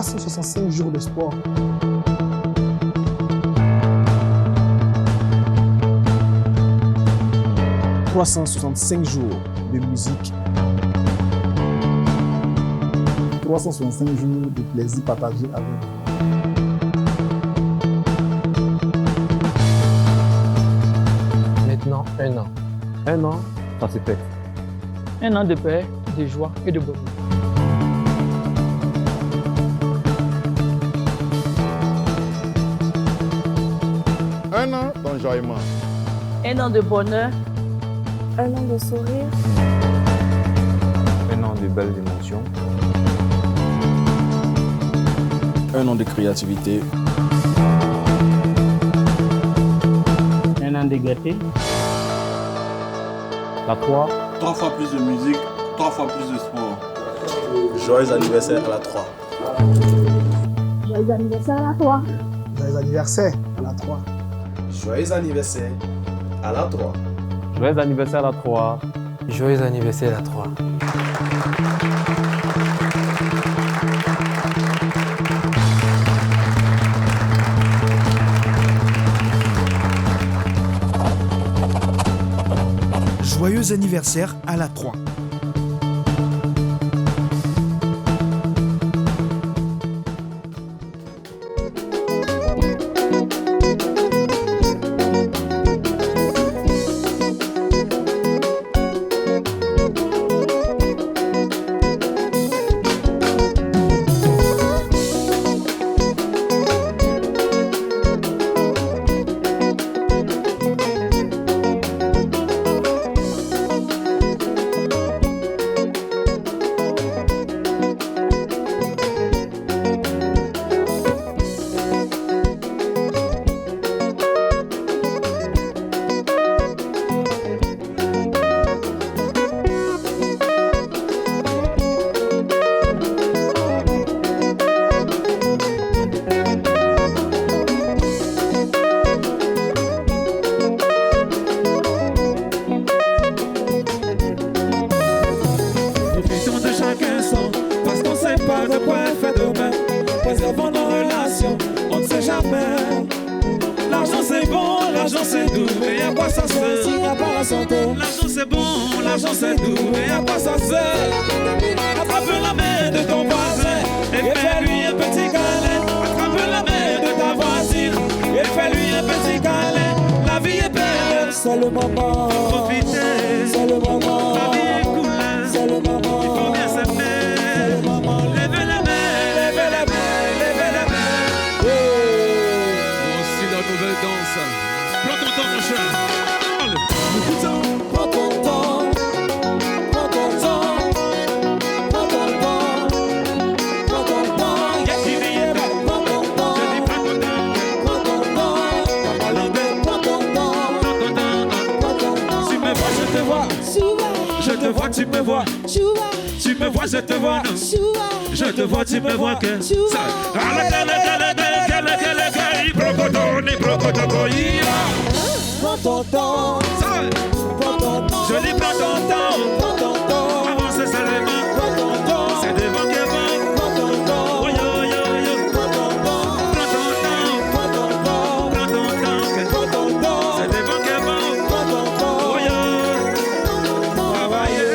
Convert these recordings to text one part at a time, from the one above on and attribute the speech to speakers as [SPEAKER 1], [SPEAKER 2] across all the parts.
[SPEAKER 1] 365 jours de sport. « 365 jours de musique.
[SPEAKER 2] 365 jours de plaisir partagé avec vous.
[SPEAKER 3] Maintenant, 1 an.
[SPEAKER 4] 1 an, ça se fait.
[SPEAKER 3] 1 an de paix, de joie et de bonheur.
[SPEAKER 5] Un an d'enjoyement.
[SPEAKER 6] 1 an de bonheur.
[SPEAKER 7] 1 an de sourire.
[SPEAKER 4] 1 an de belles émotions.
[SPEAKER 8] 1 an de créativité.
[SPEAKER 3] 1 an de gaieté.
[SPEAKER 4] La 3.
[SPEAKER 9] 3 fois plus de musique, 3 fois plus de sport.
[SPEAKER 8] Joyeux anniversaire à la 3.
[SPEAKER 7] Joyeux anniversaire à la 3.
[SPEAKER 1] Joyeux anniversaire à la 3.
[SPEAKER 8] Joyeux anniversaire à la 3.
[SPEAKER 4] Joyeux anniversaire à la 3.
[SPEAKER 3] Joyeux anniversaire à la 3.
[SPEAKER 10] Joyeux anniversaire à la 3.
[SPEAKER 11] L'argent c'est bon, l'argent c'est doux, mais à quoi ça sert s'il n'y a pas la santé? L'argent c'est bon, l'argent c'est doux, mais à quoi ça sert? Attrape la main de ton voisin et fais-lui un petit câlin. Attrape la main de ta voisine et fais-lui un petit câlin. La vie est belle, c'est le moment. Profitez, c'est le moment. La vie est cool, c'est le moment. Il faut bien s'aimer, c'est le moment. Levez la main, levez la main, levez la main. Voici la nouvelle danse. Prends ton temps, mon cher. Allez. Prends ton temps. Prends ton temps. Prends ton temps. Prends ton temps. Y'a qui vient. Prends ton temps. Je dis prends ton temps. Prends ton temps. Prends ton temps. Prends ton temps. Tu me vois, je te vois. Je te vois, tu me vois. Tu me vois, je te vois. Je te vois, tu me vois que ça. Prends ton temps. Je dis prends ton temps. Avance seulement. C'est devant que va. Prends ton temps. Oh, yo, yo, yo. Prends ton temps. Prends ton temps. Prends ton temps. Prends ton temps. Prends ton temps. C'est devant que va. Prends ton temps. Oh, yo. Travailler,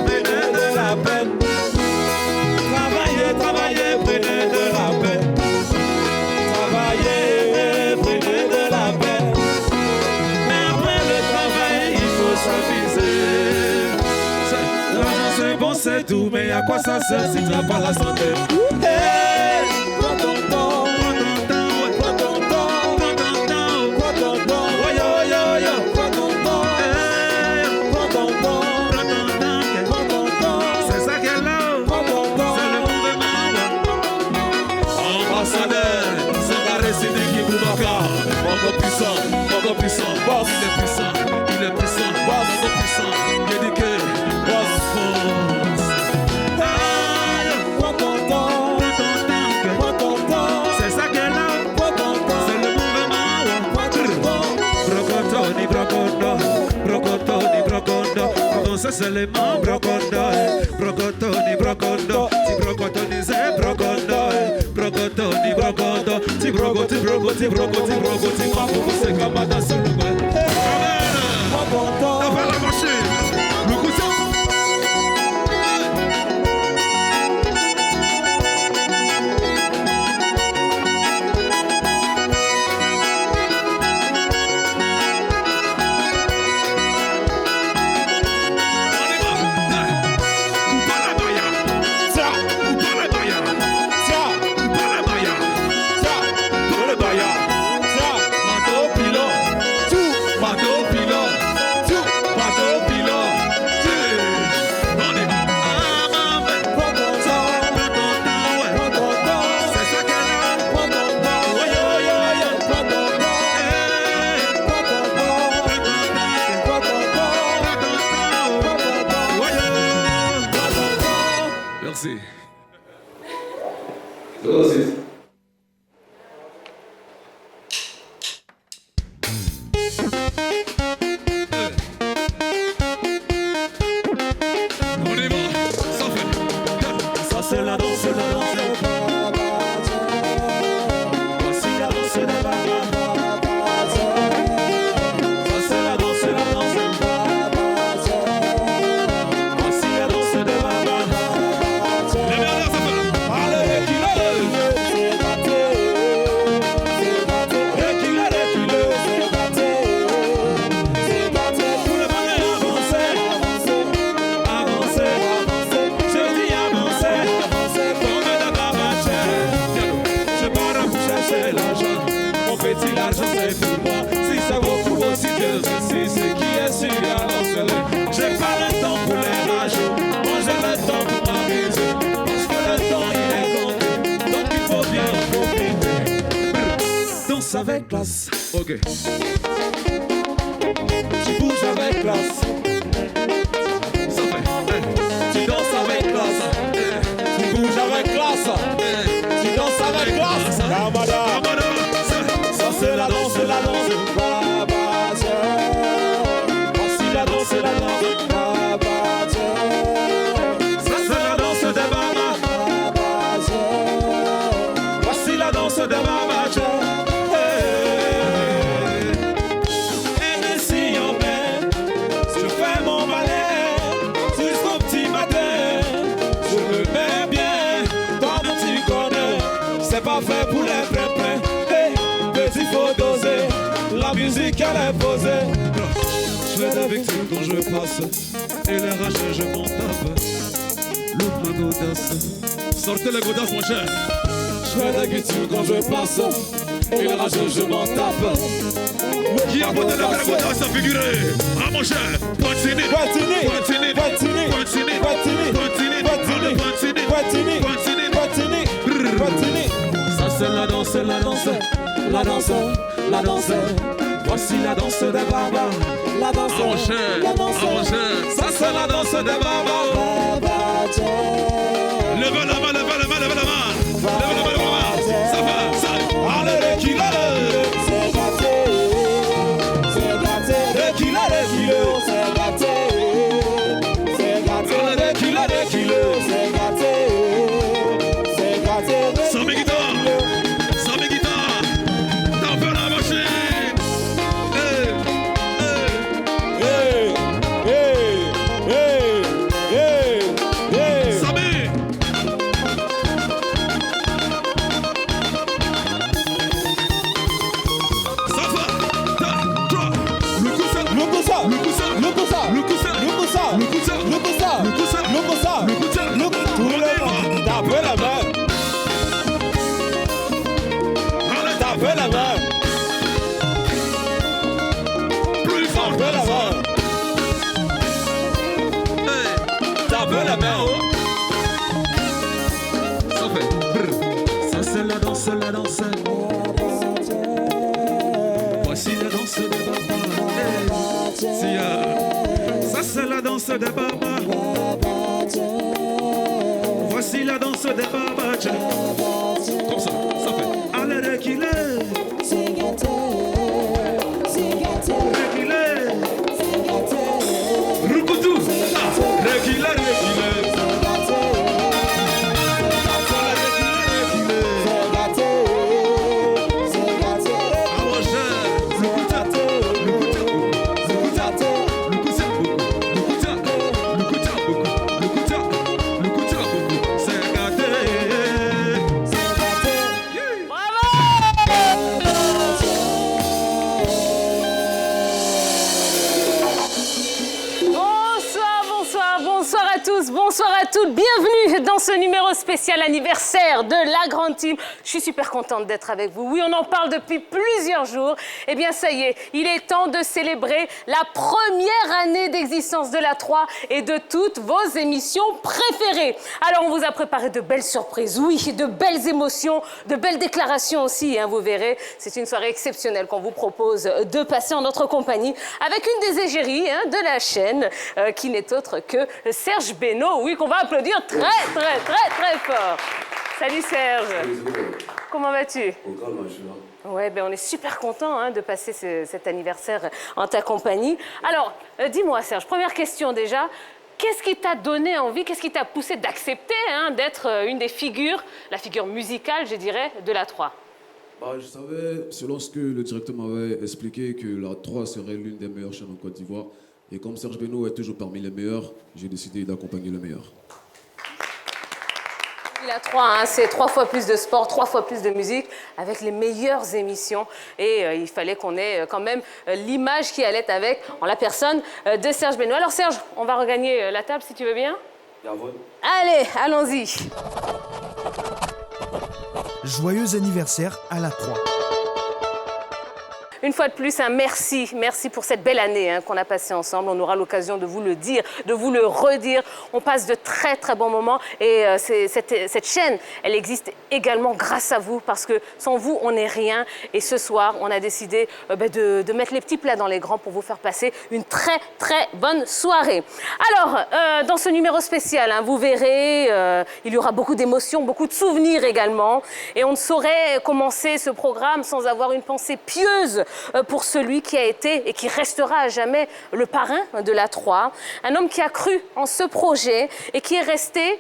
[SPEAKER 11] prenez de la peine. Travailler, travailler, prenez de la peine. Travailler, prenez de la peine. Mais après le travail, il faut s'aviser. L'argent c'est bon, c'est tout, mais à quoi ça sert si tu n'as pas la santé? Hey, prends ton temps. Prends ton temps. Prends ton temps. Prends ton temps. Prends ton temps. Oh, yo, yo, yo. Prends ton temps. Hey, prends ton temps. Prends ton temps. Prends ton temps. C'est ça qu'elle a. Prends ton temps. C'est le mouvement. Ambassadeur, c'est la récité qui vous marque. Encore puissant, boss. Il est puissant, boss. Encore puissant, éduqué, boss. Prends ton temps, prends ton temps. C'est ça qu'elle a. Prends ton temps. C'est le mouvement. Prends ton temps. Brocotoni, brocondo, brocotoni, brocondo. Avance seulement, brocondo. Brocotoni, brocondo. Si brocotoni, c'est brocondo. Seka, Tibrogo, Tibrogo, Tibrogo, Tibrogo, Tibrogo, Seka, Mada Suluba. T'as fait la machine. Le coup ça. Merci. Toi aussi. On y va, ça fait. Ça c'est la danse, la danse. Voici la danse des babas. Ça c'est la danse, la danse. Voici la danse des babas. Les merdes, ça fait. Allez, qui l'a l'argent c'est pour moi. Si ça vaut pour aussi Dieu, c'est ce qui est sûr, alors c'est. J'ai pas le temps pour les rageux, moi j'ai le temps pour m'arrêter. Parce que le temps il est compté, donc il faut bien en profiter. Danse avec classe, ok. Tu bouges avec classe. Ça fait, tu danses avec classe. Tu bouges avec classe. Tu danses avec classe. Kamada. C'est la danse, la danse, Babadja. Voici la danse, la danse, Babadja. Ça c'est la danse de Babadja. Voici la danse de Babadja. Et si on met, je fais mon balai jusqu'au petit matin. Je me mets bien, toi tu connais. C'est pas fait pour les prêts. Il faut doser, la musique elle est posée. Je fais des victimes quand je passe, et les rageux je m'en tape. Look ma godasse, sortez les godasses mon cher. Je fais des victimes quand je passe, et les rageux je m'en tape. Qui a voté la godasse à figurer? Ah mon cher, Pointini, Pointini, Pointini, Pointini, Pointini, Pointini, Pointini, Pointini, Pointini, Pointini, Pointini. Ça c'est la danse, la danse. La danse, la danse, voici la danse des babas. La danse, la danse, ça c'est la danse des babas. Levez la main, levez la main, levez la main. Levez la main, levez la main. Ça va, ça. Allez, les kilos. C'est gâté, c'est gâté. Les kilos, c'est gâté. C'est gâté, les kilos, c'est gâté. C'est gâté. Sans mes guitares. Tapez la main. Plus fort. Tapez la main. Tapez la main. Ça fait. Ça c'est la danse, la danse. Voici la danse des babas. Ça c'est la danse des babas. Voici la danse des babas. Comme ça, ça fait. Allez, reculez. C'est gâté. C'est gâté. Reculez. C'est gâté. Rukutu. Reculez, reculez. C'est gâté.
[SPEAKER 12] tous, bonsoir à toutes, bienvenue dans ce numéro spécial anniversaire de la Grande Team. Je suis super contente d'être avec vous. Oui, on en parle depuis plusieurs jours. Eh bien, ça y est, il est temps de célébrer la première année d'existence de la 3 et de toutes vos émissions préférées. Alors, on vous a préparé de belles surprises, oui, de belles émotions, de belles déclarations aussi, hein, vous verrez. C'est une soirée exceptionnelle qu'on vous propose de passer en notre compagnie avec une des égéries de la chaîne, qui n'est autre que Serge Beno, oui, qu'on va applaudir très fort. Salut Serge. Salut. Comment vas-tu? Ouais, ben on est super contents de passer cet anniversaire en ta compagnie. Alors, dis-moi Serge, première question déjà, qu'est-ce qui t'a donné envie, qu'est-ce qui t'a poussé d'accepter d'être une des figures, la figure musicale, je dirais, de la 3?
[SPEAKER 13] Je savais, selon ce que le directeur m'avait expliqué, que la 3 serait l'une des meilleures chaînes en Côte d'Ivoire. Et comme Serge Beno est toujours parmi les meilleurs, j'ai décidé d'accompagner le meilleur.
[SPEAKER 12] La 3, c'est 3 fois plus de sport, 3 fois plus de musique, avec les meilleures émissions. Et il fallait qu'on ait quand même l'image qui allait avec, en la personne de Serge Beno. Alors Serge, on va regagner la table si tu veux bien. Allez, allons-y.
[SPEAKER 10] Joyeux anniversaire à la 3.
[SPEAKER 12] Une fois de plus, merci pour cette belle année qu'on a passée ensemble. On aura l'occasion de vous le dire, de vous le redire. On passe de très bons moments et cette chaîne, elle existe également grâce à vous parce que sans vous, on n'est rien. Et ce soir, on a décidé de mettre les petits plats dans les grands pour vous faire passer une très bonne soirée. Alors, dans ce numéro spécial, vous verrez, il y aura beaucoup d'émotions, beaucoup de souvenirs également. Et on ne saurait commencer ce programme sans avoir une pensée pieuse pour celui qui a été et qui restera à jamais le parrain de la 3. Un homme qui a cru en ce projet et qui est resté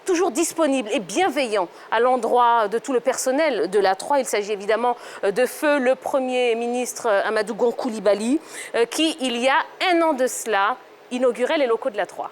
[SPEAKER 12] toujours disponible et bienveillant à l'endroit de tout le personnel de la 3. Il s'agit évidemment de feu le Premier ministre Amadou Gon Coulibaly, qui, il y a un an de cela, inaugurait les locaux de la 3.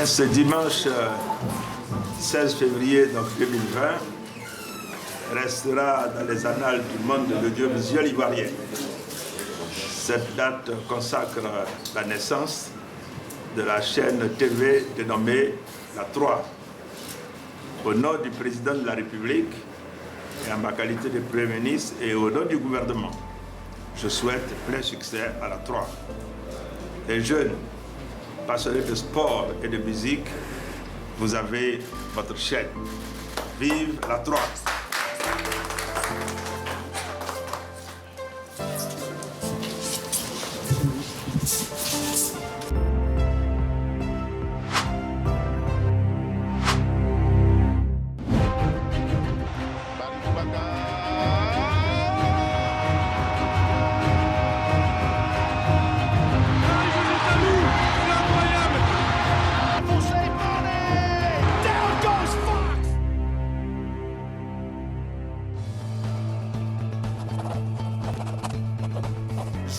[SPEAKER 14] Ce dimanche 16 février 2020 restera dans les annales du monde de l'audiovisuel ivoirien. Cette date consacre la naissance de la chaîne TV dénommée La 3. Au nom du président de la République et en ma qualité de Premier ministre et au nom du gouvernement, je souhaite plein succès à La 3. Les jeunes passionnés de sport et de musique, vous avez votre chaîne. Vive la 3!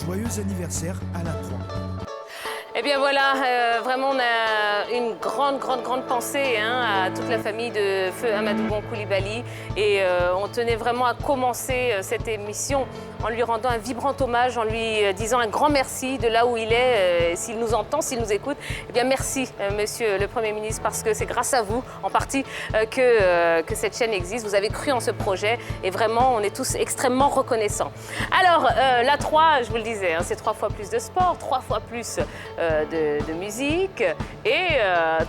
[SPEAKER 10] Joyeux anniversaire à la 3.
[SPEAKER 12] Eh bien voilà, vraiment on a une grande pensée à toute la famille de Feu Amadou Bon Coulibaly et on tenait vraiment à commencer cette émission en lui rendant un vibrant hommage, en lui disant un grand merci de là où il est, s'il nous entend, s'il nous écoute. Eh bien merci Monsieur le Premier ministre, parce que c'est grâce à vous en partie que cette chaîne existe. Vous avez cru en ce projet et vraiment on est tous extrêmement reconnaissants. Alors la 3, je vous le disais, c'est 3 fois plus de sport, 3 fois plus de musique et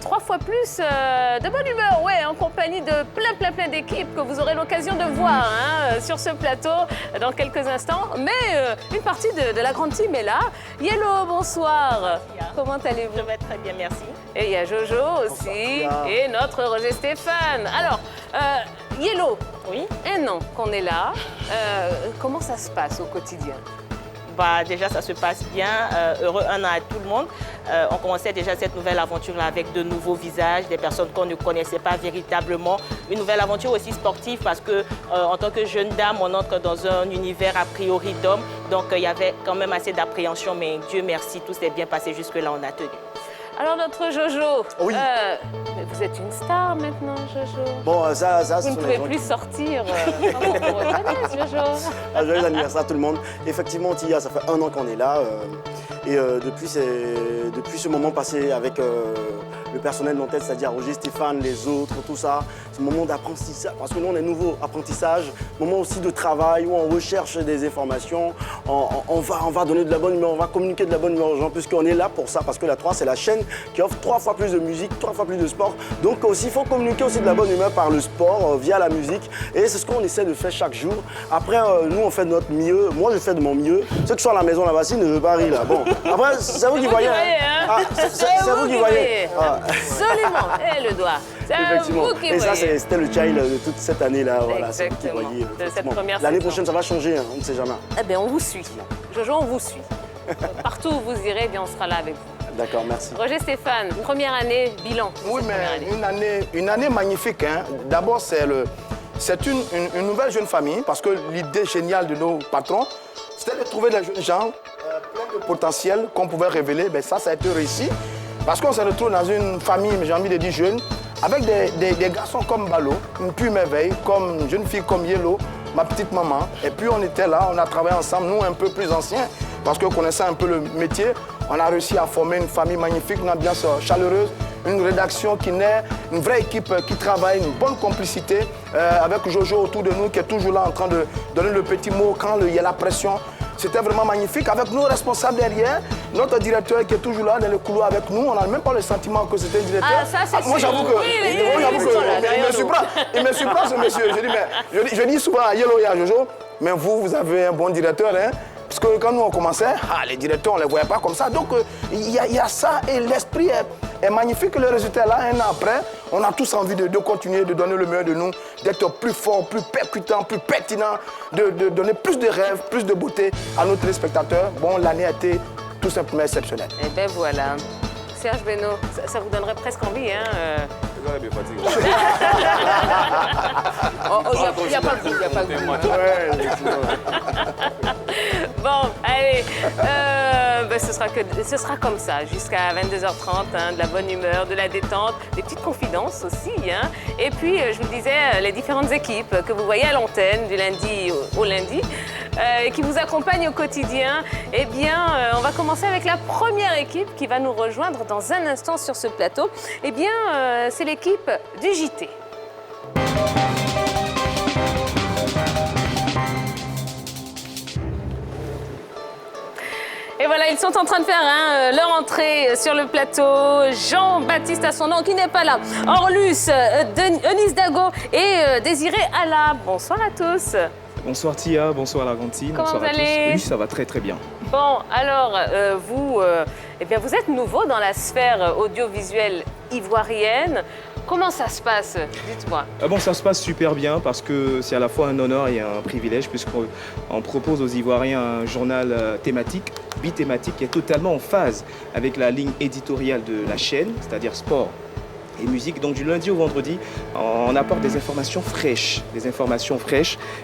[SPEAKER 12] 3 fois plus de bonne humeur, ouais, en compagnie de plein d'équipes que vous aurez l'occasion de voir sur ce plateau dans quelques instants. Mais une partie de la grande team est là. Yellow, bonsoir. Comment allez-vous?
[SPEAKER 6] Je vais très bien, merci.
[SPEAKER 12] Et il y a Jojo aussi et notre Roger Stéphane. Alors, Yellow, oui, 1 an qu'on est là. Comment ça se passe au quotidien?
[SPEAKER 6] Bah, déjà, ça se passe bien. Heureux 1 an à tout le monde. On commençait déjà cette nouvelle aventure-là avec de nouveaux visages, des personnes qu'on ne connaissait pas véritablement. Une nouvelle aventure aussi sportive parce que, en tant que jeune dame, on entre dans un univers a priori d'hommes. Donc, il y avait quand même assez d'appréhension, mais Dieu merci, tout s'est bien passé jusque-là, on a tenu.
[SPEAKER 12] Alors notre Jojo,
[SPEAKER 15] oui.
[SPEAKER 12] Vous êtes une star maintenant, Jojo.
[SPEAKER 15] Bon, ça
[SPEAKER 12] vous ne pouvez plus sortir sans qu'on vous reconnaisse, Jojo.
[SPEAKER 15] Joyeux anniversaire à tout le monde. Effectivement, Tia, ça fait 1 an qu'on est là. Et depuis ce moment passé avec le personnel en tête, c'est-à-dire Roger, Stéphane, les autres, tout ça, c'est un moment d'apprentissage, parce que nous on est nouveau, apprentissage, moment aussi de travail où on recherche des informations, on va donner de la bonne humeur, on va communiquer de la bonne humeur aux gens, puisqu'on est là pour ça, parce que la 3 c'est la chaîne qui offre 3 fois plus de musique, 3 fois plus de sport, donc aussi il faut communiquer aussi de la bonne humeur par le sport, via la musique, et c'est ce qu'on essaie de faire chaque jour. Après, nous on fait de notre mieux, moi je fais de mon mieux, ceux qui sont à la maison là-bas, ne veut pas rire là, bon, après c'est vous qui voyez, c'est vous qui voyez.
[SPEAKER 12] Absolument, et le doigt.
[SPEAKER 15] Effectivement. Et ça, c'était le child de toute cette année-là. Voilà, c'est vous qui
[SPEAKER 12] Exactement.
[SPEAKER 15] voyez.
[SPEAKER 12] De cette première
[SPEAKER 15] L'année
[SPEAKER 12] saison.
[SPEAKER 15] prochaine, ça va changer, on ne sait jamais.
[SPEAKER 12] Eh bien, on vous suit. Jojo, on vous suit. Partout où vous irez, eh bien, on sera là avec vous.
[SPEAKER 15] D'accord, merci.
[SPEAKER 12] Roger Stéphane, première année, bilan.
[SPEAKER 16] Oui, mais une année magnifique. D'abord, c'est une nouvelle jeune famille, parce que l'idée géniale de nos patrons, c'était de trouver des jeunes gens plein de potentiel qu'on pouvait révéler. Ben, ça a été réussi. Parce qu'on se retrouve dans une famille, j'ai envie de dire jeune, avec des garçons comme Balo, une pure merveille, comme une jeune fille comme Yellow, ma petite maman. Et puis on était là, on a travaillé ensemble, nous un peu plus anciens, parce qu'on connaissait un peu le métier. On a réussi à former une famille magnifique, une ambiance chaleureuse, une rédaction qui naît, une vraie équipe qui travaille, une bonne complicité avec Jojo autour de nous qui est toujours là en train de donner le petit mot quand il y a la pression. C'était vraiment magnifique. Avec nos responsables derrière, notre directeur qui est toujours là dans le couloir avec nous, on n'a même pas le sentiment que c'était le directeur.
[SPEAKER 12] Ah, ça, c'est
[SPEAKER 16] moi, j'avoue que. Il me surprend ce monsieur. Je dis souvent à Yellow et à Jojo, mais vous avez un bon directeur, hein? Parce que quand nous on commençait, les directeurs, on ne les voyait pas comme ça. Donc, il y a ça et l'esprit est magnifique. Le résultat est là, 1 an après. On a tous envie de continuer, de donner le meilleur de nous, d'être plus fort, plus percutant, plus pertinent, de donner plus de rêves, plus de beauté à nos téléspectateurs. Bon, l'année a été tout simplement exceptionnelle.
[SPEAKER 12] Et ben voilà. Serge Beno, ça vous donnerait presque envie, hein
[SPEAKER 4] Vous avez bien fatigué.
[SPEAKER 12] Il n'y a pas le coup, il n'y a pas le coup. Bon, allez, ce sera comme ça, jusqu'à 22h30, de la bonne humeur, de la détente, des petites confidences aussi. Et puis, je vous disais, les différentes équipes que vous voyez à l'antenne, du lundi au lundi, qui vous accompagnent au quotidien. Eh bien, on va commencer avec la première équipe qui va nous rejoindre dans un instant sur ce plateau. Eh bien, c'est l'équipe du JT. Et voilà, ils sont en train de faire leur entrée sur le plateau. Jean-Baptiste à son nom, qui n'est pas là. Orlus, Eunice Dago et Désiré Alla. Bonsoir à tous.
[SPEAKER 17] Bonsoir Tia, bonsoir la grande team.
[SPEAKER 12] Comment
[SPEAKER 17] bonsoir
[SPEAKER 12] vous allez?
[SPEAKER 17] Oui, ça va très très bien.
[SPEAKER 12] Bon, alors, vous êtes nouveau dans la sphère audiovisuelle ivoirienne. Comment ça se passe? Dites-moi.
[SPEAKER 17] Ça se passe super bien parce que c'est à la fois un honneur et un privilège puisqu'on propose aux Ivoiriens un journal thématique, bithématique, qui est totalement en phase avec la ligne éditoriale de la chaîne, c'est-à-dire sport, et musique. Donc du lundi au vendredi, on apporte des informations fraîches.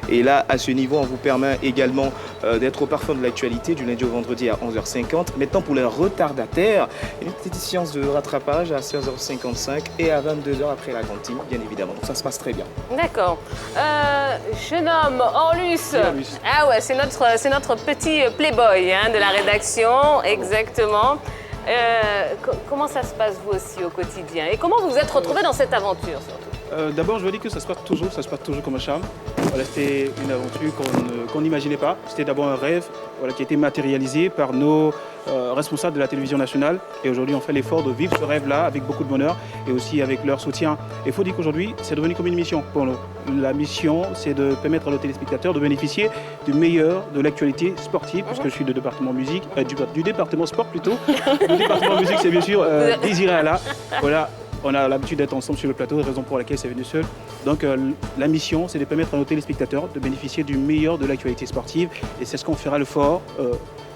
[SPEAKER 17] Et là, à ce niveau, on vous permet également d'être au parfum de l'actualité du lundi au vendredi à 11h50. Maintenant, pour les retardataires, une petite séance de rattrapage à 16h55 et à 22h après la cantine, bien évidemment. Donc ça se passe très bien.
[SPEAKER 12] D'accord. Jeune homme, Orlus. Ah ouais, c'est notre petit playboy hein, de la rédaction, exactement. Comment ça se passe vous aussi au quotidien et comment vous vous êtes retrouvé dans cette aventure surtout?
[SPEAKER 18] D'abord, je veux dire que ça se passe toujours comme un charme. Voilà, c'était une aventure qu'on n'imaginait pas. C'était d'abord un rêve qui a été matérialisé par nos responsables de la télévision nationale. Et aujourd'hui, on fait l'effort de vivre ce rêve-là avec beaucoup de bonheur et aussi avec leur soutien. Il faut dire qu'aujourd'hui, c'est devenu comme une mission pour nous. La mission, c'est de permettre à nos téléspectateurs de bénéficier du meilleur de l'actualité sportive, puisque je suis du département musique, du département sport plutôt. Le département musique, c'est bien sûr Désiré Allah. Voilà. On a l'habitude d'être ensemble sur le plateau, raison pour laquelle c'est venu seul. Donc la mission, c'est de permettre à nos téléspectateurs de bénéficier du meilleur de l'actualité sportive. Et c'est ce qu'on fera l'effort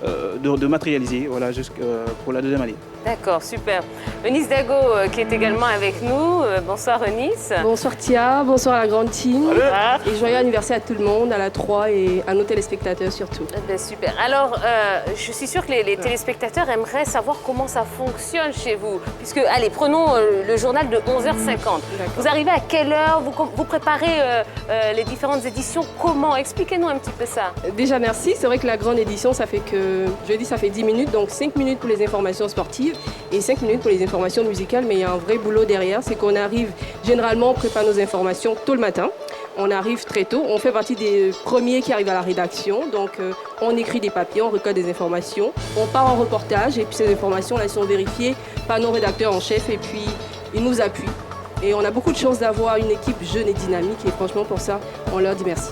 [SPEAKER 18] de matérialiser pour la deuxième année.
[SPEAKER 12] D'accord, super. Eunice Dago qui est également avec nous. Bonsoir Eunice.
[SPEAKER 19] Bonsoir Tia, bonsoir à la grande team. Et joyeux anniversaire à tout le monde, à la 3 et à nos téléspectateurs surtout.
[SPEAKER 12] Super. Alors, je suis sûre que les téléspectateurs aimeraient savoir comment ça fonctionne chez vous. Puisque, allez, prenons le journal de 11h50. Vous arrivez à quelle heure? Vous préparez les différentes éditions? Comment? Expliquez-nous un petit peu ça.
[SPEAKER 19] Déjà, merci. C'est vrai que la grande édition, ça fait 10 minutes. Donc 5 minutes pour les informations sportives et 5 minutes pour les informations musicales. Mais il y a un vrai boulot derrière. C'est qu'on arrive, généralement, on prépare nos informations tôt le matin. On arrive très tôt. On fait partie des premiers qui arrivent à la rédaction. Donc, on écrit des papiers, on recueille des informations. On part en reportage et puis ces informations elles sont vérifiées par nos rédacteurs en chef et puis ils nous appuient. Et on a beaucoup de chance d'avoir une équipe jeune et dynamique et franchement, pour ça, on leur dit merci.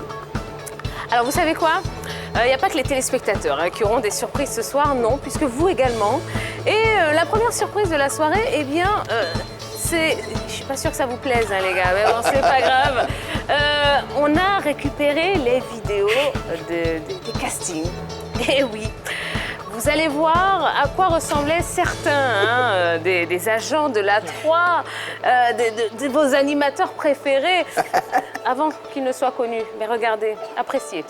[SPEAKER 12] Alors, vous savez quoi? Il n'y a pas que les téléspectateurs qui auront des surprises ce soir, non, puisque vous également. Et la première surprise de la soirée, eh bien, c'est... Je suis pas sûre que ça vous plaise, hein, les gars, mais bon, c'est pas grave. On a récupéré les vidéos des castings. Et oui, vous allez voir à quoi ressemblaient certains des agents de la 3, de vos animateurs préférés, avant qu'ils ne soient connus. Mais regardez, appréciez.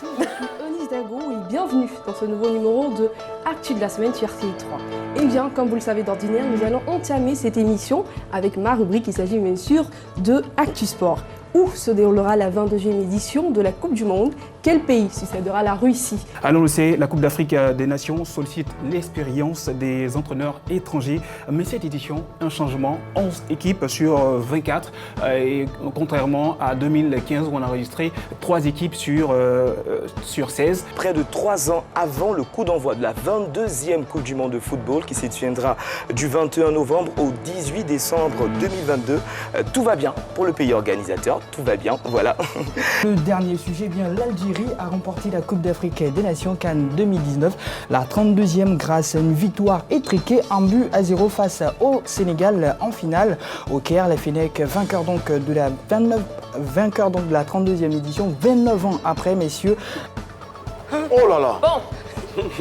[SPEAKER 19] Eunice Dago et bienvenue dans ce nouveau numéro de Actu de la semaine sur RTI 3. Et bien, comme vous le savez d'ordinaire, nous allons entamer cette émission avec ma rubrique. Il s'agit bien sûr de Actu Sport. Où se déroulera la 22e édition de la Coupe du Monde? Quel pays succédera la Russie?
[SPEAKER 18] Alors, on le sait, la Coupe d'Afrique des Nations sollicite l'expérience des entraîneurs étrangers. Mais cette édition, un changement, 11 équipes sur 24. Et contrairement à 2015 où on a enregistré 3 équipes sur 16.
[SPEAKER 17] Près de 3 ans avant le coup d'envoi de la 22e Coupe du Monde de football qui se tiendra du 21 novembre au 18 décembre 2022. Tout va bien pour le pays organisateur. Tout va bien, voilà.
[SPEAKER 20] Le dernier sujet, bien l'Algérie a remporté la Coupe d'Afrique des Nations Cannes 2019, la 32e grâce à une victoire étriquée, 1-0 face au Sénégal en finale. Au Caire, la Fennec, vainqueur donc de la 32e édition, 29 ans après, messieurs.
[SPEAKER 16] Oh là là.
[SPEAKER 12] Bon.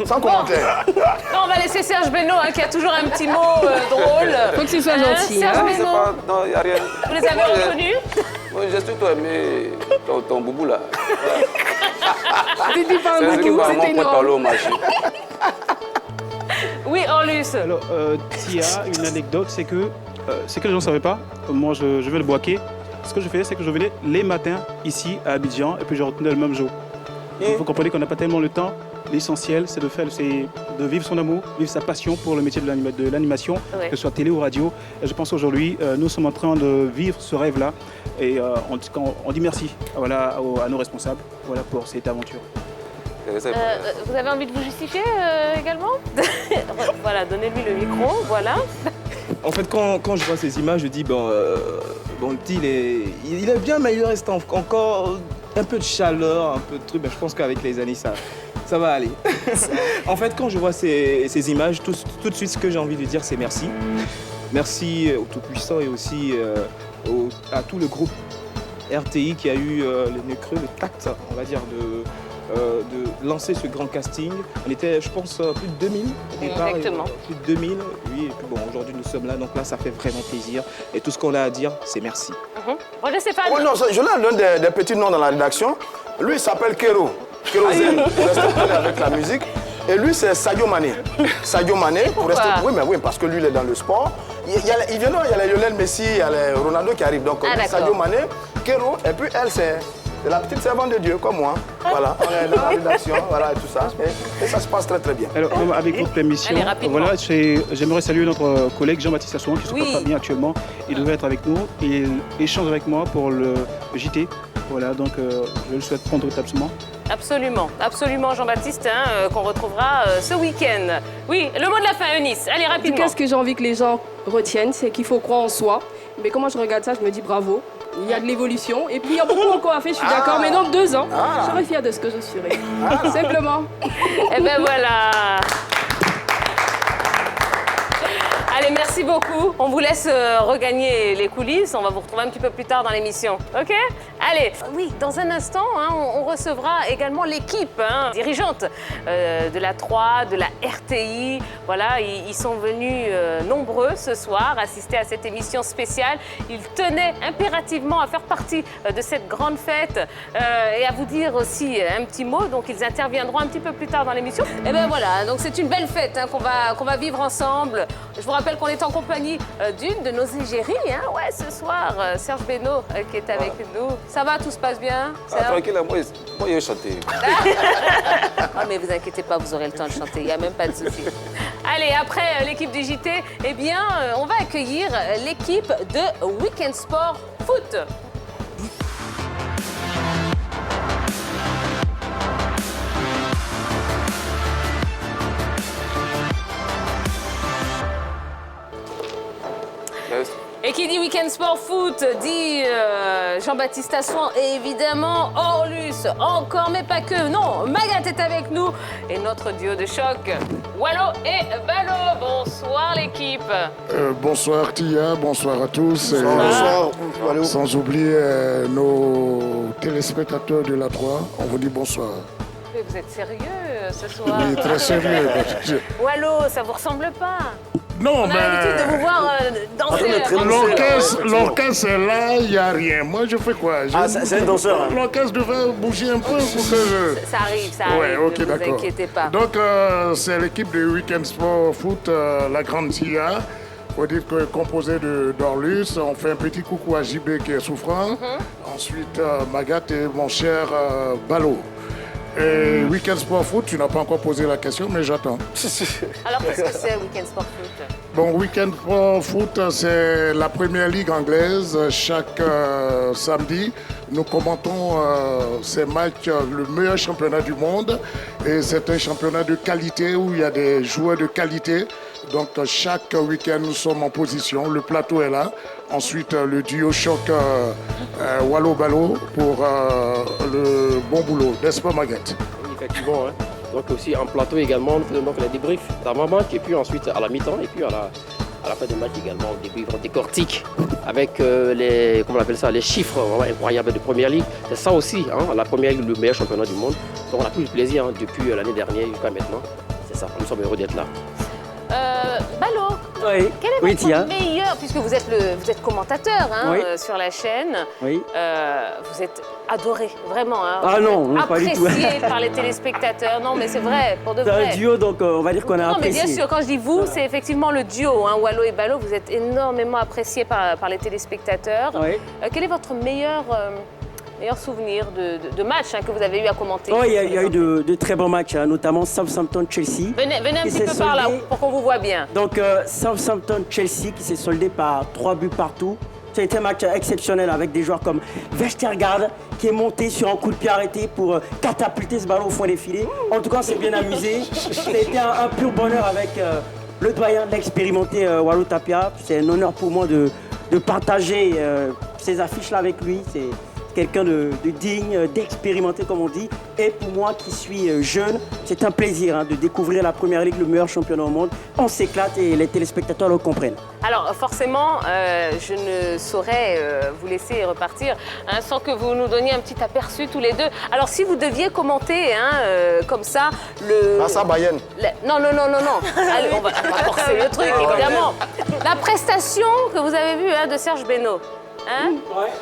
[SPEAKER 16] Sans commentaire.
[SPEAKER 12] Non, on va laisser Serge Beno qui a toujours un petit mot drôle.
[SPEAKER 19] Faut que ce soit gentil.
[SPEAKER 12] Serge Beno.
[SPEAKER 9] Non, il n'y a rien.
[SPEAKER 12] Vous les avez reconnus?
[SPEAKER 9] Moi, j'ai surtout aimé ton boubou là.
[SPEAKER 19] C'était pas un boubou, c'était énorme.
[SPEAKER 12] Oui, Orlus.
[SPEAKER 18] Alors, Tia, une anecdote, c'est que les gens ne savaient pas. Moi, je vais le boaquer. Ce que je faisais, c'est que je venais les matins ici à Abidjan et puis je retenais le même jour. Vous comprenez qu'on n'a pas tellement le temps. L'essentiel, c'est de vivre son amour, vivre sa passion pour le métier de l'animation, que ce soit télé ou radio. Et je pense aujourd'hui, nous sommes en train de vivre ce rêve-là. Et on dit merci à nos responsables pour cette aventure.
[SPEAKER 12] Vous avez envie de vous justifier également? Voilà, donnez-lui le micro, voilà.
[SPEAKER 17] En fait, quand je vois ces images, je dis, le petit, il est bien, mais il reste encore un peu de chaleur, un peu de truc. Je pense qu'avec les années, ça va aller. En fait, quand je vois ces images, tout de suite, ce que j'ai envie de dire, c'est merci. Merci au Tout-Puissant et aussi à tout le groupe RTI qui a eu le nez creux, le tact, on va dire, de lancer ce grand casting. On était, je pense, plus de 2000 au départ.
[SPEAKER 12] Exactement.
[SPEAKER 17] Plus de 2000, oui. Et puis bon, aujourd'hui, nous sommes là. Donc là, ça fait vraiment plaisir. Et tout ce qu'on a à dire, c'est merci.
[SPEAKER 12] Roger Stéphane.
[SPEAKER 16] Oui, non, je l'ai l'un des petits noms dans la rédaction. Lui, il s'appelle Kero. Kérosène, pour rester poli avec la musique. Et lui, c'est Sadio Mané. Sadio Mané, pour rester... Oui, parce que lui, il est dans le sport. Il y a les Lionel Messi, il y a les Ronaldo qui arrivent. Donc, Sadio Mané, Kero, et puis elle, c'est la petite servante de Dieu, comme moi. Voilà, on est dans la rédaction, voilà, et tout ça. Et ça se passe très, très bien.
[SPEAKER 18] Alors, avec votre permission, voilà, j'aimerais saluer notre collègue Jean-Baptiste Assouan, qui se porte pas bien actuellement. Il devait être avec nous. Il échange avec moi pour le JT. Voilà, donc je le souhaite prendre rétablissement.
[SPEAKER 12] Absolument, absolument Jean-Baptiste, qu'on retrouvera ce week-end. Oui, le mot de la fin, Eunice, allez rapidement.
[SPEAKER 19] En tout cas, ce que j'ai envie que les gens retiennent, c'est qu'il faut croire en soi. Mais comment je regarde ça, je me dis bravo. Il y a de l'évolution. Et puis il y a beaucoup encore à faire, je suis d'accord. Mais dans 2 ans, je serai fière de ce que je serai. Simplement.
[SPEAKER 12] Et ben voilà. Allez, merci beaucoup. On vous laisse regagner les coulisses. On va vous retrouver un petit peu plus tard dans l'émission. OK? Allez, oui, dans un instant, on recevra également l'équipe dirigeante de la 3, de la RTI. Voilà, ils sont venus nombreux ce soir assister à cette émission spéciale. Ils tenaient impérativement à faire partie de cette grande fête et à vous dire aussi un petit mot. Donc, ils interviendront un petit peu plus tard dans l'émission. Et bien voilà, donc c'est une belle fête qu'on va vivre ensemble. Je vous rappelle qu'on est en compagnie d'une de nos égéries, ouais, ce soir, Serge Beno qui est avec nous. Ça va, tout se passe bien?
[SPEAKER 9] Tranquille, moi je vais chanter.
[SPEAKER 12] Oh, mais vous inquiétez pas, vous aurez le temps de chanter, il n'y a même pas de souci. Allez, après l'équipe du JT, eh bien, on va accueillir l'équipe de Weekend Sport Foot. Et qui dit Weekend Sport Foot dit Jean-Baptiste Assouan et évidemment Orlus, encore mais pas que. Non, Magat est avec nous et notre duo de choc, Wallo et Balo. Bonsoir l'équipe.
[SPEAKER 5] Bonsoir Tia, bonsoir à tous.
[SPEAKER 15] Bonsoir.
[SPEAKER 5] Sans oublier nos téléspectateurs de la 3, on vous dit bonsoir.
[SPEAKER 12] Mais vous êtes sérieux ce soir?
[SPEAKER 5] Oui, très sérieux.
[SPEAKER 12] Wallo, ça vous ressemble pas?
[SPEAKER 5] Non,
[SPEAKER 12] on a l'habitude de vous voir danser.
[SPEAKER 5] L'orchestre est là, il n'y a rien. Moi, je fais quoi?
[SPEAKER 15] C'est un danseur.
[SPEAKER 5] L'orchestre devait bouger un peu pour que je...
[SPEAKER 12] Ça arrive,
[SPEAKER 5] ouais, ok,
[SPEAKER 12] ne vous inquiétez pas.
[SPEAKER 5] Donc, c'est l'équipe de Weekend Sport Foot, la grande TIA. Il faut dire que composée d'Orlus. On fait un petit coucou à JB qui est souffrant. Ensuite, Magat et mon cher Balo. Et Weekend Sport Foot, tu n'as pas encore posé la question, mais j'attends.
[SPEAKER 12] Alors, qu'est-ce que c'est Weekend Sport Foot?
[SPEAKER 5] Bon, Weekend Sport Foot, c'est la première ligue anglaise. Chaque samedi, nous commentons ces matchs, le meilleur championnat du monde. Et c'est un championnat de qualité où il y a des joueurs de qualité. Donc, chaque week-end, nous sommes en position. Le plateau est là. Ensuite, le duo choc Wallo-Balo pour le bon boulot. N'est-ce pas, Maguette?
[SPEAKER 21] Effectivement. Donc, aussi en plateau également, nous faisons donc les débriefs d'avant-match et puis ensuite à la mi-temps et puis à la fin du match également, on débrief, on décortique avec les chiffres vraiment incroyables de Première Ligue. C'est ça aussi, la Première Ligue, le meilleur championnat du monde. Donc, on a plus de plaisir depuis l'année dernière jusqu'à maintenant. C'est ça, nous sommes heureux d'être là.
[SPEAKER 12] Balo,
[SPEAKER 21] oui.
[SPEAKER 12] Quel est votre meilleur, puisque vous êtes commentateur sur la chaîne, vous êtes adoré, vraiment,
[SPEAKER 21] ah non,
[SPEAKER 12] apprécié
[SPEAKER 21] pas du tout.
[SPEAKER 12] par les téléspectateurs, non mais c'est vrai, pour de vrai.
[SPEAKER 21] C'est un duo, donc on va dire qu'on a apprécié.
[SPEAKER 12] Non mais bien sûr, quand je dis vous, c'est effectivement le duo, Wallo et Balo, vous êtes énormément appréciés par les téléspectateurs. Quel est votre meilleur souvenir de match que vous avez eu à commenter?
[SPEAKER 21] Il y a eu de très bons matchs, notamment Southampton-Chelsea.
[SPEAKER 12] Venez un petit peu par là pour qu'on vous voit bien.
[SPEAKER 21] Donc Southampton-Chelsea qui s'est soldé par 3 buts partout. Ça a été un match exceptionnel avec des joueurs comme Vestergaard qui est monté sur un coup de pied arrêté pour catapulter ce ballon au fond des filets. En tout cas, on s'est bien amusé. Ça a été un pur bonheur avec le doyen de l'expérimenté Wallo Tapia. C'est un honneur pour moi de partager ces affiches-là avec lui.
[SPEAKER 2] quelqu'un de digne, d'expérimenté comme on dit. Et pour moi qui suis jeune, c'est un plaisir de découvrir la Première Ligue, le meilleur championnat au monde. On s'éclate et les téléspectateurs le comprennent.
[SPEAKER 12] Alors forcément, je ne saurais vous laisser repartir sans que vous nous donniez un petit aperçu tous les deux. Alors si vous deviez commenter comme ça le...
[SPEAKER 16] Barça Bayern.
[SPEAKER 12] Non. Allez, on va forcer le truc, évidemment. La prestation que vous avez vue de Serge Beno.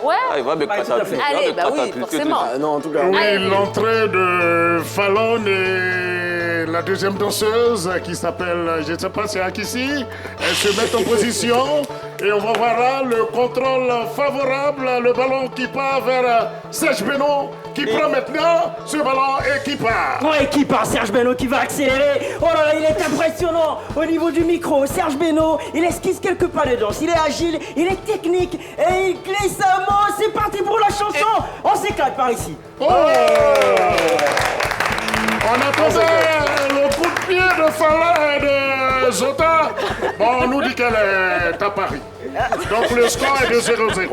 [SPEAKER 12] Ouais.
[SPEAKER 9] Ah, il va me casser.
[SPEAKER 12] Allez, bah oui, forcément.
[SPEAKER 15] Non, en tout cas.
[SPEAKER 5] Oui, l'entrée de Fallon et la deuxième danseuse qui s'appelle, je ne sais pas si c'est Akissi, elles se mettent en position et on va voir là le contrôle favorable, le ballon qui part vers Serge Beno qui prend maintenant ce ballon et qui part.
[SPEAKER 2] Ouais, qui part, Serge Beno qui va accélérer. Oh là là, il est impressionnant au niveau du micro. Serge Beno, il esquisse quelques pas de danse. Il est agile, il est technique et il glisse un mot. C'est parti pour la chanson. On s'éclate par ici.
[SPEAKER 5] Oh. On attendait le coup de pied de Fallon et de Zota. Bon, on nous dit qu'elle est à Paris. Donc le score est de 0-0.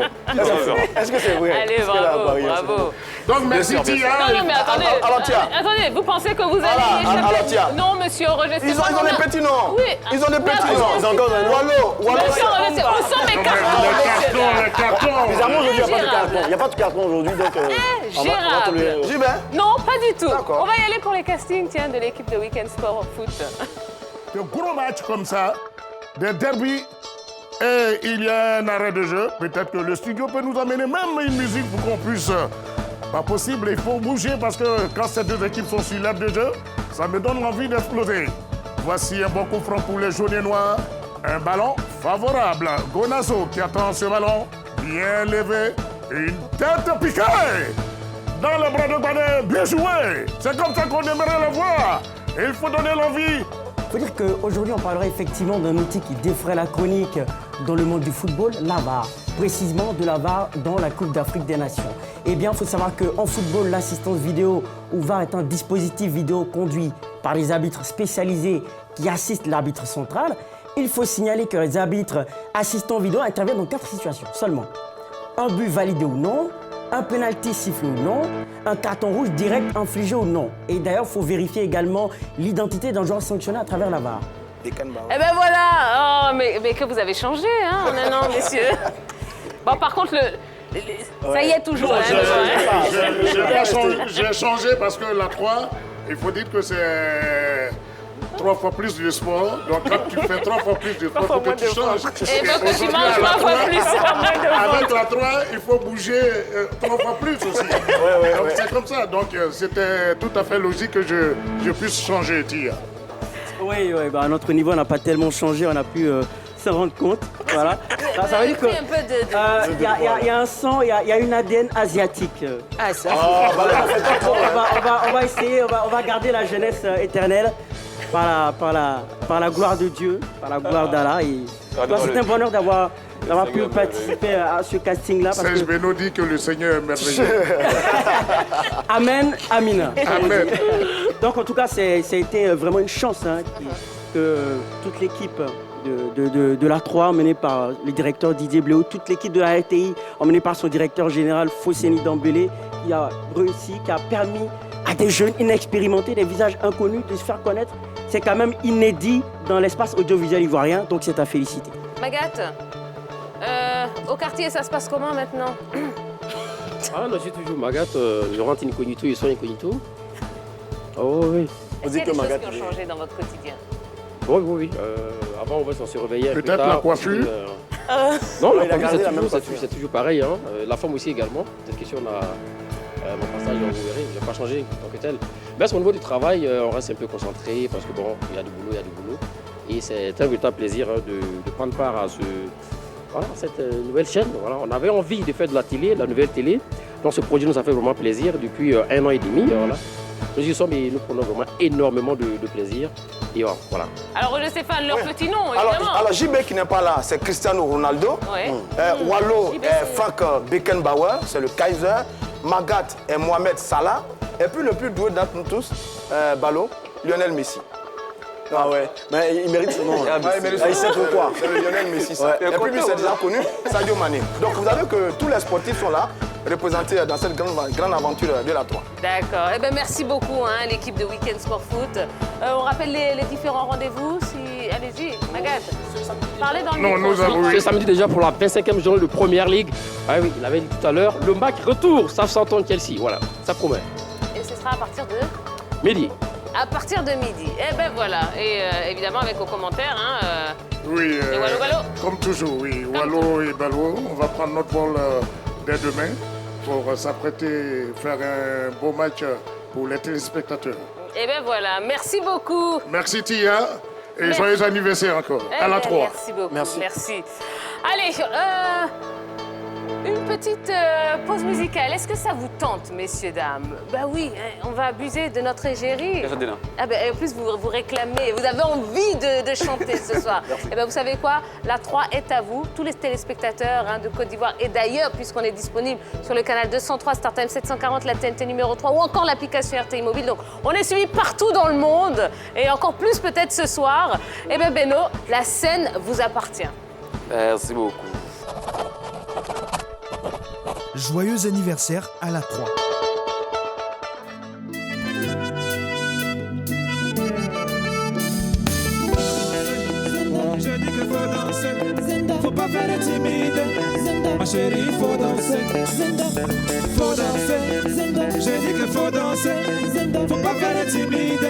[SPEAKER 15] Est-ce que c'est vrai?
[SPEAKER 12] Allez, bravo.
[SPEAKER 5] Donc merci Tia.
[SPEAKER 12] Non, mais attendez.
[SPEAKER 16] Alors, Tia.
[SPEAKER 12] Attendez, vous pensez que vous allez échapper?
[SPEAKER 16] Alors, Tia.
[SPEAKER 12] Non, monsieur Roger.
[SPEAKER 16] Ils ont des petits noms.
[SPEAKER 12] Oui.
[SPEAKER 16] Ils ont des petits noms. Ils ont encore un nom. Wallo.
[SPEAKER 12] Monsieur Roger, où sont mes cartons?
[SPEAKER 5] Les cartons.
[SPEAKER 15] Bizarrement, aujourd'hui, il n'y a pas de carton. Il n'y a pas de carton aujourd'hui, donc...
[SPEAKER 12] Gérable.
[SPEAKER 16] J'y vais.
[SPEAKER 12] Non, pas du tout. On va y aller pour les castings, de l'équipe de Weekend Sport Foot.
[SPEAKER 5] De gros matchs comme ça, des derbies, et il y a un arrêt de jeu. Peut-être que le studio peut nous amener même une musique pour qu'on puisse... Pas possible, il faut bouger parce que quand ces deux équipes sont sur l'aire de jeu, ça me donne envie d'exploser. Voici un bon coup franc pour les jaunes et noirs. Un ballon favorable. Gonazo qui attend ce ballon, bien levé. Une tête piquée dans le bras de Banet, bien joué. C'est comme ça qu'on aimerait le voir. Il faut donner l'envie.
[SPEAKER 2] Il faut dire qu'aujourd'hui, on parlerait effectivement d'un outil qui défraie la chronique dans le monde du football, la VAR. Précisément de la VAR dans la Coupe d'Afrique des Nations. Eh bien, il faut savoir qu'en football, l'assistance vidéo ou VAR est un dispositif vidéo conduit par les arbitres spécialisés qui assistent l'arbitre central. Il faut signaler que les arbitres assistants vidéo interviennent dans 4 situations seulement. Un but validé ou non, un penalty sifflé ou non, un carton rouge direct infligé ou non. Et d'ailleurs, il faut vérifier également l'identité d'un joueur sanctionné à travers la VAR.
[SPEAKER 12] Eh ben voilà. Oh, mais que vous avez changé, en un an, messieurs. Bon, par contre, ça y est toujours.
[SPEAKER 5] J'ai changé parce que la 3, il faut dire que c'est 3 fois plus de sport. Donc quand tu fais 3 fois plus de sport, il faut que tu changes.
[SPEAKER 12] Et donc que tu manges 3 fois plus.
[SPEAKER 5] Avec la 3, il faut bouger 3 fois plus aussi. Donc c'est comme ça. Donc c'était tout à fait logique que je puisse changer, Tia.
[SPEAKER 2] Oui, à notre niveau, on n'a pas tellement changé, on a pu s'en rendre compte. Voilà. Ça veut dire qu'il y a un sang, il y a une ADN asiatique.
[SPEAKER 12] Ah, ça.
[SPEAKER 2] On va essayer, on va garder la jeunesse éternelle par la gloire de Dieu, par la gloire d'Allah. C'est un bonheur d'avoir pu participer à ce casting-là.
[SPEAKER 5] Serge Beno dit que le Seigneur est merveilleux.
[SPEAKER 2] Amen, Amina.
[SPEAKER 5] Amen.
[SPEAKER 2] Donc en tout cas, ça a été vraiment une chance que toute l'équipe de la 3, menée par le directeur Didier Bléau, toute l'équipe de la RTI, emmenée par son directeur général Fosseni Dembélé, qui a réussi, qui a permis à des jeunes inexpérimentés, des visages inconnus de se faire connaître. C'est quand même inédit dans l'espace audiovisuel ivoirien, donc c'est à féliciter.
[SPEAKER 12] Magat, au quartier, ça se passe comment maintenant?
[SPEAKER 21] Ah non, j'ai toujours Magat, je rentre incognito, ils sont incognito. Oh oui.
[SPEAKER 12] Est-ce qu'il y a des choses qui ont changé dans votre quotidien?
[SPEAKER 21] Oui. Avant, on se réveillait.
[SPEAKER 5] Peut-être la coiffure.
[SPEAKER 21] Non, la coiffure, c'est toujours pareil. La forme aussi également. Cette question, on a mon passage, vous verrez, je n'ai pas changé en tant que tel. Mais au niveau du travail, on reste un peu concentré parce que bon, il y a du boulot. Et c'est un véritable plaisir de prendre part à cette nouvelle chaîne. Voilà. On avait envie de faire de la télé, de la nouvelle télé. Donc ce projet nous a fait vraiment plaisir depuis 1 an et demi. Voilà. Nous y sommes et nous prenons vraiment énormément de plaisir. Et voilà.
[SPEAKER 12] Alors Roger Stéphane, leur petit nom, évidemment.
[SPEAKER 16] Alors JB qui n'est pas là, c'est Cristiano Ronaldo.
[SPEAKER 12] Ouais.
[SPEAKER 16] Wallo est Frank Beckenbauer, c'est le Kaiser. Magat est Mohamed Salah. Et puis le plus doué d'entre nous tous, Ballot, Lionel Messi.
[SPEAKER 15] Ah ouais, mais il mérite ce nom. Il sait pourquoi.
[SPEAKER 16] C'est le Lionel Messi, ça.
[SPEAKER 15] Ouais.
[SPEAKER 16] Et puis lui, c'est déjà connu, Sadio Mané. Donc vous savez que tous les sportifs sont là représenter dans cette grande aventure de la 3.
[SPEAKER 12] D'accord. Eh ben, merci beaucoup, hein, l'équipe de Weekend Sport Foot. On rappelle les différents rendez-vous. Allez-y, Magat. Parlez dans le micro.
[SPEAKER 5] Nous avons...
[SPEAKER 21] Ce samedi déjà pour la 25e journée de Première Ligue. Ah oui, il l'avait dit tout à l'heure. Le match retour, Southampton-Chelsea. Voilà, ça promet.
[SPEAKER 12] Et ce sera à partir de
[SPEAKER 21] Midi.
[SPEAKER 12] À partir de midi. Eh ben voilà. Et évidemment avec vos commentaires. Hein,
[SPEAKER 5] oui,
[SPEAKER 12] et Wallo.
[SPEAKER 5] Comme toujours, oui. Wallo et Ballo. On va prendre notre vol dès demain pour s'apprêter à faire un beau match pour les téléspectateurs.
[SPEAKER 12] Eh ben voilà. Merci beaucoup.
[SPEAKER 5] Merci Tia. Et joyeux anniversaire encore. À la 3.
[SPEAKER 12] Merci beaucoup. Merci. Allez, une petite pause musicale. Est-ce que ça vous tente, messieurs, dames? Bah oui, on va abuser de notre égérie. Ah bah, en plus, vous réclamez, vous avez envie de chanter ce soir. Et ben vous savez quoi? La 3 est à vous, tous les téléspectateurs de Côte d'Ivoire et d'ailleurs, puisqu'on est disponible sur le canal 203, StarTime 740, la TNT numéro 3 ou encore l'application RTI Mobile. Donc, on est suivi partout dans le monde et encore plus peut-être ce soir. Et ben Beno, la scène vous appartient.
[SPEAKER 9] Merci beaucoup.
[SPEAKER 10] Joyeux anniversaire à la 3.
[SPEAKER 11] Je dis que faut danser, faut pas faire être timide. Ma chérie, faut danser, faut danser. Je dis que faut danser, faut pas faire être timide.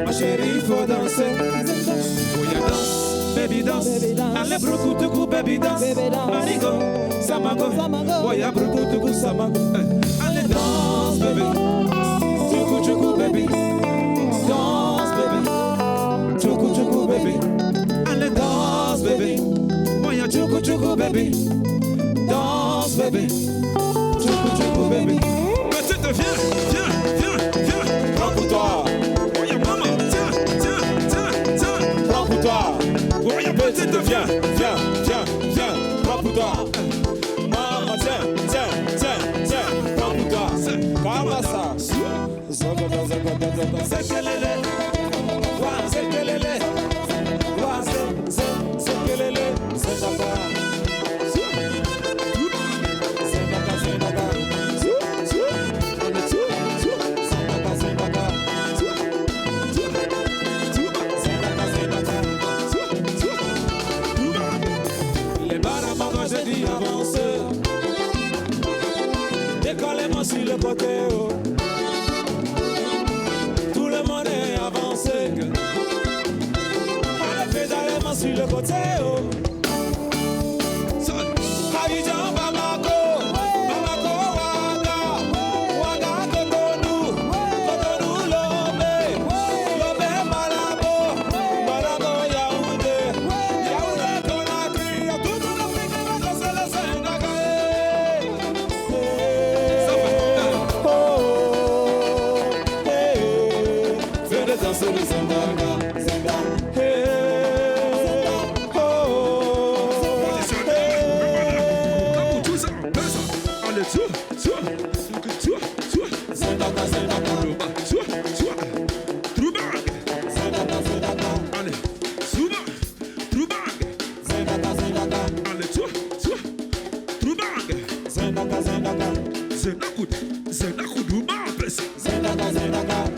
[SPEAKER 11] Ma chérie, faut danser. Oya danse, baby danse. Allez bruku tuku, baby danse. Manigo, samago. Oya bruku tuku, samago. Allez danse, baby. Tuku tuku, baby. Danse, baby. Tuku tuku, baby. Allez danse, baby. Moya tuku tuku, baby. Danse, baby. Tuku tuku, baby. Petite, viens. Prends pour toi. Moya maman, tiens. Prends pour toi. Moya petite, viens. Prends pour toi. Maman, tiens. Prends pour toi. Comment ça? C'est kelele. C'est kelele. C'est kelele. C'est papa. Les baramangos, j'ai dit avance. Décollez-moi sur le côté. Oh. Tout le monde est avancé. Allez, pédalement sur le côté. Oh. Abidjan, Bamako. Bamako, Ouaga, Cotonou, Lomé, Malabo, Yaoundé, Conakry, tout le monde c'est le Sénégal. Venez danser le Sénégal.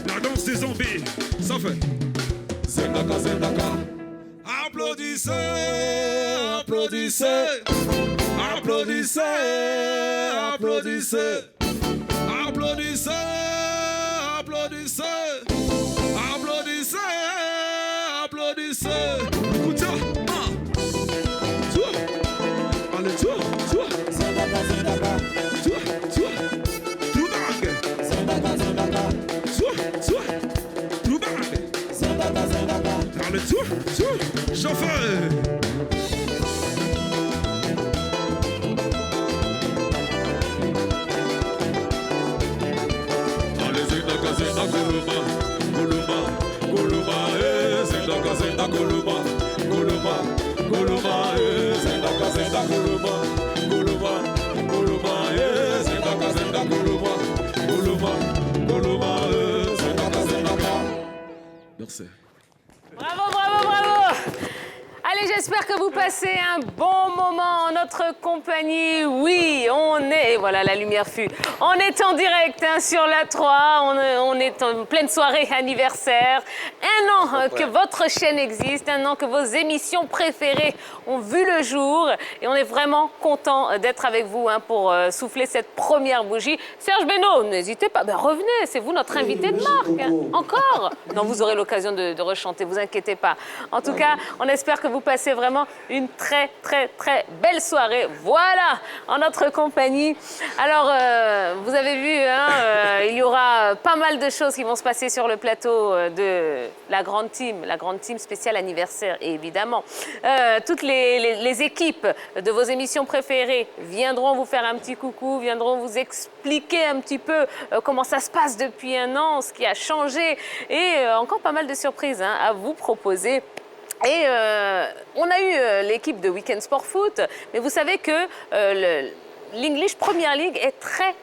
[SPEAKER 11] La danse des zombies, ça fait. Applaudissez, applaudissez, applaudissez, applaudissez, applaudissez, applaudissez, applaudissez, applaudissez. Écoute ça, allez, chauffeur.
[SPEAKER 13] Merci.
[SPEAKER 12] Bravo. Allez, j'espère que vous passez un bon moment en notre compagnie. Oui, on est... Voilà, la lumière fut. On est en direct sur la 3. On est en pleine soirée anniversaire. Un an que votre chaîne existe, un an que vos émissions préférées ont vu le jour. Et on est vraiment content d'être avec vous pour souffler cette première bougie. Serge Beno, n'hésitez pas. Ben, revenez, c'est vous notre invité de marque. Encore? Non, vous aurez l'occasion de rechanter, vous inquiétez pas. En tout cas, on espère que vous passez vraiment une très belle soirée. Voilà, en notre compagnie. Alors, vous avez vu, il y aura pas mal de choses qui vont se passer sur le plateau de la grande team spéciale anniversaire. Et évidemment, toutes les équipes de vos émissions préférées viendront vous faire un petit coucou, viendront vous expliquer un petit peu comment ça se passe depuis un an, ce qui a changé et encore pas mal de surprises à vous proposer. Et on a eu l'équipe de Weekend Sport Foot, mais vous savez que l'English Premier League est très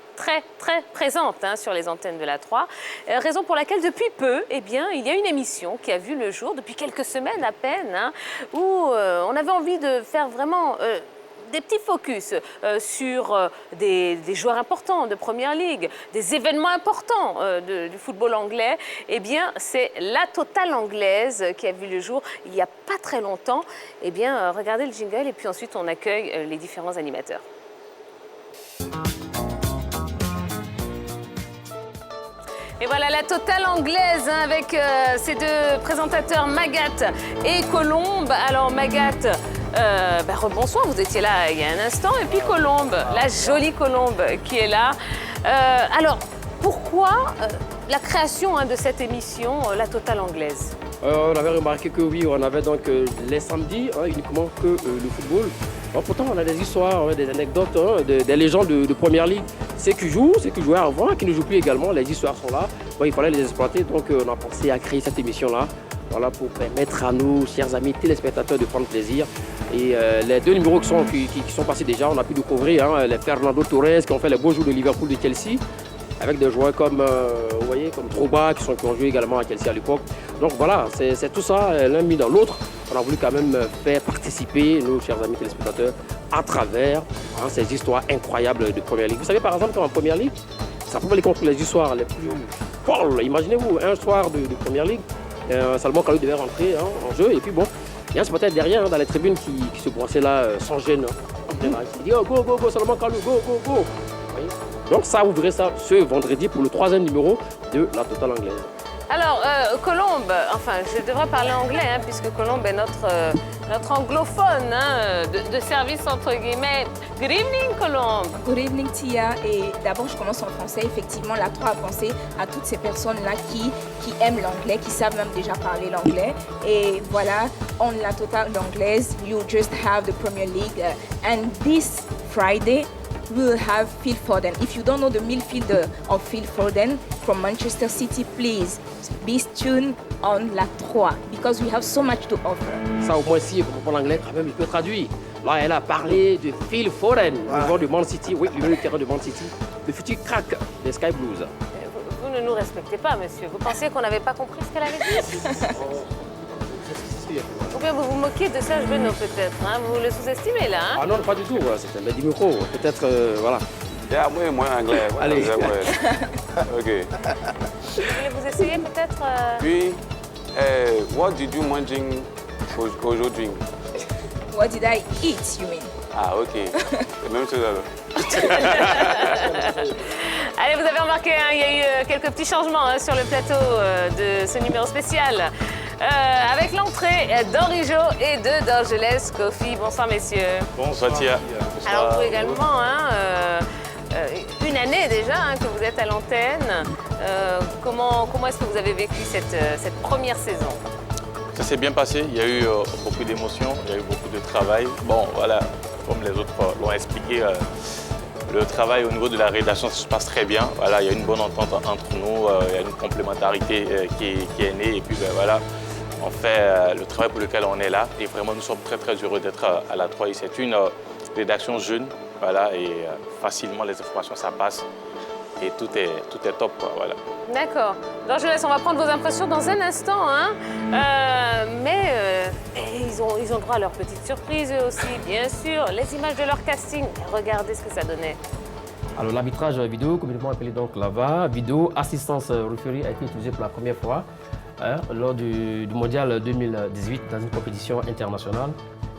[SPEAKER 12] présente sur les antennes de la 3. Raison pour laquelle, depuis peu, eh bien, il y a une émission qui a vu le jour, depuis quelques semaines à peine, où on avait envie de faire vraiment... des petits focus sur des joueurs importants de Première Ligue, des événements importants du football anglais. Eh bien, c'est la Totale anglaise qui a vu le jour il n'y a pas très longtemps. Eh bien, regardez le jingle et puis ensuite on accueille les différents animateurs. Et voilà la Totale anglaise avec ces deux présentateurs Magat et Colombe. Alors Magat, rebonsoir, vous étiez là il y a un instant. Et puis Colombe, la jolie Colombe qui est là. Alors pourquoi la création de cette émission, la Totale anglaise?
[SPEAKER 21] On avait remarqué que oui, on avait donc les samedis uniquement que le football. Alors, pourtant, on a des histoires, des anecdotes, des légendes de Première Ligue. Ceux qui jouaient avant, qui ne jouent plus également, les histoires sont là. Bon, il fallait les exploiter, donc on a pensé à créer cette émission-là. Voilà, pour permettre à nos chers amis téléspectateurs de prendre plaisir. Et les deux numéros qui sont passés déjà, on a pu découvrir les Fernando Torres qui ont fait les beaux jours de Liverpool de Chelsea, avec des joueurs comme, vous voyez, comme Drogba qui ont joué également à Chelsea à l'époque. Donc voilà, c'est tout ça, l'un mis dans l'autre. On a voulu quand même faire participer nos chers amis téléspectateurs à travers ces histoires incroyables de Première Ligue. Vous savez par exemple qu'en Première Ligue, ça peut aller contre les histoires les plus folles. Imaginez-vous, un soir de Première Ligue, Salomon Kalou devait rentrer en jeu et puis bon, il y a un supporter derrière dans les tribunes qui se brossait là sans gêne. Il dit oh, go, Salomon Kalou, go. Vous voyez. Donc ça, vous verrez ça ce vendredi pour le 3e numéro de la Totale anglaise.
[SPEAKER 12] Alors, Colombe, enfin, je devrais parler anglais, puisque Colombe est notre anglophone de service, entre guillemets. Good evening, Colombe.
[SPEAKER 7] Good evening, Tia. Et d'abord, je commence en français. Effectivement, la 3 a pensé à toutes ces personnes-là qui aiment l'anglais, qui savent même déjà parler l'anglais. Et voilà, on la Totale anglaise, you just have the Premier League. And this Friday, we'll have Phil Foden. If you don't know the midfielder of Phil Foden from Manchester City, please be tuned on la 3 because we have so much to offer.
[SPEAKER 21] Ça au moins si, pour l'anglais, quand même, il peut traduire. Là, elle a parlé de Phil Foden, le joueur de Man City, oui, le milieu de terrain de Man City, le futur crack des Sky Blues.
[SPEAKER 12] Vous ne nous respectez pas, monsieur. Vous pensiez qu'on n'avait pas compris ce qu'elle avait dit? Ou bien vous vous moquez de Serge Beno peut-être, vous le sous-estimez là.
[SPEAKER 21] Ah non, pas du tout, c'est un bel micro, peut-être, voilà.
[SPEAKER 9] Moi anglais.
[SPEAKER 21] Allez.
[SPEAKER 9] Ok.
[SPEAKER 12] Vous voulez vous essayer peut-être
[SPEAKER 9] Oui. What did you manger aujourd'hui?
[SPEAKER 7] What did I eat, you mean?
[SPEAKER 9] Ah, ok. C'est même chose alors.
[SPEAKER 12] Allez, vous avez remarqué, il y a eu quelques petits changements sur le plateau de ce numéro spécial. Avec l'entrée d'Henri Jo et de Dorgelès Kofi. Bonsoir, messieurs.
[SPEAKER 9] Bonsoir, Tia.
[SPEAKER 12] Alors, vous également, une année déjà que vous êtes à l'antenne. Comment est-ce que vous avez vécu cette première saison?
[SPEAKER 22] Ça s'est bien passé. Il y a eu beaucoup d'émotions, il y a eu beaucoup de travail. Bon, voilà, comme les autres l'ont expliqué, le travail au niveau de la rédaction ça se passe très bien. Voilà, il y a une bonne entente entre nous, il y a une complémentarité qui est née. Et puis, voilà. On fait le travail pour lequel on est là et vraiment nous sommes très heureux d'être à la 3. C'est une rédaction jeune, voilà, et facilement les informations ça passe. et tout est top, quoi, voilà.
[SPEAKER 12] D'accord. Donc je laisse, on va prendre vos impressions dans un instant. Hein. Mais ils ont droit à leur petite surprise eux aussi, bien sûr. Les images de leur casting, regardez ce que ça donnait.
[SPEAKER 21] Alors l'arbitrage vidéo, communément appelé donc l'AVA, vidéo assistance referee, a été utilisé pour la première fois lors du mondial 2018 dans une compétition internationale.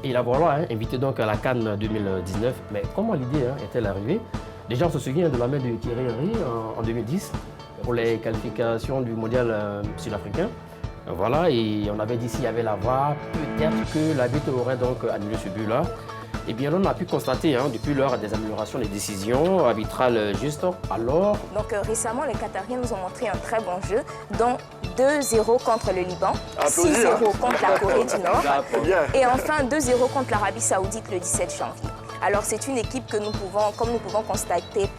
[SPEAKER 21] Et la voilà, invité donc à la CAN 2019. Mais comment l'idée est-elle arrivée? Déjà, on se souvient de la main de Thierry Henry en 2010 pour les qualifications du mondial sud-africain. Voilà, et on avait dit s'il y avait la VAR, peut-être que l'arbitre aurait donc annulé ce but-là. Et bien, on a pu constater depuis lors des améliorations des décisions arbitrales justes. Alors...
[SPEAKER 7] Donc récemment, les Qatariens nous ont montré un très bon jeu, dont 2-0 contre le Liban, 6-0 contre la Corée du Nord et enfin 2-0 contre l'Arabie Saoudite le 17 janvier. Alors c'est une équipe que nous pouvons constater,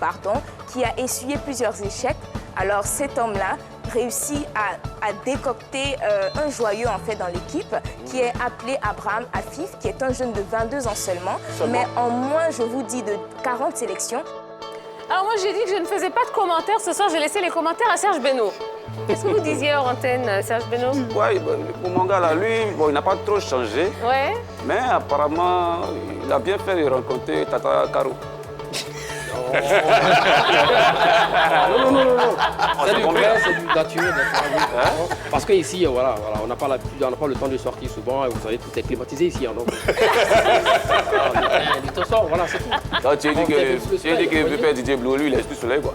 [SPEAKER 7] qui a essuyé plusieurs échecs. Alors cet homme-là réussit à décocter un joyeux en fait dans l'équipe qui est appelé Abraham Afif, qui est un jeune de 22 ans seulement. Mais en moins, je vous dis, de 40 sélections.
[SPEAKER 12] Alors moi j'ai dit que je ne faisais pas de commentaires. Ce soir j'ai laissé les commentaires à Serge Benoît. Qu'est-ce que vous disiez hors antenne, Serge Benoît?
[SPEAKER 9] Oui, pour mon gars là, lui, il n'a pas trop changé.
[SPEAKER 12] Ouais.
[SPEAKER 9] Mais apparemment, il a bien fait de rencontrer Tata Caro.
[SPEAKER 21] Non. C'est du vrai, c'est du naturel. Parce qu'ici, voilà, on n'a pas le temps de sortir souvent. Vous savez, tout est climatisé ici. Donc... voilà, c'est tout.
[SPEAKER 9] Donc, tu as dit que le père Didier Blou, lui, il laisse du soleil, quoi.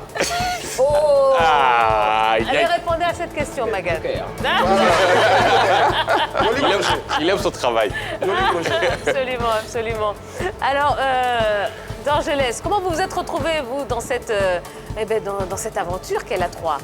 [SPEAKER 12] Oh Allez, répondez à cette question, Magat.
[SPEAKER 22] Il aime son travail.
[SPEAKER 12] Absolument. Alors, Dorgelès, comment vous vous êtes retrouvé, vous, dans cette aventure qu'est la 3 ?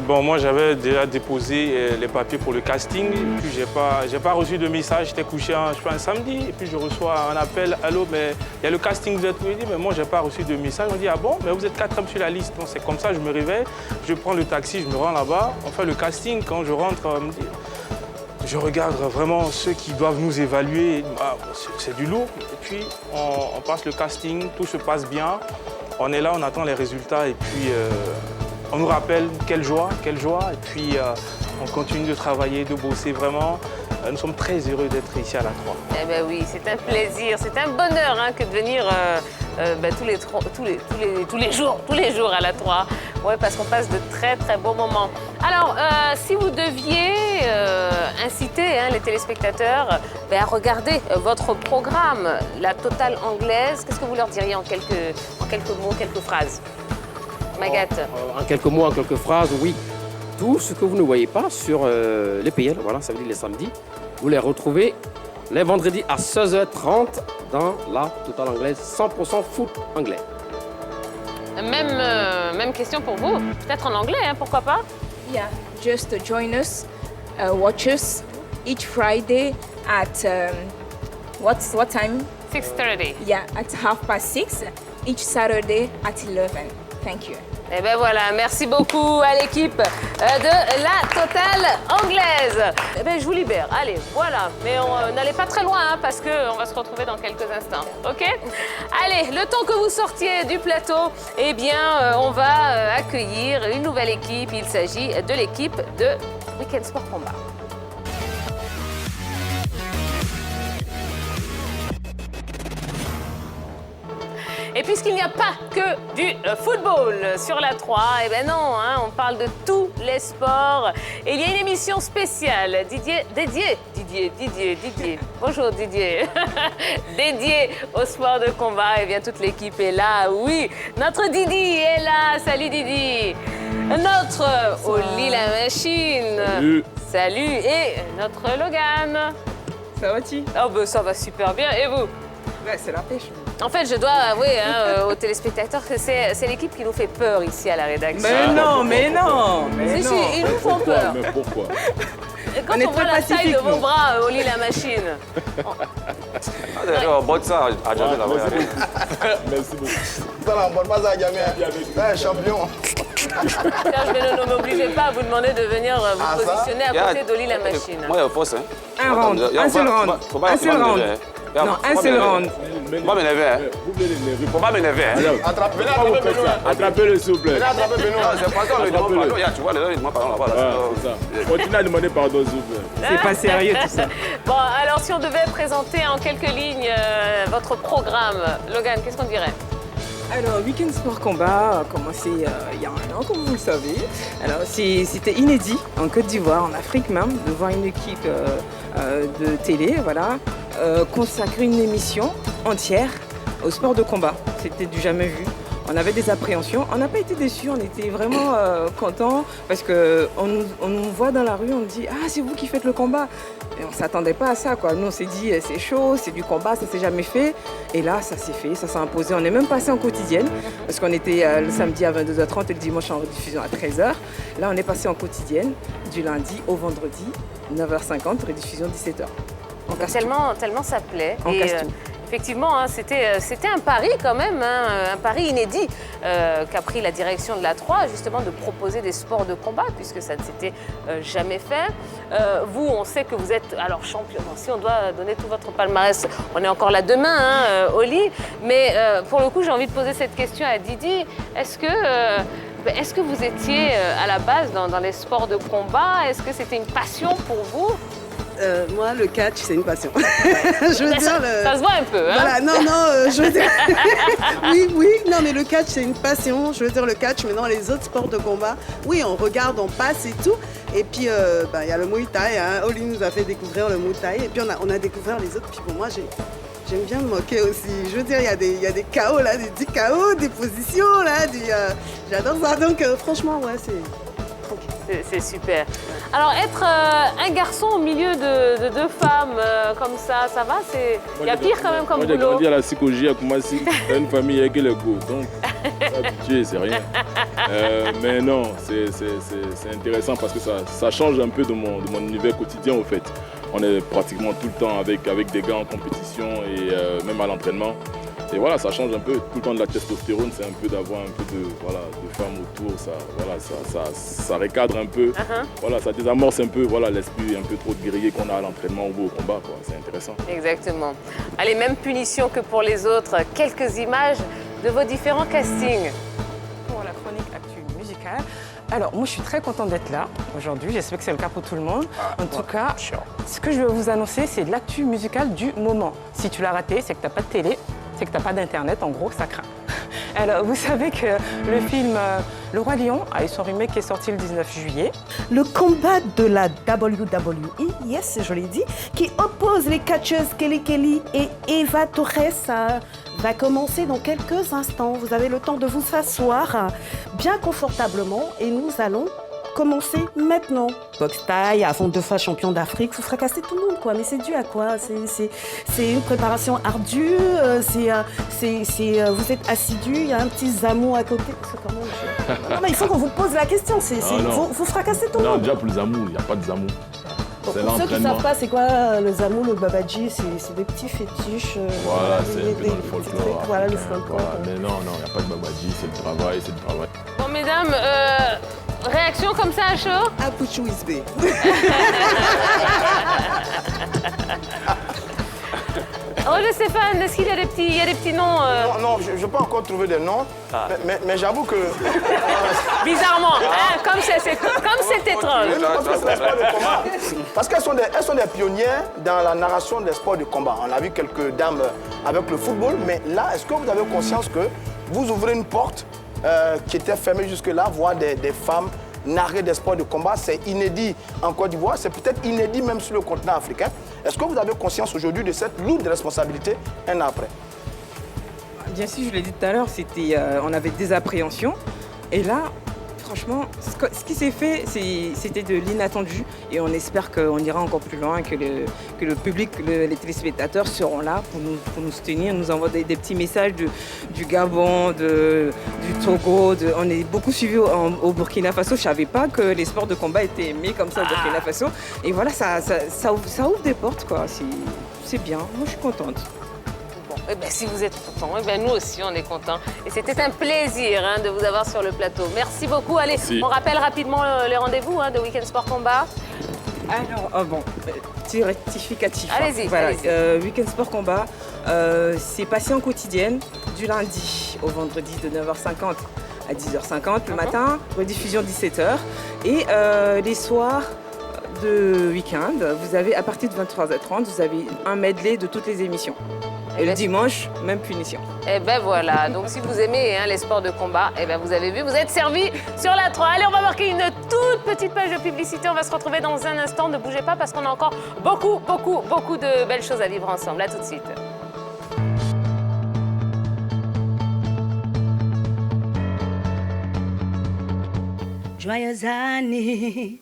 [SPEAKER 3] Bon, moi, j'avais déjà déposé les papiers pour le casting. Puis, j'ai pas reçu de message. J'étais couché un samedi. Et puis, je reçois un appel. Allô, mais il y a le casting, vous êtes dit, mais moi, j'ai pas reçu de message. On dit, ah bon, mais vous êtes 4e sur la liste. Donc, c'est comme ça, je me réveille. Je prends le taxi, je me rends là-bas. On fait le casting. Quand je rentre, je regarde vraiment ceux qui doivent nous évaluer. C'est du lourd. Et puis, on passe le casting. Tout se passe bien. On est là, on attend les résultats. Et puis... on nous rappelle quelle joie, et puis on continue de travailler, de bosser vraiment. Nous sommes très heureux d'être ici à la 3.
[SPEAKER 12] Eh bien oui, c'est un plaisir, c'est un bonheur que de venir tous les jours à la 3. Oui, parce qu'on passe de très bons moments. Alors, si vous deviez inciter les téléspectateurs à regarder votre programme, la Totale anglaise, qu'est-ce que vous leur diriez en quelques mots, quelques phrases? Magat.
[SPEAKER 21] En quelques mots, en quelques phrases, oui. Tout ce que vous ne voyez pas sur les PL, voilà, ça veut dire les samedis, vous les retrouvez les vendredis à 16h30 dans la Totale anglaise, 100% foot anglais.
[SPEAKER 12] Même question pour vous, peut-être en anglais, pourquoi pas?
[SPEAKER 7] Yeah, just join us, watch us each Friday at what time?
[SPEAKER 12] 6:30.
[SPEAKER 7] Yeah, at 6:30, each Saturday at 11. Thank you.
[SPEAKER 12] Et bien voilà, merci beaucoup à l'équipe de la Totale anglaise. Eh bien, je vous libère, allez, voilà. Mais n'allez pas très loin, parce qu'on va se retrouver dans quelques instants, ok? Allez, le temps que vous sortiez du plateau, eh bien, on va accueillir une nouvelle équipe. Il s'agit de l'équipe de Week-end Sport Combat. Et puisqu'il n'y a pas que du football sur la 3, eh ben non, on parle de tous les sports. Et il y a une émission spéciale dédiée. Bonjour Didier. Dédiée au sport de combat. Et bien toute l'équipe est là. Oui, notre Didi est là. Salut Didi. Notre Oli la machine. Salut. Et notre Logan.
[SPEAKER 1] Ça va-t-il?
[SPEAKER 12] Oh ben ça va super bien. Et vous?
[SPEAKER 1] Ouais, c'est la pêche.
[SPEAKER 12] En fait, je dois avouer aux téléspectateurs que c'est l'équipe qui nous fait peur ici à la rédaction.
[SPEAKER 1] Mais non.
[SPEAKER 12] Si, ils nous font peur.
[SPEAKER 9] Mais pourquoi?
[SPEAKER 12] Et quand on voit la taille de vos bras, Oli la machine.
[SPEAKER 9] On botte ça à jamais là-bas.
[SPEAKER 16] Merci beaucoup. On botte pas ça à jamais. Champion.
[SPEAKER 12] Serge Benoît, ne m'obligez pas à vous demander de venir vous positionner à côté d'Oli la machine.
[SPEAKER 9] Moi, il y a force.
[SPEAKER 1] Un seul round. Non, un seul round.
[SPEAKER 22] Pas m'énerver, hein. Faut pas m'énerver, hein.
[SPEAKER 4] Attrapez-le, s'il vous plaît.
[SPEAKER 22] C'est pas ça, on lui demande pardon. Tu vois, les gens, ils demandent pardon là-bas.
[SPEAKER 4] C'est ça. Continuez à demander pardon, s'il vous plaît.
[SPEAKER 1] C'est pas sérieux tout ça.
[SPEAKER 12] Bon, alors si on devait présenter en quelques lignes votre programme, Logan, qu'est-ce qu'on dirait?
[SPEAKER 1] Alors, Week-end Sport Combat a commencé il y a un an, comme vous le savez. Alors, c'était inédit en Côte d'Ivoire, en Afrique même, de voir une équipe de télé, voilà, consacrer une émission entière au sport de combat. C'était du jamais vu. On avait des appréhensions, on n'a pas été déçus, on était vraiment contents parce qu'on nous voit dans la rue, on nous dit « Ah, c'est vous qui faites le combat !» Et on ne s'attendait pas à ça, quoi. Nous, on s'est dit « C'est chaud, c'est du combat, ça ne s'est jamais fait !» Et là, ça s'est fait, ça s'est imposé. On est même passé en quotidienne parce qu'on était le samedi à 22h30 et le dimanche en rediffusion à 13h. Là, on est passé en quotidienne du lundi au vendredi, 9h50, rediffusion 17h.
[SPEAKER 12] Tellement ça plaît.
[SPEAKER 1] On casse tout.
[SPEAKER 12] Effectivement, hein, c'était un pari quand même, hein, un pari inédit qu'a pris la direction de la 3, justement de proposer des sports de combat, puisque ça ne s'était jamais fait. Vous, on sait que vous êtes alors champion. Si on doit donner tout votre palmarès, on est encore là demain, hein, Oli. Mais pour le coup, j'ai envie de poser cette question à Didi. Est-ce que vous étiez à la base dans les sports de combat? Est-ce que c'était une passion pour vous?
[SPEAKER 8] Moi, le catch, c'est une passion. Je veux dire,
[SPEAKER 12] ça se voit un peu. Hein?
[SPEAKER 8] Voilà, non, je veux dire... oui, non, mais le catch, c'est une passion. Je veux dire, le catch, mais dans les autres sports de combat, oui, on regarde, on passe et tout. Et puis, y a le Muay Thai. Hein. Oli nous a fait découvrir le Muay Thai. Et puis, on a découvert les autres. Puis pour moi, j'aime bien me moquer aussi. Je veux dire, il y a des KO, là, des 10 KO, des positions, là. J'adore ça. Donc, franchement, ouais,
[SPEAKER 12] c'est super. Alors, être un garçon au milieu de deux femmes comme ça va? Il y a pire quand même comme boulot.
[SPEAKER 4] Moi, j'ai grandi à la Sikoji, à Koumassi, dans une famille avec les go. Donc, habitué, c'est rien. Mais non, c'est intéressant parce que ça change un peu de mon univers quotidien, au fait. On est pratiquement tout le temps avec des gars en compétition et même à l'entraînement. Et voilà, ça change un peu. Tout le temps de la testostérone, c'est un peu d'avoir un peu de femmes autour. Ça recadre un peu. Voilà, ça désamorce un peu l'esprit un peu trop guerrier qu'on a à l'entraînement ou au combat. C'est intéressant.
[SPEAKER 12] Exactement. Allez, même punition que pour les autres. Quelques images de vos différents castings.
[SPEAKER 1] Pour la chronique Actu musicale. Alors, moi, je suis très contente d'être là aujourd'hui. J'espère que c'est le cas pour tout le monde. En tout cas, ce que je vais vous annoncer, c'est de l'actu musicale du moment. Si tu l'as raté, c'est que tu n'as pas de télé. C'est que tu n'as pas d'internet, en gros, ça craint. Alors, vous savez que le film Le Roi Lion a eu son remake qui est sorti le 19 juillet.
[SPEAKER 8] Le combat de la WWE, yes, je l'ai dit, qui oppose les catcheuses Kelly Kelly et Eva Torres, va commencer dans quelques instants. Vous avez le temps de vous asseoir bien confortablement et nous allons commencer maintenant. Boxe taille, avant 2 fois champion d'Afrique, faut fracasser tout le monde, quoi. Mais c'est dû à quoi? C'est une préparation ardue, vous êtes assidu, il y a un petit zamou à côté. Non, mais il faut qu'on vous pose la question, faut fracasser tout le monde.
[SPEAKER 4] Non, déjà pour le zamou, il n'y a pas de zamou.
[SPEAKER 8] Pour ceux qui ne savent pas, c'est quoi le zamou, le babaji, c'est des petits fétiches.
[SPEAKER 4] Voilà, c'est un peu dans le folklore.
[SPEAKER 8] Voilà, le folklore.
[SPEAKER 4] Voilà, mais non, il n'y a pas de babaji, c'est le travail.
[SPEAKER 12] Bon, mesdames, réaction comme ça à chaud?
[SPEAKER 8] Apuchu Isbe.
[SPEAKER 12] Roger Stéphane, est-ce qu'il y a des petits noms
[SPEAKER 16] Non, je n'ai pas encore trouvé des noms, mais j'avoue que...
[SPEAKER 12] Bizarrement, hein, comme c'est étrange.
[SPEAKER 16] Parce qu'elles sont des pionnières dans la narration des sports de combat. On a vu quelques dames avec le football, mais là, est-ce que vous avez conscience que vous ouvrez une porte qui était fermée jusque-là, voir des femmes narrer des sports de combat? C'est inédit en Côte d'Ivoire, c'est peut-être inédit même sur le continent africain. Est-ce que vous avez conscience aujourd'hui de cette lourde responsabilité un an après?
[SPEAKER 1] Bien sûr, je l'ai dit tout à l'heure, on avait des appréhensions. Et là, franchement, ce qui s'est fait, c'était de l'inattendu. Et on espère qu'on ira encore plus loin, que le public, les téléspectateurs seront là pour nous soutenir, nous envoyer des petits messages du Gabon, du Togo. On est beaucoup suivis au Burkina Faso. Je ne savais pas que les sports de combat étaient aimés comme ça au Burkina Faso. Et voilà, ça ouvre des portes, quoi. C'est bien, moi je suis contente.
[SPEAKER 12] Eh ben, si vous êtes contents, eh ben, nous aussi on est contents. Et c'était un plaisir de vous avoir sur le plateau. Merci beaucoup. Allez, on rappelle rapidement les rendez-vous de Week-end Sport Combat.
[SPEAKER 1] Alors, petit rectificatif.
[SPEAKER 12] Allez-y,
[SPEAKER 1] Voilà,
[SPEAKER 12] allez-y.
[SPEAKER 1] Week-end Sport Combat, c'est passé en quotidienne du lundi au vendredi de 9h50 à 10h50 le matin, rediffusion 17h. Et les soirs de week-end, vous avez à partir de 23h30, vous avez un medley de toutes les émissions. Et le dimanche, même punition.
[SPEAKER 12] Et ben voilà, donc si vous aimez les sports de combat, et ben vous avez vu, vous êtes servi sur la 3. Allez, on va marquer une toute petite page de publicité. On va se retrouver dans un instant. Ne bougez pas parce qu'on a encore beaucoup de belles choses à vivre ensemble. À tout de suite.
[SPEAKER 6] Joyeux anniversaire,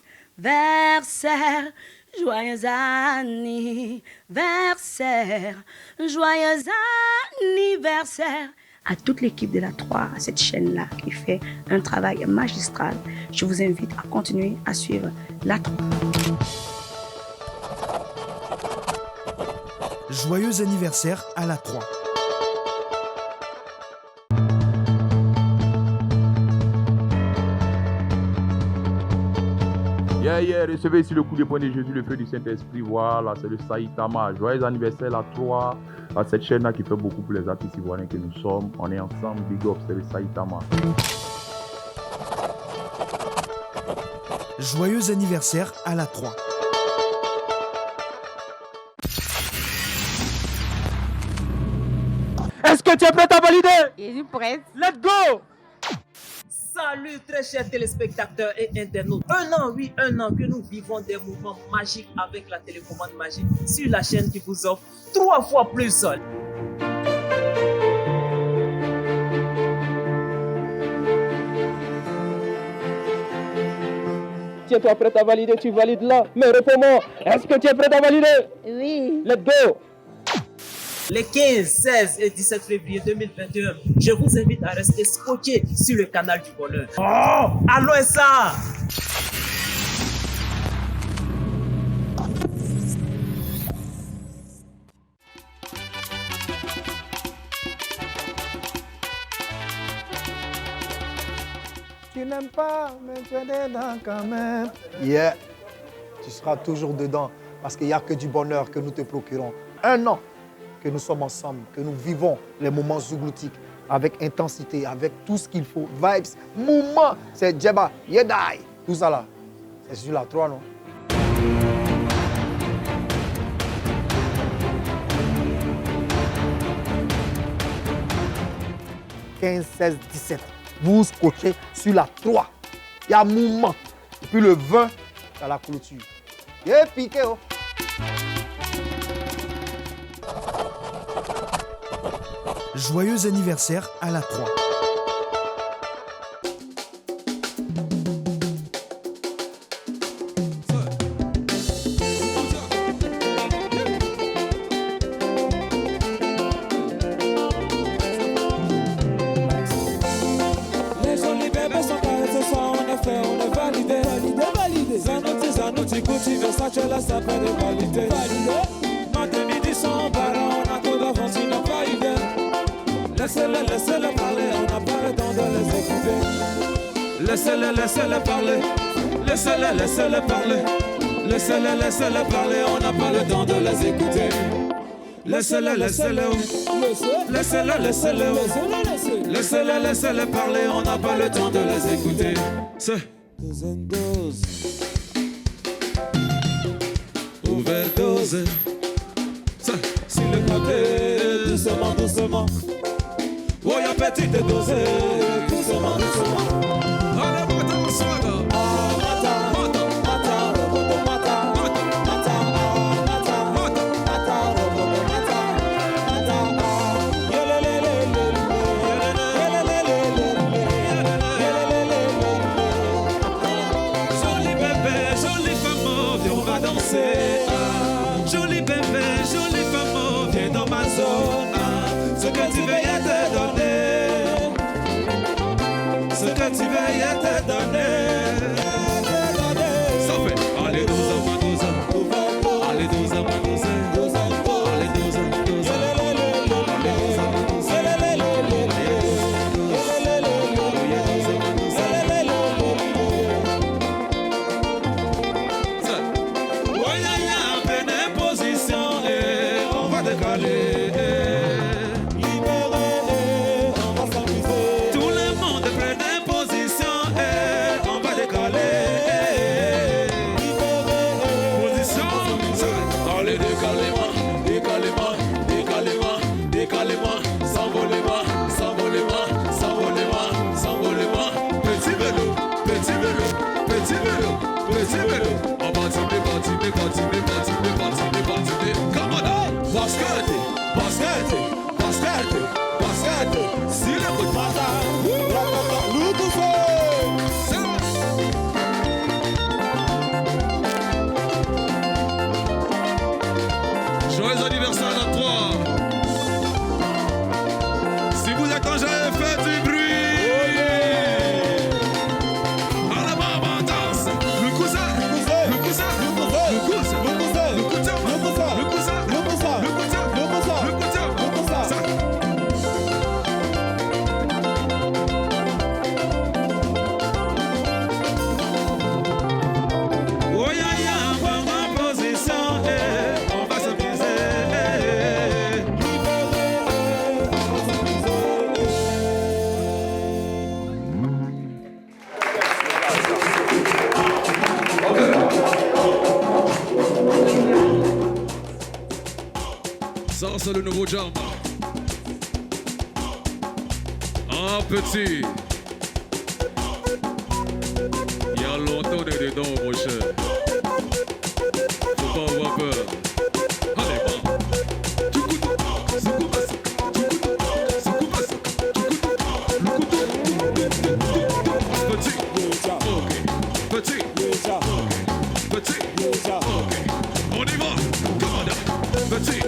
[SPEAKER 6] joyeux anniversaire, joyeux anniversaire à toute l'équipe de la 3, à cette chaîne-là qui fait un travail magistral. Je vous invite à continuer à suivre la 3.
[SPEAKER 10] Joyeux anniversaire à la 3.
[SPEAKER 4] Recevez ici le coup de poing de Jésus, le feu du Saint-Esprit. Voilà, c'est le Saïtama. Joyeux anniversaire la 3 à cette chaîne-là qui fait beaucoup pour les artistes ivoiriens que nous sommes. On est ensemble, big up, c'est le Saïtama.
[SPEAKER 10] Joyeux anniversaire à la 3.
[SPEAKER 11] Est-ce que tu es prête à valider?
[SPEAKER 14] Je suis prête.
[SPEAKER 11] Let's go!
[SPEAKER 23] Salut très chers téléspectateurs et internautes. Un an que nous vivons des moments magiques avec la télécommande magique sur la chaîne qui vous offre 3 fois plus.
[SPEAKER 11] Tiens-toi prête à valider, tu valides là. Mais réponds-moi, est-ce que tu es prête à valider?
[SPEAKER 14] Oui.
[SPEAKER 11] Let's go!
[SPEAKER 23] Les 15, 16 et 17 février 2021, je vous invite à rester scotché sur le canal du bonheur. Oh, allons ça!
[SPEAKER 24] Tu n'aimes pas, mais tu es dedans quand même. Yeah, tu seras toujours dedans parce qu'il n'y a que du bonheur que nous te procurons. Un an que nous sommes ensemble, que nous vivons les moments zougloutiques avec intensité, avec tout ce qu'il faut. Vibes, mouvement, c'est Djeba, Yedai. Tout ça là, c'est sur la 3, non? « 15, 16, 17. Vous scotchez sur la 3. Il y a mouvement. Et puis le 20, c'est la clôture. Et piqué, oh.
[SPEAKER 10] Joyeux anniversaire à la 3.
[SPEAKER 11] Les jolis bébés sont carrés ce soir, on est fait, on est validé. Zanouti, Gucci, Versace, la sapin de qualité. Matin, midi, son parent, on a trop d'avance, il n'a pas idée. Laissez-les parler, on n'a pas le temps de les écouter. Laissez-les parler, laissez-les parler. Laissez-les parler, on n'a pas le temps de les écouter. Laissez-les parler, on n'a pas le temps de les écouter. C'est dose, overdose. Sur le côté, doucement, doucement. Oh, y'a petit de doser, doucement, doucement. Allez, matin, soir. Jolie bébé, jolie femme, viens dans ma zone. Ce que tu veux, te donner. Ce que tu veux, te donner. Ça fait, allez, 12 ans, allez, 12 ans, allez, 12 ans, allez, 12 ans, 12 ans. Si le coup de patate, le coup de joyeux anniversaire à toi. Si vous êtes en j'avais fait du bruit. À la maman danse. Le cousin, le cousin, le cousin, le cousin, le cousin, le cousin, le cousin, le cousin, le cousin, le cousin, le cousin, le cousin, le cousin. Oh ya ya, en position, on va se briser. Ça, c'est le nouveau jam. Un petit. Il y a longtemps on est dedans, mon cher. Faut pas avoir peur. Allez, va. Petit. Petit. Ok. On y va. Commandant. Petit.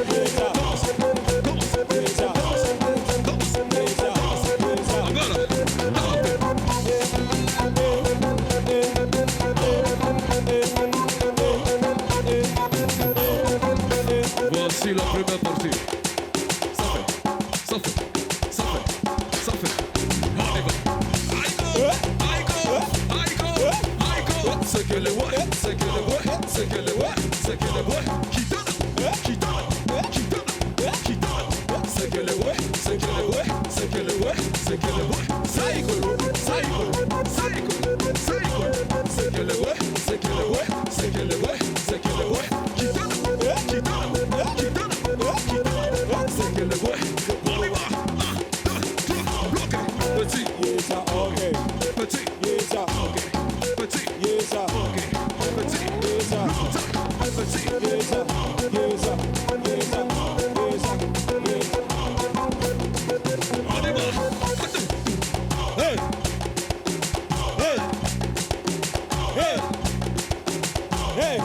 [SPEAKER 11] Voici la première partie. Ça fait. On y va. Aïko. C'est que le ouais. C'est que le ouais. Qui donne. C'est que le ouais. Ça y colle. C'est que le ouais. Qui donne. C'est que le ouais. On y va. 1, 2, 3, bloqué. Petit. Petit. On y va. Hey.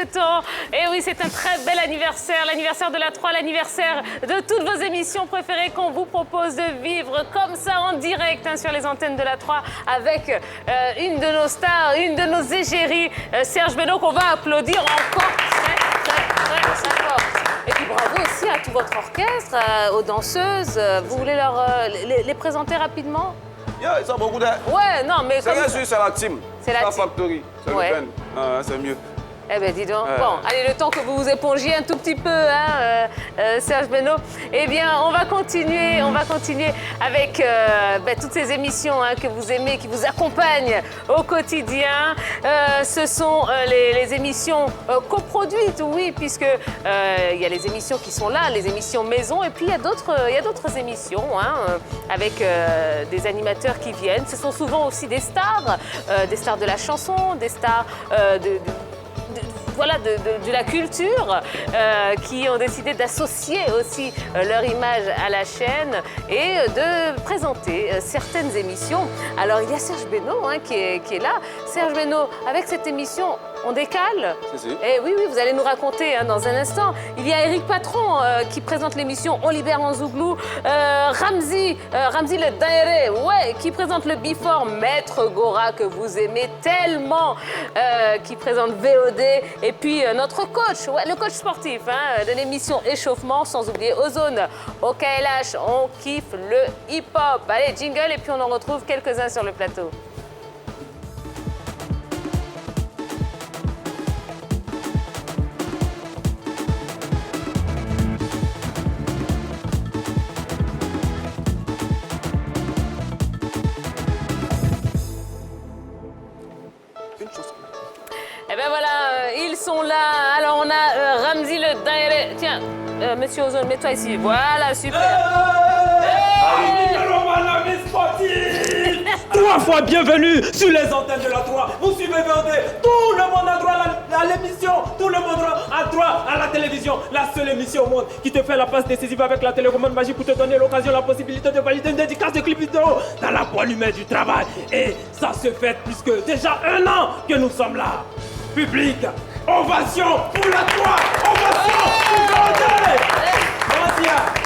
[SPEAKER 12] fêtons. Et oui, c'est un très bel anniversaire, l'anniversaire de la 3, l'anniversaire de toutes vos émissions préférées qu'on vous propose de vivre comme ça en direct sur les antennes de la 3 avec une de nos stars, une de nos égéries, Serge Beno, qu'on va applaudir encore très fort. Et puis bravo aussi à tout votre orchestre, aux danseuses. Vous voulez les présenter rapidement?
[SPEAKER 9] Ils ont beaucoup d'aide.
[SPEAKER 12] Ouais, non, mais
[SPEAKER 9] c'est la team.
[SPEAKER 12] C'est la
[SPEAKER 9] Factory. C'est le pen. C'est mieux.
[SPEAKER 12] Eh bien, dis donc. Bon, allez, le temps que vous vous épongiez un tout petit peu, Serge Beno. Eh bien, on va continuer avec toutes ces émissions que vous aimez, qui vous accompagnent au quotidien. Ce sont les émissions coproduites, oui, puisque il y a les émissions qui sont là, les émissions maison, et puis il y a d'autres émissions avec des animateurs qui viennent. Ce sont souvent aussi des stars de la chanson, des stars de la culture qui ont décidé d'associer aussi leur image à la chaîne et de présenter certaines émissions. Alors il y a Serge Beno qui est là. Serge Beno, avec cette émission, on décale. Et oui, vous allez nous raconter dans un instant. Il y a Eric Patron qui présente l'émission On libère en Zouglou. Ramzi le Daéré, qui présente le Before. Maître Gora, que vous aimez tellement, qui présente VOD. Et puis notre coach, le coach sportif de l'émission Échauffement, sans oublier Ozone. Au KLH, on kiffe le hip-hop. Allez, jingle, et puis on en retrouve quelques-uns sur le plateau. Eh bien voilà, ils sont là. Alors on a Ramzi le Daéré. Tiens, monsieur Ozone, mets-toi ici. Voilà, super.
[SPEAKER 23] Alors, mon ami sportif, 3 fois bienvenue sur les antennes de la 3. Vous suivez VOD. Tout le monde a droit à l'émission. Tout le monde a droit à la télévision. La seule émission au monde qui te fait la passe décisive avec la télécommande magique pour te donner l'occasion, la possibilité de valider une dédicace de clip vidéo dans la bonne humeur du travail. Et ça se fait puisque déjà 1 an que nous sommes là. Public, ovation pour la 3, ovation pour VOD.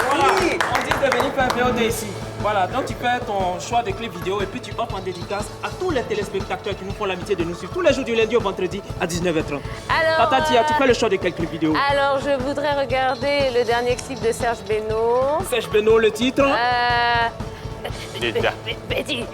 [SPEAKER 23] Voilà, on dit de venir faire VOD ici. Voilà, donc tu fais ton choix de clip vidéo et puis tu offres en dédicace à tous les téléspectateurs qui nous font l'amitié de nous suivre tous les jours du lundi au vendredi à 19h30.
[SPEAKER 12] Alors,
[SPEAKER 23] Tata Tia, tu fais le choix de quel clip vidéo?
[SPEAKER 12] Alors, je voudrais regarder le dernier clip de Serge Beno.
[SPEAKER 23] Serge Beno, le titre?
[SPEAKER 12] Betty,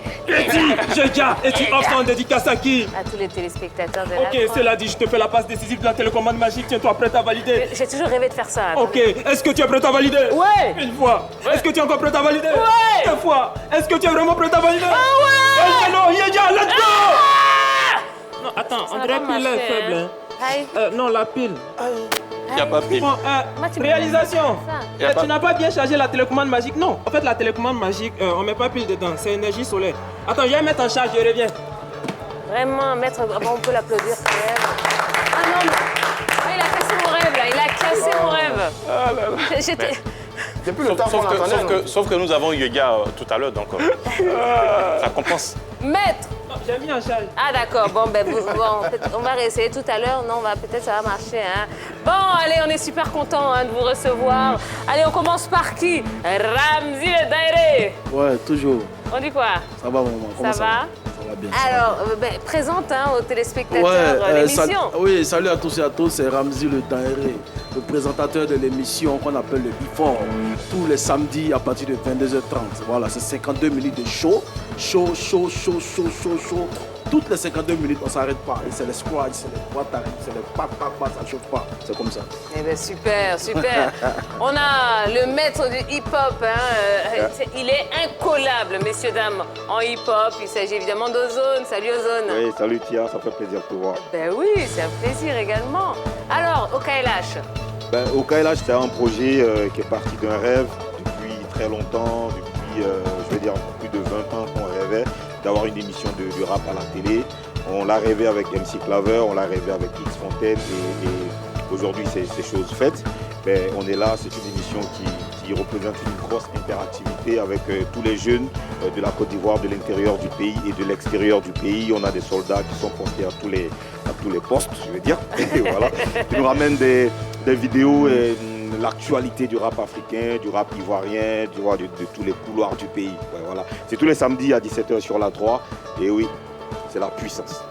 [SPEAKER 23] Jedia, et tu offres en dédicace à qui?
[SPEAKER 12] À tous les téléspectateurs de la 3.
[SPEAKER 23] Ok, cela dit, je te fais la passe décisive de la télécommande magique. Tiens-toi prête à valider?
[SPEAKER 12] J'ai toujours rêvé de faire ça.
[SPEAKER 23] Ok, est-ce que tu es prête à valider?
[SPEAKER 12] Ouais.
[SPEAKER 23] Une fois. Est-ce que tu es encore prête à valider?
[SPEAKER 12] Ouais.
[SPEAKER 23] 2 fois. Est-ce que tu es vraiment prête à valider?
[SPEAKER 12] Ah ouais.
[SPEAKER 23] Non, Jedia, let's go. Non, attends, on dirait que est faible. Non, la pile.
[SPEAKER 9] Il n'y a pas pile.
[SPEAKER 23] Bon, réalisation. Tu n'as pas bien chargé la télécommande magique. Non, en fait, la télécommande magique, on ne met pas pile dedans. C'est énergie solaire. Attends, je vais mettre en charge, je reviens.
[SPEAKER 12] Vraiment, maître, on peut l'applaudir. Ah non, il a cassé mon rêve, là. Il a cassé mon rêve.
[SPEAKER 23] Ah là là.
[SPEAKER 12] J'étais...
[SPEAKER 23] Depuis le temps qu'on attendait.
[SPEAKER 22] Sauf que nous avons eu Yoga tout à l'heure, donc ça compense.
[SPEAKER 12] Maître.
[SPEAKER 23] J'ai mis en charge.
[SPEAKER 12] Ah d'accord, bon, on va réessayer tout à l'heure. Non, peut-être ça va marcher. Bon, allez, on est super content de vous recevoir. Allez, on commence par qui? Ramzi le Daéré.
[SPEAKER 14] Ouais, toujours.
[SPEAKER 12] On dit quoi?
[SPEAKER 14] Ça va, maman.
[SPEAKER 12] Ça va?
[SPEAKER 14] Ça va bien.
[SPEAKER 12] Alors, présente aux téléspectateurs l'émission.
[SPEAKER 14] Oui, salut à tous et à tous, c'est Ramzi le Daéré, le présentateur de l'émission qu'on appelle le Before, tous les samedis à partir de 22h30. Voilà, c'est 52 minutes de show. Toutes les 52 minutes, on ne s'arrête pas. Et c'est les squads, c'est les boîtes, c'est les pac, ça ne chauffe pas. C'est comme ça.
[SPEAKER 12] Eh bien, super. On a le maître du hip-hop. Il est incollable, messieurs, dames, en hip-hop. Il s'agit évidemment d'Ozone. Salut, Ozone.
[SPEAKER 17] Oui, salut, Tia. Ça fait plaisir de te voir.
[SPEAKER 12] Ben oui, c'est un plaisir également. Alors, au KLH?
[SPEAKER 17] Au KLH, c'est un projet qui est parti d'un rêve depuis très longtemps, depuis, plus de 20 ans qu'on rêvait d'avoir une émission de rap à la télé. On l'a rêvé avec MC Claver, on l'a rêvé avec X Fontaine et aujourd'hui c'est chose faite. on est là. C'est une émission qui représente une grosse interactivité avec tous les jeunes de la Côte d'Ivoire, de l'intérieur du pays et de l'extérieur du pays. On a des soldats qui sont postés à tous les postes, je veux dire. Et voilà. Ils nous ramènent des vidéos et l'actualité du rap africain, du rap ivoirien, tu vois, de tous les couloirs du pays. Ouais, voilà. C'est tous les samedis à 17h sur la 3. Et oui, c'est la puissance.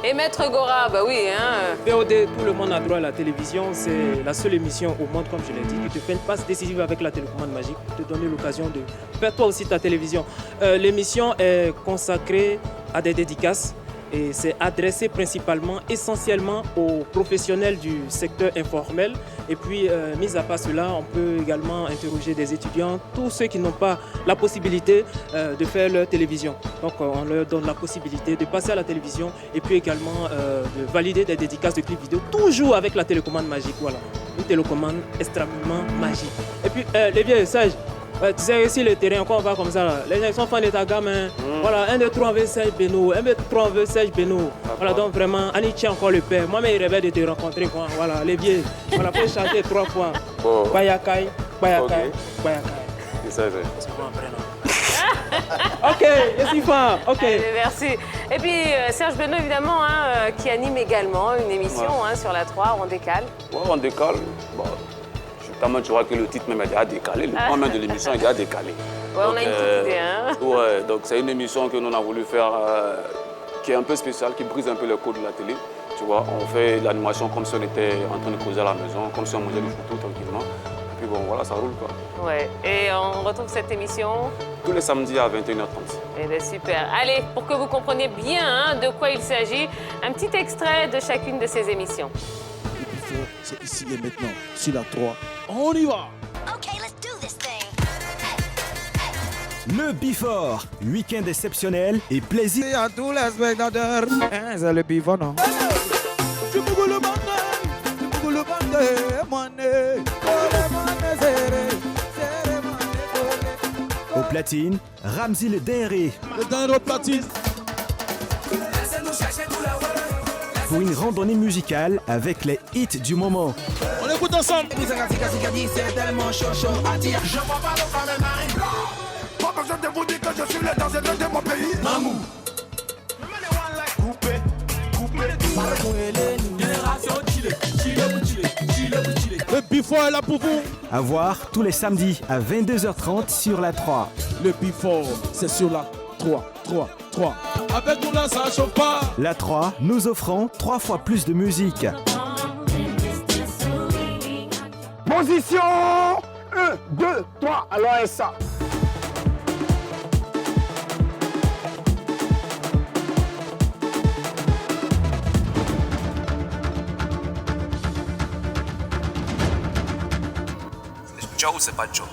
[SPEAKER 12] Et Maître Gora, bah oui. Hein.
[SPEAKER 23] VOD, tout le monde a droit à la télévision. C'est la seule émission au monde, comme je l'ai dit, qui te fait une passe décisive avec la télécommande magique pour te donner l'occasion de faire toi aussi ta télévision. L'émission est consacrée à des dédicaces. Et c'est adressé principalement, essentiellement aux professionnels du secteur informel. Et puis, mis à part cela, on peut également interroger des étudiants, tous ceux qui n'ont pas la possibilité de faire leur télévision. Donc, on leur donne la possibilité de passer à la télévision et puis également de valider des dédicaces de clips vidéo, toujours avec la télécommande magique. Voilà, une télécommande extrêmement magique. Et puis, les vieux sages, tu sais, ici le terrain, quand on va comme ça, là, les gens sont fans de ta gamme. Hein. Voilà, 1, 2, 3, on veut Serge Beno, 1, 2, 3, on veut Serge Beno. Voilà, donc vraiment, Annie tient encore le père. Moi, mais il rêvait de te rencontrer, quoi. Voilà, les vieux. Voilà, faut chanter 3 fois. Bayakai, Bayakai, Bayakai.
[SPEAKER 22] C'est ça, c'est
[SPEAKER 23] bon après, non? Ok, je suis fan. Ok.
[SPEAKER 12] Allez, merci. Et puis, Serge Beno, évidemment, hein, qui anime également une émission hein, sur la 3, On décale.
[SPEAKER 9] Ouais, On décale. Bon. Tu vois que le titre même est déjà décalé, le nom même de l'émission est déjà décalé.
[SPEAKER 12] Ouais, on a une petite idée. Hein.
[SPEAKER 9] Ouais, donc c'est une émission que nous on a voulu faire qui est un peu spéciale, qui brise un peu le code de la télé. Tu vois, on fait l'animation comme si on était en train de causer à la maison, comme si on mangeait du photo tranquillement. Et puis bon, voilà, ça roule quoi.
[SPEAKER 12] Ouais, et on retrouve cette émission
[SPEAKER 9] tous les samedis à 21h30.
[SPEAKER 12] Eh bien, super. Allez, pour que vous compreniez bien hein, de quoi il s'agit, un petit extrait de chacune de ces émissions.
[SPEAKER 11] C'est ici et maintenant, sur la 3. On y va!
[SPEAKER 10] Le Before, week-end exceptionnel et plaisir
[SPEAKER 11] à tous les spectateurs. C'est le Before, non?
[SPEAKER 10] Au platine, Ramzi le Denré.
[SPEAKER 11] Le Denré au platine.
[SPEAKER 10] Pour une randonnée musicale avec les hits du moment.
[SPEAKER 11] On écoute ensemble.
[SPEAKER 2] Pas besoin de vous dire que je suis le danger de mon pays. Mamou.
[SPEAKER 11] Le Before est là pour vous.
[SPEAKER 10] À voir tous les samedis à 22h30 sur la 3.
[SPEAKER 11] Le Before, c'est sur la 3. Avec nous là, ça chauffe pas.
[SPEAKER 10] La 3, nous offrant 3 fois plus de musique.
[SPEAKER 2] Position 1, 2, 3, alors et ça.
[SPEAKER 18] Joe, c'est pas Joe.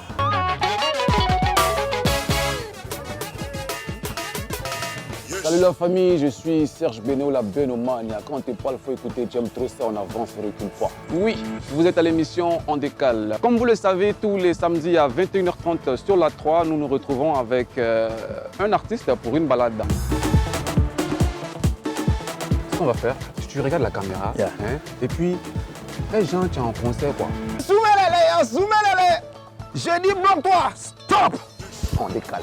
[SPEAKER 19] Salut la famille, je suis Serge Beno, la Benomania. Quand t'es pas, il faut écouter, j'aime trop ça, on avance, on recule pas. Oui, vous êtes à l'émission On décale. Comme vous le savez, tous les samedis à 21h30 sur la 3, nous nous retrouvons avec un artiste pour une balade. Ce qu'on va faire, tu regardes la caméra, hein, et puis les gens, tu es en concert quoi.
[SPEAKER 2] Soumets-les, je dis bloque-toi, stop.
[SPEAKER 19] On décale.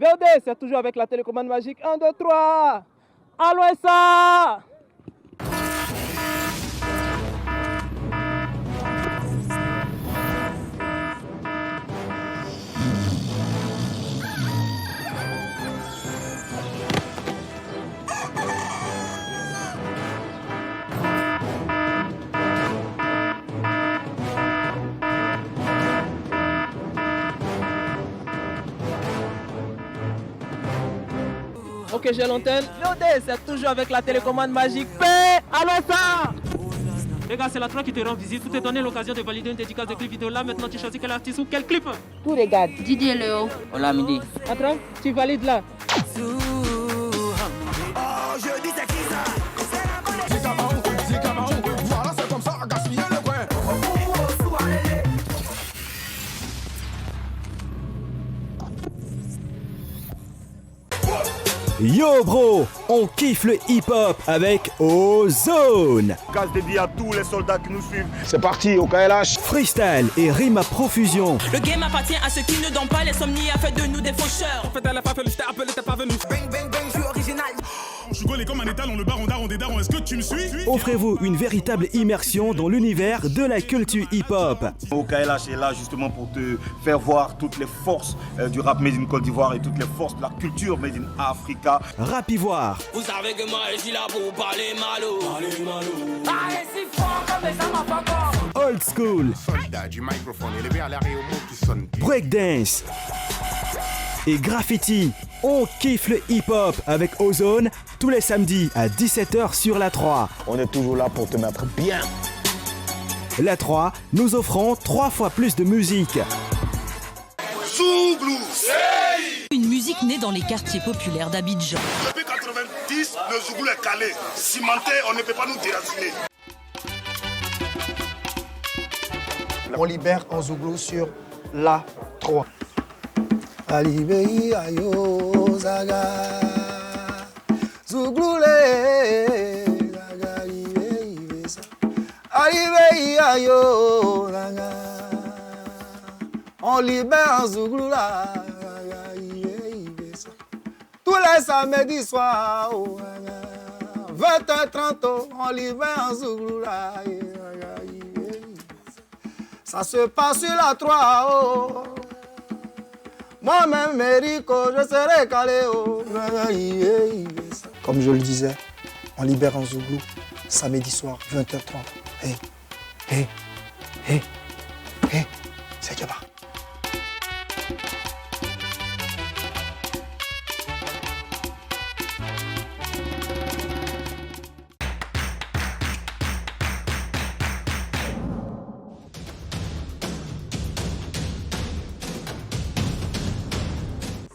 [SPEAKER 23] VOD, c'est toujours avec la télécommande magique. 1, 2, 3. Allons ça. Ok, j'ai l'antenne. VOD, c'est toujours avec la télécommande magique. Allons ça. Les gars, c'est la 3 qui te rend visite. Pour te donner l'occasion de valider une dédicace de clip vidéo là. Maintenant, tu choisis quel artiste ou quel clip.
[SPEAKER 20] Tout regarde. Didier Léo. Olamide.
[SPEAKER 23] Attends, tu valides là.
[SPEAKER 2] Je dis c'est qui ça? Voilà, c'est comme ça, gaspiller le coin.
[SPEAKER 10] Yo bro, on kiffe le hip-hop avec Ozone.
[SPEAKER 17] Casse dédié à tous les soldats qui nous suivent.
[SPEAKER 2] C'est parti, au KLH.
[SPEAKER 10] Freestyle et rime à profusion.
[SPEAKER 3] Le game appartient à ceux qui ne dorment pas, les somnies a fait de nous des faucheurs.
[SPEAKER 11] En fait, elle a pas fait le j't'ai appelé, t'es pas venu.
[SPEAKER 3] Bang, bang, bang, je suis original.
[SPEAKER 11] Je suis collé comme un étalon, le baron daron des darons, est-ce que tu me suis?
[SPEAKER 10] Offrez-vous une véritable immersion dans l'univers de la culture hip-hop.
[SPEAKER 17] Au KLH est là justement pour te faire voir toutes les forces du rap made in Côte d'Ivoire et toutes les forces de la culture made in Africa.
[SPEAKER 10] Rapivoire.
[SPEAKER 3] Vous savez que moi je suis là pour parler malo. Allez, si fort comme les armes à encore.
[SPEAKER 10] Old school.
[SPEAKER 5] Soldat du microphone élevé à l'arrêt au mot qui sonne.
[SPEAKER 10] Breakdance. Et graffiti. On kiffe le hip-hop avec Ozone tous les samedis à 17h sur la 3.
[SPEAKER 2] On est toujours là pour te mettre bien.
[SPEAKER 10] La 3, nous offrons 3 fois plus de musique.
[SPEAKER 5] Zouglou.
[SPEAKER 3] Une musique née dans les quartiers populaires d'Abidjan.
[SPEAKER 5] Depuis 90, le Zouglou est calé. Cimenté, on ne peut pas nous déraciner.
[SPEAKER 24] On libère en Zouglou sur la 3. Alibei ayo zaga Zouglou le zaga libei besa Alibei ayo zaga on libère en Zouglou la zaga libei besa tous les samedis soirs 20h30 on libère en Zouglou la zaga libei besa ça se passe sur la 3 Moi-même, Mérico, je serai calé. Comme je le disais, on libère en Zouglou, samedi soir, 20h30. Hey, c'est Djaba.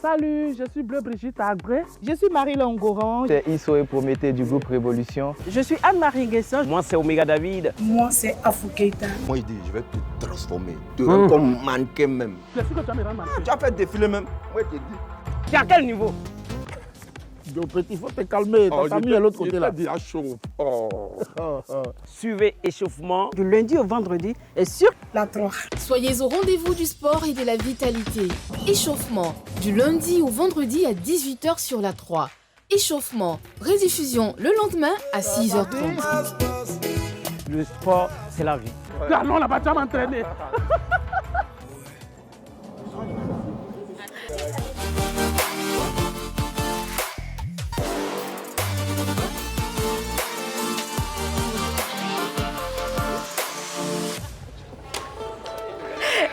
[SPEAKER 13] Salut, je suis Bleu Brigitte Agbré. Je suis Marie Longoran.
[SPEAKER 15] C'est Issoé Prométhée du groupe Révolution.
[SPEAKER 13] Je suis Anne-Marie Guesson.
[SPEAKER 15] Moi, c'est Omega David.
[SPEAKER 25] Moi, c'est Afou Keita.
[SPEAKER 26] Moi, je dis, je vais te transformer. Tu rends comme mannequin même.
[SPEAKER 13] C'est sûr que tu vas me rendre mannequin.
[SPEAKER 26] Tu as fait défiler même. Moi, je te dis.
[SPEAKER 13] Tu es à quel niveau?
[SPEAKER 24] Petit, il faut te calmer. Ta famille est de l'autre côté là.
[SPEAKER 26] Dit à chaud.
[SPEAKER 15] Suivez Échauffement.
[SPEAKER 13] Du lundi au vendredi et sur la 3.
[SPEAKER 27] Soyez au rendez-vous du sport et de la vitalité. Échauffement, du lundi au vendredi à 18h sur la 3. Échauffement, rediffusion le lendemain à 6h30.
[SPEAKER 15] Le sport, c'est la vie.
[SPEAKER 13] Ah non, là-bas, tu vas m'entraîner.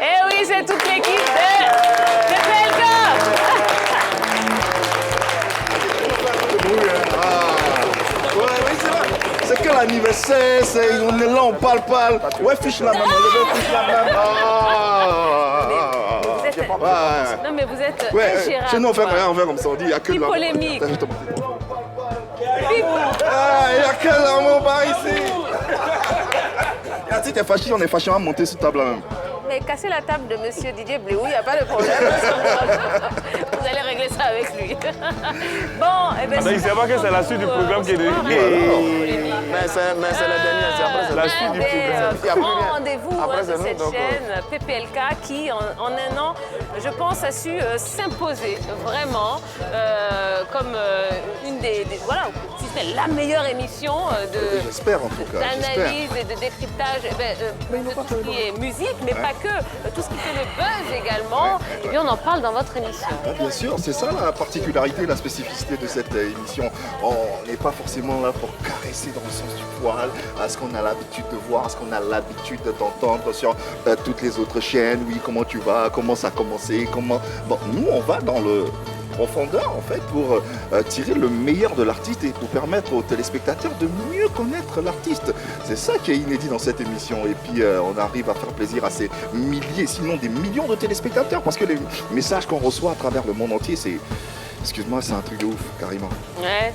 [SPEAKER 12] Eh oui, c'est toute l'équipe de PLK.
[SPEAKER 26] Oui, c'est vrai. C'est que l'anniversaire, on est là, on parle. Ouais, fiche la même, on fiche la même.
[SPEAKER 12] Non, mais vous êtes
[SPEAKER 26] ingérable. Chez nous, on fait rien, on fait comme ça, on dit, il n'y a que de l'amour.
[SPEAKER 12] polémique.
[SPEAKER 26] Il n'y a que l'amour par ici. Si t'es fâché, on est fâché, on va monter sur table là même.
[SPEAKER 12] Mais cassez la table de monsieur Didier Bléou, il n'y a pas de problème. Vous allez régler ça avec lui. Bon, et bien.
[SPEAKER 28] Il ne sait pas que c'est la suite du programme qui est dédié.
[SPEAKER 26] Mais c'est la dernière, c'est après, c'est la suite du programme.
[SPEAKER 12] Rendez-vous de cette chaîne PPLK qui, en un an, je pense, a su s'imposer vraiment comme une des voilà, si c'est la meilleure émission
[SPEAKER 26] j'espère en tout cas,
[SPEAKER 12] d'analyse et de décryptage de tout ce qui est musique, mais pas que, tout ce qui fait le buzz également. Et bien, on en parle dans votre émission.
[SPEAKER 26] Bien sûr, c'est ça la particularité, la spécificité de cette émission. On n'est pas forcément là pour caresser dans le sens du poil à ce qu'on a l'habitude de voir, à ce qu'on a l'habitude d'entendre sur toutes les autres chaînes. Oui, comment tu vas, comment ça a commencé, comment... Bon, nous, on va dans le profondeur en fait pour tirer le meilleur de l'artiste et pour permettre aux téléspectateurs de mieux connaître l'artiste. C'est ça qui est inédit dans cette émission et puis on arrive à faire plaisir à ces milliers, sinon des millions de téléspectateurs parce que les messages qu'on reçoit à travers le monde entier, excuse-moi, c'est un truc de ouf, carrément.
[SPEAKER 12] Ouais.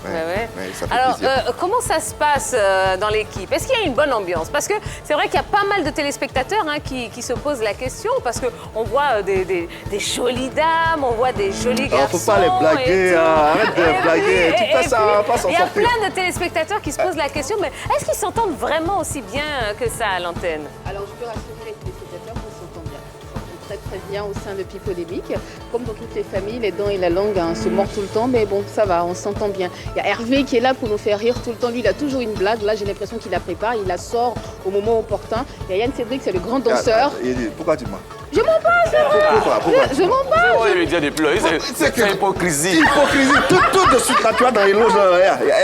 [SPEAKER 26] Ça fait
[SPEAKER 12] Alors,
[SPEAKER 26] plaisir.
[SPEAKER 12] comment ça se passe dans l'équipe? Est-ce qu'il y a une bonne ambiance? Parce que c'est vrai qu'il y a pas mal de téléspectateurs qui se posent la question, parce qu'on voit des jolies dames, on voit des jolis garçons.
[SPEAKER 26] Faut pas les blaguer, arrête de blaguer. Tu fais ça, on va pas s'en
[SPEAKER 12] Il y a
[SPEAKER 26] sortir.
[SPEAKER 12] plein de téléspectateurs qui se posent la question, mais est-ce qu'ils s'entendent vraiment aussi bien que ça à l'antenne?
[SPEAKER 1] Alors, je peux rassurer les téléspectateurs qu'on s'entend bien. On s'entend très très bien au sein de Pipolémique. Comme dans toutes les familles, les dents et la langue se mordent tout le temps, mais bon, ça va, on s'entend bien. Il y a Hervé qui est là pour nous faire rire tout le temps. Lui, il a toujours une blague. Là, j'ai l'impression qu'il la prépare, il la sort au moment opportun. Il y a Yann Cédric, c'est le grand danseur.
[SPEAKER 26] Pourquoi tu mens?
[SPEAKER 1] Je m'en passe, c'est vrai.
[SPEAKER 26] Pourquoi
[SPEAKER 1] Je m'en passe.
[SPEAKER 9] C'est les médias des pleurs, c'est hypocrisie.
[SPEAKER 26] Hypocrisie, tout de suite là, tu vois, dans les loges,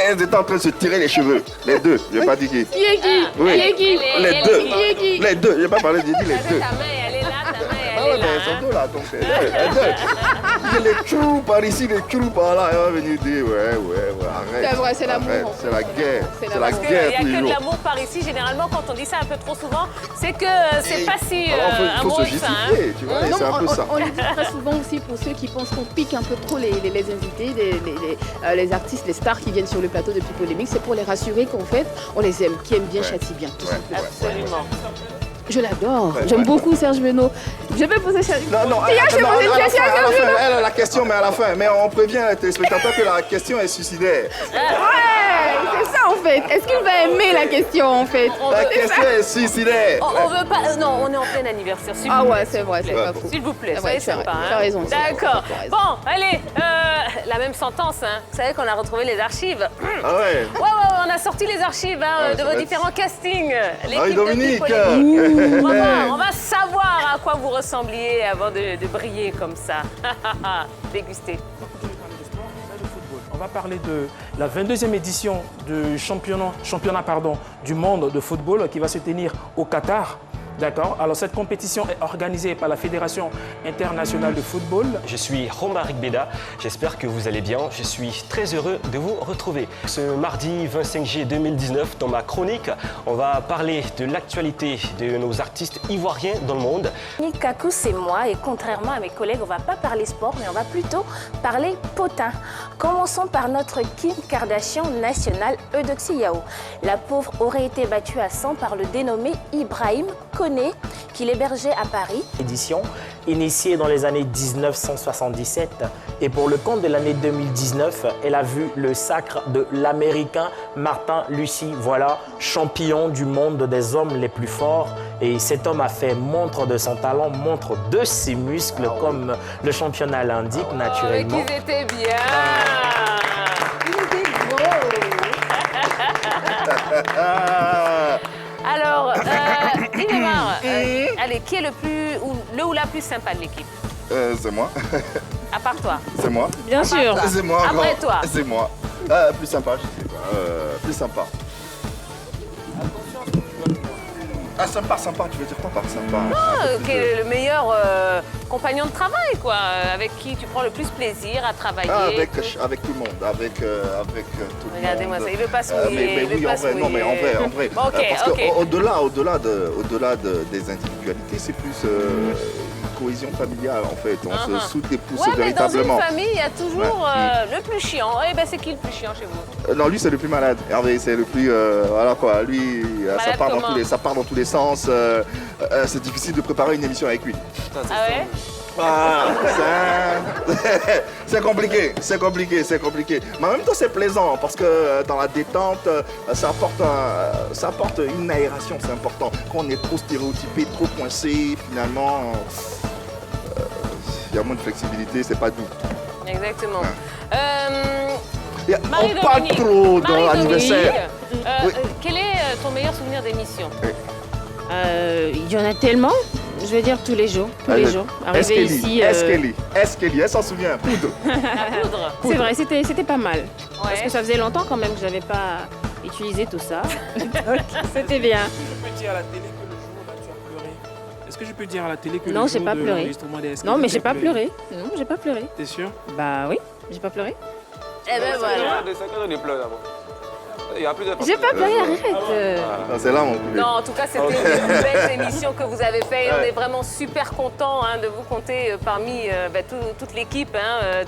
[SPEAKER 26] elles étaient en train de se tirer les cheveux. Les deux, je n'ai pas dit qui.
[SPEAKER 1] Qui est qui?
[SPEAKER 26] Oui.
[SPEAKER 1] Qui est qui?
[SPEAKER 26] Les deux.
[SPEAKER 1] Qui est qui?
[SPEAKER 26] Les deux, je n'ai pas parlé, j'ai dit les deux.
[SPEAKER 12] Ta main, elle est là, ta main,
[SPEAKER 26] Ah
[SPEAKER 12] elle
[SPEAKER 26] ouais,
[SPEAKER 12] est là.
[SPEAKER 26] mais elles sont deux là, donc les deux. J'ai les trous par ici, les trous par là, elle va venir dire ouais, arrête.
[SPEAKER 1] C'est vrai, c'est l'amour,
[SPEAKER 26] Arrête,
[SPEAKER 1] en fait.
[SPEAKER 26] C'est la guerre, c'est la
[SPEAKER 12] Parce qu'il
[SPEAKER 26] guerre
[SPEAKER 12] n'y a
[SPEAKER 26] tous les
[SPEAKER 12] que de
[SPEAKER 26] jours.
[SPEAKER 12] l'amour par ici. Généralement, quand on dit ça un peu trop souvent, c'est que c'est pas si
[SPEAKER 26] Alors, faut se
[SPEAKER 12] amoureux que ça.
[SPEAKER 26] justifier, tu vois, et
[SPEAKER 1] Non,
[SPEAKER 26] c'est un peu ça.
[SPEAKER 1] on le dit très souvent aussi pour ceux qui pensent qu'on pique un peu trop les invités, les artistes, les stars qui viennent sur le plateau de Pipolémique. C'est pour les rassurer qu'en fait, on les aime, qui aiment bien châtie bien, tout simplement.
[SPEAKER 12] Absolument.
[SPEAKER 1] Je l'adore. J'aime beaucoup Serge Benoît. Je vais poser Serge
[SPEAKER 26] Non,
[SPEAKER 1] Tiens, je vais poser une question à Serge Benoît.
[SPEAKER 26] elle a la question, mais à la fin. Mais on prévient les téléspectateurs que la question est suicidaire.
[SPEAKER 1] Ouais, c'est ça en fait. Est-ce qu'il va aimer la question en fait?
[SPEAKER 26] La question est suicidaire.
[SPEAKER 12] On veut pas. Non, on est en plein anniversaire. s'il
[SPEAKER 1] Ah
[SPEAKER 12] vous plaît,
[SPEAKER 1] ouais, c'est vrai,
[SPEAKER 12] s'il
[SPEAKER 1] c'est
[SPEAKER 12] vous
[SPEAKER 1] pas
[SPEAKER 12] plaît.
[SPEAKER 1] faux.
[SPEAKER 12] S'il vous plaît,
[SPEAKER 1] Ah
[SPEAKER 12] soyez
[SPEAKER 1] ouais, tu as
[SPEAKER 12] sympa.
[SPEAKER 1] tu as raison.
[SPEAKER 12] D'accord.
[SPEAKER 1] tu as raison.
[SPEAKER 12] Bon, allez, la même sentence. Vous savez qu'on a retrouvé les archives.
[SPEAKER 26] Ah ouais.
[SPEAKER 12] Ouais, on a sorti les archives de
[SPEAKER 26] ça
[SPEAKER 12] vos
[SPEAKER 26] va
[SPEAKER 12] différents castings.
[SPEAKER 26] Marie-Dominique.
[SPEAKER 12] On va savoir à quoi vous ressembliez avant de briller comme ça. Dégustez.
[SPEAKER 23] On va parler de la 22e édition du championnat du monde de football qui va se tenir au Qatar. D'accord. Alors cette compétition est organisée par la Fédération internationale de football.
[SPEAKER 4] Je suis Romaric Beda, j'espère que vous allez bien. Je suis très heureux de vous retrouver. Ce mardi 25 juillet 2019, dans ma chronique, on va parler de l'actualité de nos artistes ivoiriens dans le monde.
[SPEAKER 6] Kakou, c'est moi et contrairement à mes collègues, on ne va pas parler sport, mais on va plutôt parler potin. Commençons par notre Kim Kardashian national Eudoxie Yao. La pauvre aurait été battue à 100 par le dénommé Ibrahim Koné, qui l'hébergeait à Paris.
[SPEAKER 15] Édition initiée dans les années 1977 et pour le compte de l'année 2019, elle a vu le sacre de l'Américain Martin Lucie. Voilà, champion du monde des hommes les plus forts. Et cet homme a fait montre de son talent, montre de ses muscles, comme le championnat l'indique naturellement.
[SPEAKER 12] Mais qu'ils étaient bien. Alors, Inemar, allez, qui est le ou la plus sympa de l'équipe?
[SPEAKER 26] C'est moi.
[SPEAKER 12] À part toi?
[SPEAKER 26] C'est moi.
[SPEAKER 12] Bien sûr.
[SPEAKER 26] C'est moi.
[SPEAKER 12] Après toi?
[SPEAKER 26] C'est moi. Plus sympa, je sais pas. Plus sympa. Ah, sympa, tu veux dire quoi par sympa?
[SPEAKER 12] Quel est le meilleur compagnon de travail, quoi, avec qui tu prends le plus plaisir à travailler?
[SPEAKER 26] Avec tout le monde, avec tout le monde.
[SPEAKER 12] Regardez-moi ça, il veut pas se mouiller.
[SPEAKER 26] Mais oui, en vrai, non, mais en vrai.
[SPEAKER 12] Ok,
[SPEAKER 26] parce
[SPEAKER 12] ok.
[SPEAKER 26] qu'au-delà des individualités, c'est plus une cohésion familiale, en fait. On se soude et pousse
[SPEAKER 12] Ouais, mais dans
[SPEAKER 26] véritablement.
[SPEAKER 12] une famille, il y a toujours le plus chiant. Eh ben, c'est qui le plus chiant chez vous?
[SPEAKER 26] Non, lui, c'est le plus malade. Hervé, c'est le plus... voilà quoi, lui, ça part dans tous les sens. C'est difficile de préparer une émission avec lui.
[SPEAKER 12] Ah ouais?
[SPEAKER 26] C'est compliqué. Mais en même temps, c'est plaisant parce que dans la détente, ça apporte une aération, c'est important. Quand on est trop stéréotypé, trop coincé, finalement, il y a moins de flexibilité, c'est pas doux.
[SPEAKER 12] Exactement.
[SPEAKER 26] On parle trop dans l'anniversaire.
[SPEAKER 12] Quel est ton meilleur souvenir d'émission?
[SPEAKER 1] Il y en a tellement. Je vais dire tous les jours. Arriver ici.
[SPEAKER 26] Eskelly, elle s'en souvient. Poudre.
[SPEAKER 12] Poudre.
[SPEAKER 1] C'est vrai, c'était pas mal. Parce que ça faisait longtemps quand même que j'avais pas utilisé tout ça. Donc, c'était bien.
[SPEAKER 23] Est-ce que je peux dire à la télé que
[SPEAKER 1] Non,
[SPEAKER 23] le
[SPEAKER 1] j'ai
[SPEAKER 23] jour
[SPEAKER 1] pas
[SPEAKER 23] de
[SPEAKER 1] pleuré.
[SPEAKER 23] l'enregistrement des SKD,
[SPEAKER 1] Non, mais j'ai
[SPEAKER 23] t'as
[SPEAKER 1] pas pleuré. Non, j'ai pas pleuré.
[SPEAKER 23] T'es sûr?
[SPEAKER 1] Bah oui, j'ai pas pleuré.
[SPEAKER 12] Eh ben voilà.
[SPEAKER 9] Des pleurs d'abord. Il y a plusieurs
[SPEAKER 12] J'ai pas pleuré, arrête.
[SPEAKER 26] C'est là mon public.
[SPEAKER 12] Non, en tout cas, c'était une belle émission que vous avez faite. On est vraiment super contents de vous compter parmi toute l'équipe,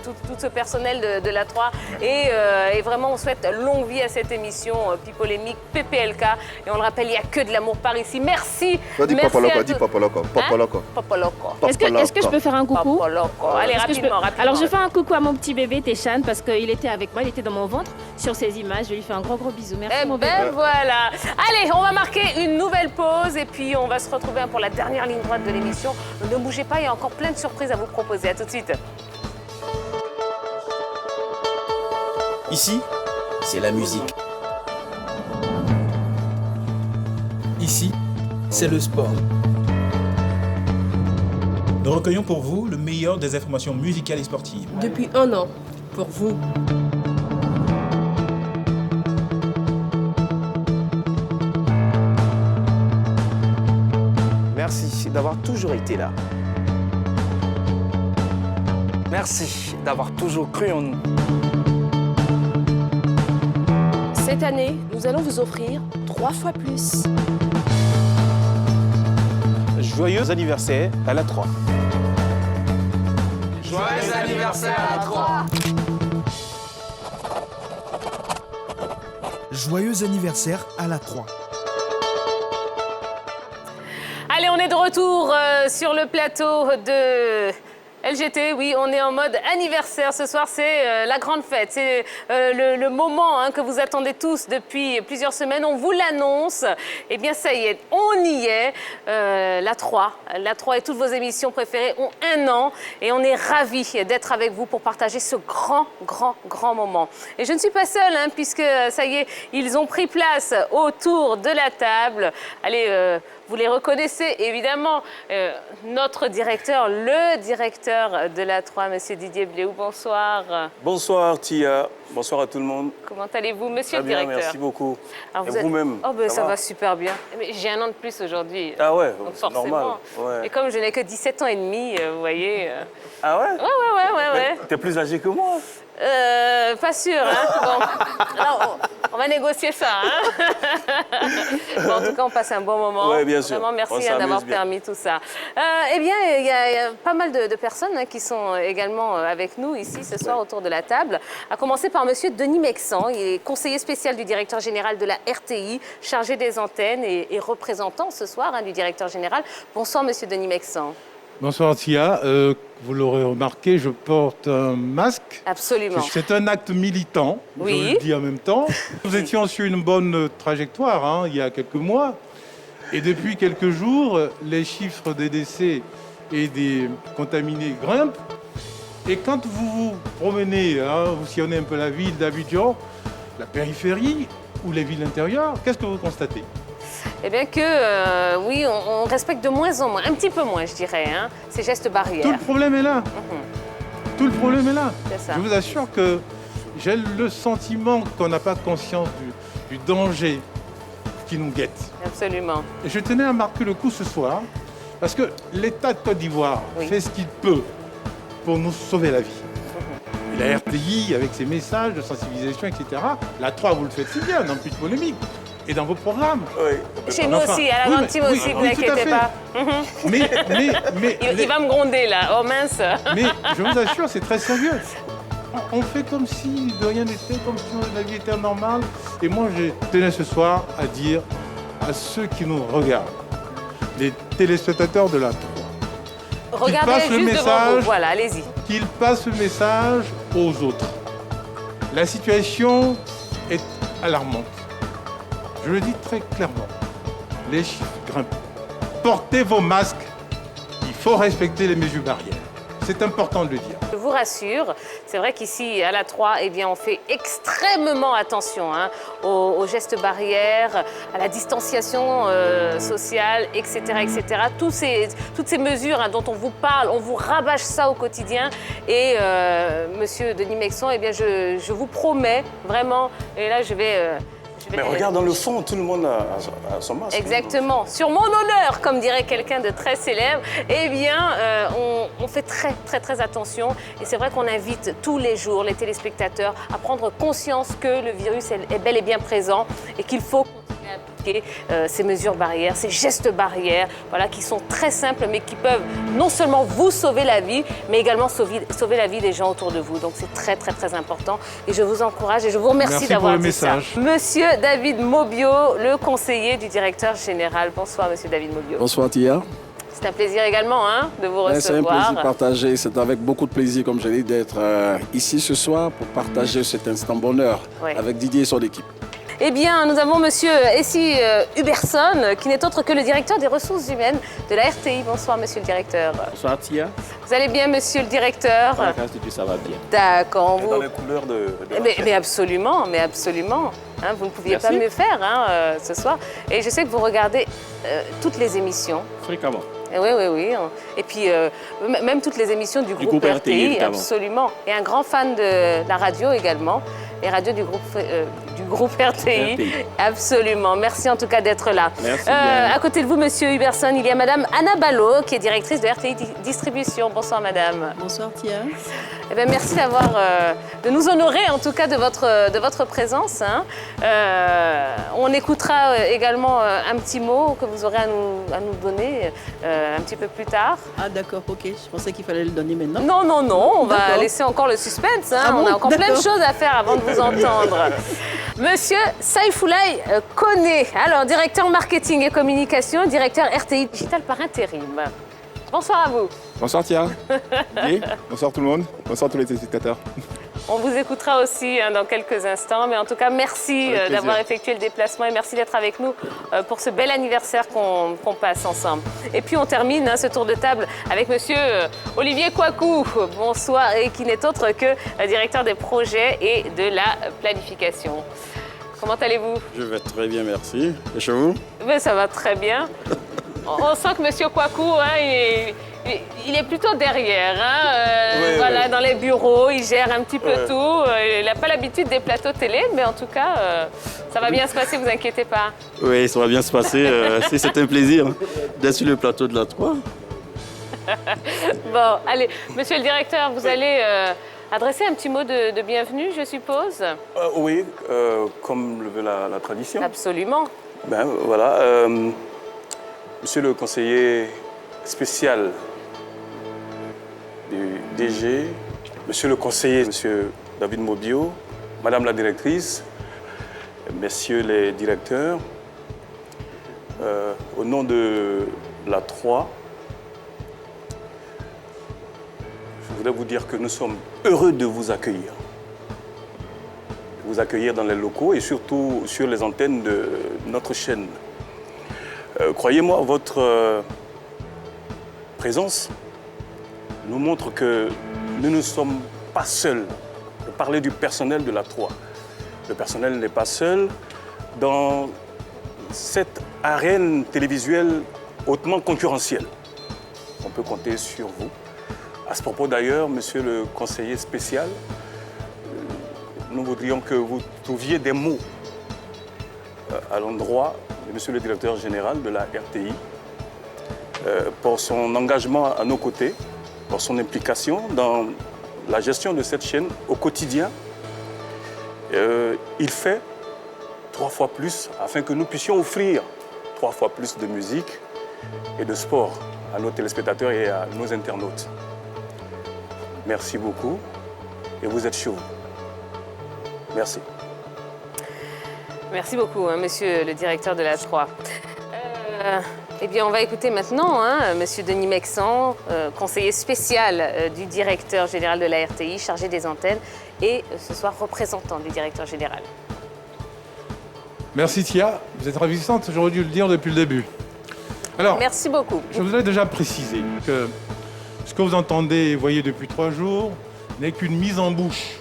[SPEAKER 12] tout ce personnel de la 3. Et vraiment, on souhaite longue vie à cette émission Pipolémique, PPLK. Et on le rappelle, il n'y a que de l'amour par ici. Merci.
[SPEAKER 26] Dis
[SPEAKER 12] Merci
[SPEAKER 26] Popoloco,
[SPEAKER 12] à
[SPEAKER 26] dis
[SPEAKER 12] tous.
[SPEAKER 26] Popoloco. Popoloco.
[SPEAKER 12] Popoloco.
[SPEAKER 7] Est-ce que je peux faire un coucou?
[SPEAKER 12] Popoloco. Allez,
[SPEAKER 7] Est-ce que je peux-
[SPEAKER 12] rapidement.
[SPEAKER 7] Alors, je fais un coucou à mon petit bébé Téchan parce qu'il était avec moi, il était dans mon ventre sur ces images. Je lui fais un gros bisou. Merci mon bébé.
[SPEAKER 12] Voilà. Allez, on va marquer une nouvelle pause et puis on va se retrouver pour la dernière ligne droite de l'émission. Ne bougez pas, il y a encore plein de surprises à vous proposer. À tout de suite.
[SPEAKER 10] Ici, c'est la musique. Ici, c'est le sport.
[SPEAKER 11] Nous recueillons pour vous le meilleur des informations musicales et sportives.
[SPEAKER 20] Depuis 1 an, pour vous.
[SPEAKER 8] Merci d'avoir toujours été là. Merci d'avoir toujours cru en nous.
[SPEAKER 20] Cette année, nous allons vous offrir 3 fois plus.
[SPEAKER 11] Joyeux anniversaire à la 3.
[SPEAKER 8] Joyeux anniversaire à la 3.
[SPEAKER 10] Joyeux anniversaire à la 3.
[SPEAKER 12] Allez, on est de retour sur le plateau de LGT. Oui, on est en mode anniversaire. Ce soir, c'est la grande fête. C'est le moment que vous attendez tous depuis plusieurs semaines. On vous l'annonce. Eh bien, ça y est, on y est. La 3 et toutes vos émissions préférées ont 1 an. Et on est ravis d'être avec vous pour partager ce grand moment. Et je ne suis pas seule, puisque ça y est, ils ont pris place autour de la table. Allez, vous les reconnaissez, évidemment. Notre directeur, le directeur de la 3, Monsieur Didier Bléou, bonsoir.
[SPEAKER 9] Bonsoir Tia, bonsoir à tout le monde.
[SPEAKER 12] Comment allez-vous, Monsieur
[SPEAKER 9] Très
[SPEAKER 12] le
[SPEAKER 9] bien,
[SPEAKER 12] directeur?
[SPEAKER 9] merci beaucoup.
[SPEAKER 12] Alors,
[SPEAKER 9] Et vous-même?
[SPEAKER 12] Oh, ben, ça va super bien. Mais j'ai 1 an de plus aujourd'hui.
[SPEAKER 9] Ah ouais,
[SPEAKER 12] donc
[SPEAKER 9] c'est
[SPEAKER 12] forcément.
[SPEAKER 9] normal. Ouais.
[SPEAKER 12] Et comme je n'ai que 17 ans et demi, vous voyez...
[SPEAKER 9] Ah ouais?
[SPEAKER 12] Ouais.
[SPEAKER 9] T'es plus âgé que moi?
[SPEAKER 12] Pas sûr, Bon, alors, on va négocier ça, Bon, en tout cas, on passe un bon moment.
[SPEAKER 9] Ouais, bien sûr.
[SPEAKER 12] Vraiment, merci
[SPEAKER 9] On s'amuse
[SPEAKER 12] d'avoir
[SPEAKER 9] bien.
[SPEAKER 12] permis tout ça. Eh bien, il y a pas mal de personnes qui sont également avec nous ici ce soir autour de la table. À commencer par Monsieur Denis Mexan. Il est conseiller spécial du directeur général de la RTI, chargé des antennes et représentant ce soir du directeur général. Bonsoir, Monsieur Denis Mexan.
[SPEAKER 11] Bonsoir Tia, vous l'aurez remarqué, je porte un masque.
[SPEAKER 12] Absolument.
[SPEAKER 11] C'est un acte militant,
[SPEAKER 12] Oui.
[SPEAKER 11] je le dis en même temps. Nous étions sur une bonne trajectoire il y a quelques mois. Et depuis quelques jours, les chiffres des décès et des contaminés grimpent. Et quand vous vous promenez, vous sillonnez un peu la ville d'Abidjan, la périphérie ou les villes intérieures, qu'est-ce que vous constatez ?
[SPEAKER 12] Eh bien que, oui, on respecte de moins en moins, un petit peu moins, je dirais, ces gestes barrières.
[SPEAKER 11] Tout le problème est là. Tout le problème est là.
[SPEAKER 12] C'est ça.
[SPEAKER 11] Je vous assure que j'ai le sentiment qu'on n'a pas conscience du danger qui nous guette.
[SPEAKER 12] Absolument.
[SPEAKER 11] Et je tenais à marquer le coup ce soir, parce que l'État de Côte d'Ivoire fait ce qu'il peut pour nous sauver la vie. Et la RTI, avec ses messages de sensibilisation, etc., la 3, vous le faites si bien, dans Plus Polémique, et dans vos programmes.
[SPEAKER 12] Chez nous aussi, à la grande team aussi, vous inquiétez pas.
[SPEAKER 11] Mais
[SPEAKER 12] il va me gronder là, oh mince.
[SPEAKER 11] Mais je vous assure, c'est très sérieux. On fait comme si de rien n'était, comme si la vie était normale. Et moi, je tenais ce soir à dire à ceux qui nous regardent, les téléspectateurs de la 3,
[SPEAKER 12] regardez
[SPEAKER 11] qu'ils passent le
[SPEAKER 12] juste devant
[SPEAKER 11] message,
[SPEAKER 12] vous, voilà, allez-y.
[SPEAKER 11] Qu'ils passent le message aux autres. La situation est alarmante. Je le dis très clairement. Les chiffres grimpent. Portez vos masques. Il faut respecter les mesures barrières. C'est important de le dire.
[SPEAKER 12] Je vous rassure, c'est vrai qu'ici, à la 3, eh bien, on fait extrêmement attention aux gestes barrières, à la distanciation sociale, etc. etc. Toutes ces mesures dont on vous parle, on vous rabâche ça au quotidien. Et Monsieur Denis Mexan, eh bien, je vous promets vraiment, et là je vais
[SPEAKER 8] Mais regarde dans le fond, tout le monde a son masque.
[SPEAKER 12] Exactement. Sur mon honneur, comme dirait quelqu'un de très célèbre, eh bien, on fait très attention. Et c'est vrai qu'on invite tous les jours les téléspectateurs à prendre conscience que le virus est bel et bien présent et qu'il faut continuer à appliquer ces mesures barrières, ces gestes barrières, voilà, qui sont très simples, mais qui peuvent non seulement vous sauver la vie, mais également sauver la vie des gens autour de vous. Donc c'est très important. Et je vous encourage et je vous remercie d'avoir dit ça. Monsieur David Mobio, le conseiller du directeur général. Bonsoir, monsieur David Mobio.
[SPEAKER 14] Bonsoir, Tia.
[SPEAKER 12] C'est un plaisir également de vous recevoir.
[SPEAKER 14] C'est un plaisir partagé. C'est avec beaucoup de plaisir, comme je l'ai dit, d'être ici ce soir pour partager cet instant bonheur avec Didier et son équipe.
[SPEAKER 12] Eh bien, nous avons monsieur Essi Huberson, qui n'est autre que le directeur des ressources humaines de la RTI. Bonsoir, monsieur le directeur.
[SPEAKER 14] Bonsoir, Tia.
[SPEAKER 12] Vous allez bien, monsieur le directeur?
[SPEAKER 14] Ça va bien.
[SPEAKER 12] D'accord.
[SPEAKER 14] Dans les couleurs de
[SPEAKER 12] mais absolument. Hein, vous ne pouviez pas mieux faire ce soir. Et je sais que vous regardez toutes les émissions.
[SPEAKER 14] Fréquemment.
[SPEAKER 12] Oui. Et puis, même toutes les émissions du groupe RTI, absolument. Et un grand fan de la radio également. Les radios du groupe RTI. Absolument. Merci en tout cas d'être là.
[SPEAKER 14] Merci
[SPEAKER 12] à côté de vous, monsieur Huberson, il y a madame Anna Ballot, qui est directrice de RTI Distribution. Bonsoir, madame.
[SPEAKER 16] Bonsoir, Tia.
[SPEAKER 12] Eh bien, merci de nous honorer en tout cas de votre présence. Hein. On écoutera également un petit mot que vous aurez à nous donner un petit peu plus tard.
[SPEAKER 16] Ah d'accord, ok. Je pensais qu'il fallait le donner maintenant.
[SPEAKER 12] Non. On va laisser encore le suspense. Hein. On a encore plein de choses à faire avant de vous entendre. Monsieur Saïfoulaye Koné, alors directeur marketing et communication, directeur RTI Digital par intérim. Bonsoir à vous.
[SPEAKER 28] Bonsoir Tia. Bonsoir tout le monde. Bonsoir tous les téléspectateurs.
[SPEAKER 12] On vous écoutera aussi dans quelques instants, mais en tout cas, merci d'avoir effectué le déplacement et merci d'être avec nous pour ce bel anniversaire qu'on passe ensemble. Et puis on termine ce tour de table avec monsieur Olivier Kouakou. Bonsoir, et qui n'est autre que directeur des projets et de la planification. Comment allez-vous?
[SPEAKER 14] Je vais très bien, merci. Et chez vous?
[SPEAKER 12] Ben, ça va très bien. On sent que monsieur Kouakou, il est plutôt derrière, voilà, dans les bureaux, il gère un petit peu tout. Il n'a pas l'habitude des plateaux télé, mais en tout cas, ça va bien se passer, vous inquiétez pas.
[SPEAKER 14] Oui, ça va bien se passer. C'est un plaisir d'être sur le plateau de la 3.
[SPEAKER 12] Bon, allez, monsieur le directeur, vous allez adresser un petit mot de bienvenue, je suppose?
[SPEAKER 9] Oui, comme le veut la tradition.
[SPEAKER 12] Absolument.
[SPEAKER 9] Ben voilà, monsieur le conseiller spécial du DG, monsieur le conseiller, monsieur David Mobio, madame la directrice, messieurs les directeurs, au nom de la 3, je voudrais vous dire que nous sommes heureux de vous accueillir. Vous accueillir dans les locaux et surtout sur les antennes de notre chaîne. Croyez-moi, votre présence nous montre que nous ne sommes pas seuls. Je parlais du personnel de la 3. Le personnel n'est pas seul dans cette arène télévisuelle hautement concurrentielle. On peut compter sur vous. À ce propos d'ailleurs, monsieur le conseiller spécial, nous voudrions que vous trouviez des mots à l'endroit de monsieur le directeur général de la RTI pour son engagement à nos côtés, pour son implication dans la gestion de cette chaîne au quotidien. Il fait 3 fois plus afin que nous puissions offrir 3 fois plus de musique et de sport à nos téléspectateurs et à nos internautes. Merci beaucoup et vous êtes chaud. Merci.
[SPEAKER 12] Merci beaucoup, monsieur le directeur de la 3. Eh bien, on va écouter maintenant monsieur Denis Mexan, conseiller spécial du directeur général de la RTI, chargé des antennes, et ce soir représentant du directeur général.
[SPEAKER 17] Merci Tia, vous êtes ravissante, j'aurais dû le dire depuis le début. Alors,
[SPEAKER 12] merci beaucoup.
[SPEAKER 17] Je voudrais déjà préciser que ce que vous entendez et voyez depuis 3 jours n'est qu'une mise en bouche.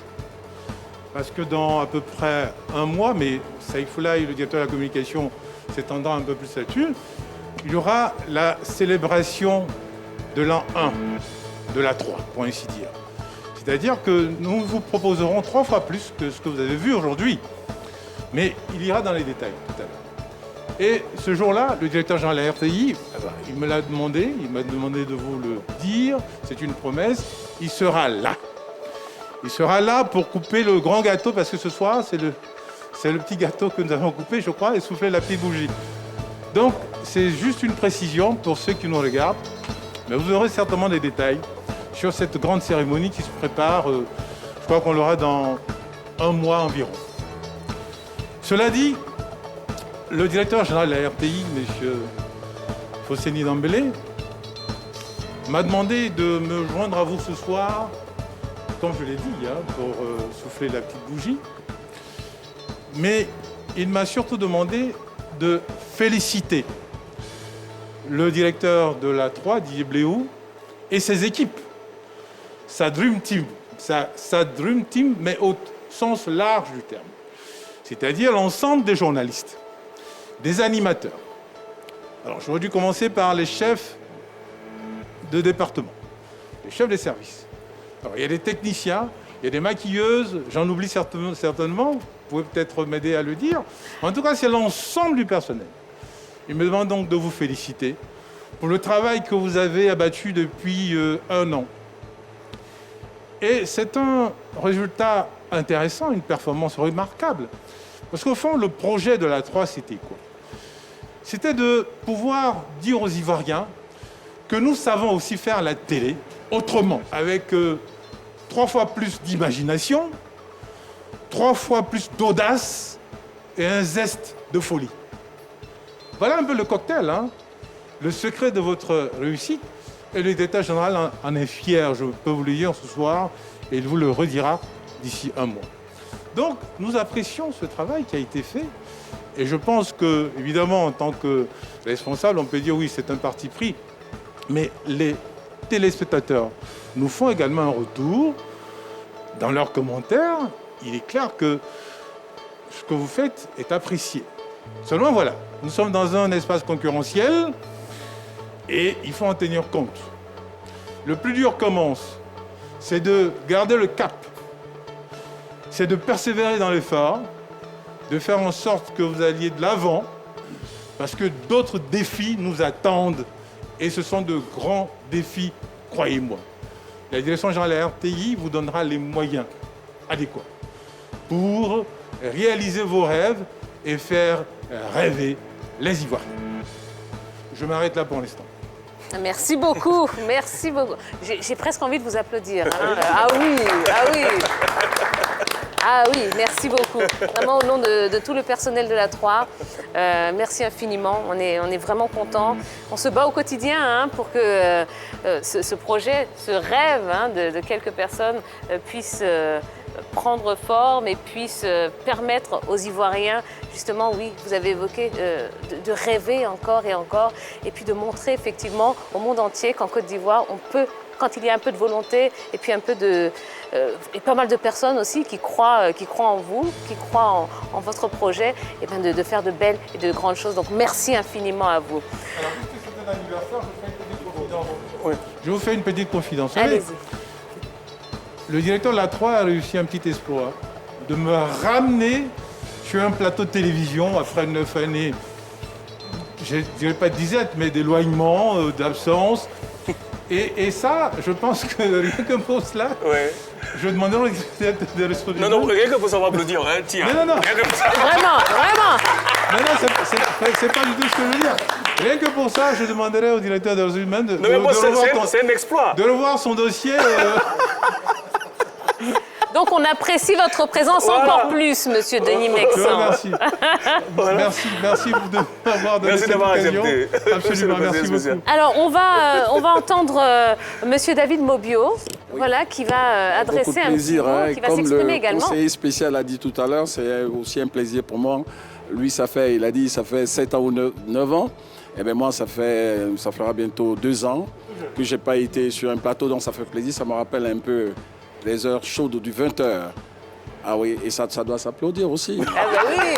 [SPEAKER 17] Parce que dans à peu près 1 mois, mais Saïfoulaye, le directeur de la communication, s'étendant un peu plus là-dessus, il y aura la célébration de l'an 1 de la 3, pour ainsi dire. C'est-à-dire que nous vous proposerons 3 fois plus que ce que vous avez vu aujourd'hui. Mais il ira dans les détails tout à l'heure. Et ce jour-là, le directeur général de la RTI, il me l'a demandé, il m'a demandé de vous le dire, c'est une promesse, il sera là. Il sera là pour couper le grand gâteau, parce que ce soir, c'est le petit gâteau que nous avons coupé, je crois, et souffler la petite bougie. Donc, c'est juste une précision pour ceux qui nous regardent, mais vous aurez certainement des détails sur cette grande cérémonie qui se prépare, je crois qu'on l'aura dans 1 mois environ. Cela dit, le directeur général de la RTI, M. Fosseni Dembélé, m'a demandé de me joindre à vous ce soir, comme je l'ai dit, pour souffler la petite bougie. Mais il m'a surtout demandé de féliciter le directeur de la 3, Didier Bléou, et ses équipes, sa Dream Team, sa Dream Team, mais au sens large du terme. C'est-à-dire l'ensemble des journalistes, des animateurs. Alors, j'aurais dû commencer par les chefs de département, les chefs des services. Alors, il y a des techniciens, il y a des maquilleuses, j'en oublie certainement, vous pouvez peut-être m'aider à le dire. En tout cas, c'est l'ensemble du personnel. Il me demande donc de vous féliciter pour le travail que vous avez abattu depuis 1 an. Et c'est un résultat intéressant, une performance remarquable. Parce qu'au fond, le projet de la 3, c'était quoi? C'était de pouvoir dire aux Ivoiriens que nous savons aussi faire la télé autrement, avec 3 fois plus d'imagination, 3 fois plus d'audace et un zeste de folie. Voilà un peu le cocktail, le secret de votre réussite. Et le directeur général en est fier, je peux vous le dire ce soir, et il vous le redira d'ici 1 mois. Donc, nous apprécions ce travail qui a été fait. Et je pense que, évidemment, en tant que responsable, on peut dire oui, c'est un parti pris. Mais les téléspectateurs nous font également un retour. Dans leurs commentaires, il est clair que ce que vous faites est apprécié. Seulement, voilà, nous sommes dans un espace concurrentiel et il faut en tenir compte. Le plus dur commence, c'est de garder le cap. C'est de persévérer dans l'effort, de faire en sorte que vous alliez de l'avant, parce que d'autres défis nous attendent. Et ce sont de grands défis, croyez-moi. La direction générale de la RTI vous donnera les moyens adéquats pour réaliser vos rêves et faire rêver les Ivoiriens. Je m'arrête là pour l'instant.
[SPEAKER 12] Merci beaucoup, merci beaucoup. J'ai presque envie de vous applaudir. Ah oui, ah oui. Ah oui, merci beaucoup. Vraiment au nom de tout le personnel de la 3, merci infiniment. On est vraiment contents. On se bat au quotidien pour que ce projet, ce rêve de quelques personnes puisse prendre forme et puisse permettre aux Ivoiriens, justement, oui, vous avez évoqué, de rêver encore et encore, et puis de montrer effectivement au monde entier qu'en Côte d'Ivoire, on peut, quand il y a un peu de volonté et puis un peu et pas mal de personnes aussi qui croient en vous, qui croient en votre projet, et bien de faire de belles et de grandes choses. Donc merci infiniment à vous.
[SPEAKER 17] Alors, puisque c'est un anniversaire, je vous fais une petite confidence.
[SPEAKER 12] Allez-y.
[SPEAKER 17] Le directeur de la 3 a réussi un petit exploit, de me ramener sur un plateau de télévision après 9 années, je ne dirais pas de disette, mais d'éloignement, d'absence. Et ça, je pense que rien que pour cela, je demanderai de responsabilité.
[SPEAKER 4] Non, rien que pour ça, on va applaudir, tiens.
[SPEAKER 17] Non.
[SPEAKER 12] Vraiment.
[SPEAKER 17] Non, c'est pas du tout ce que je veux dire. Rien que pour ça, je demanderai au directeur des ressources humaines de
[SPEAKER 4] c'est un exploit.
[SPEAKER 17] De revoir son dossier.
[SPEAKER 12] Donc on apprécie votre présence encore plus, Monsieur Denis Mexan.
[SPEAKER 17] Merci. Merci de m'avoir donné cette occasion. Absolument, merci beaucoup.
[SPEAKER 12] Alors on va entendre Monsieur David Mobio, voilà, qui va adresser un petit mot, qui va s'exprimer également.
[SPEAKER 14] Comme le conseiller spécial a dit tout à l'heure, c'est aussi un plaisir pour moi. Lui, ça fait 7 ans ou 9 ans. Et bien moi, ça fera bientôt 2 ans que je n'ai pas été sur un plateau, donc ça fait plaisir. Ça me rappelle un peu les heures chaudes du 20h. Ah oui, et ça doit s'applaudir aussi.
[SPEAKER 12] Ah ben oui.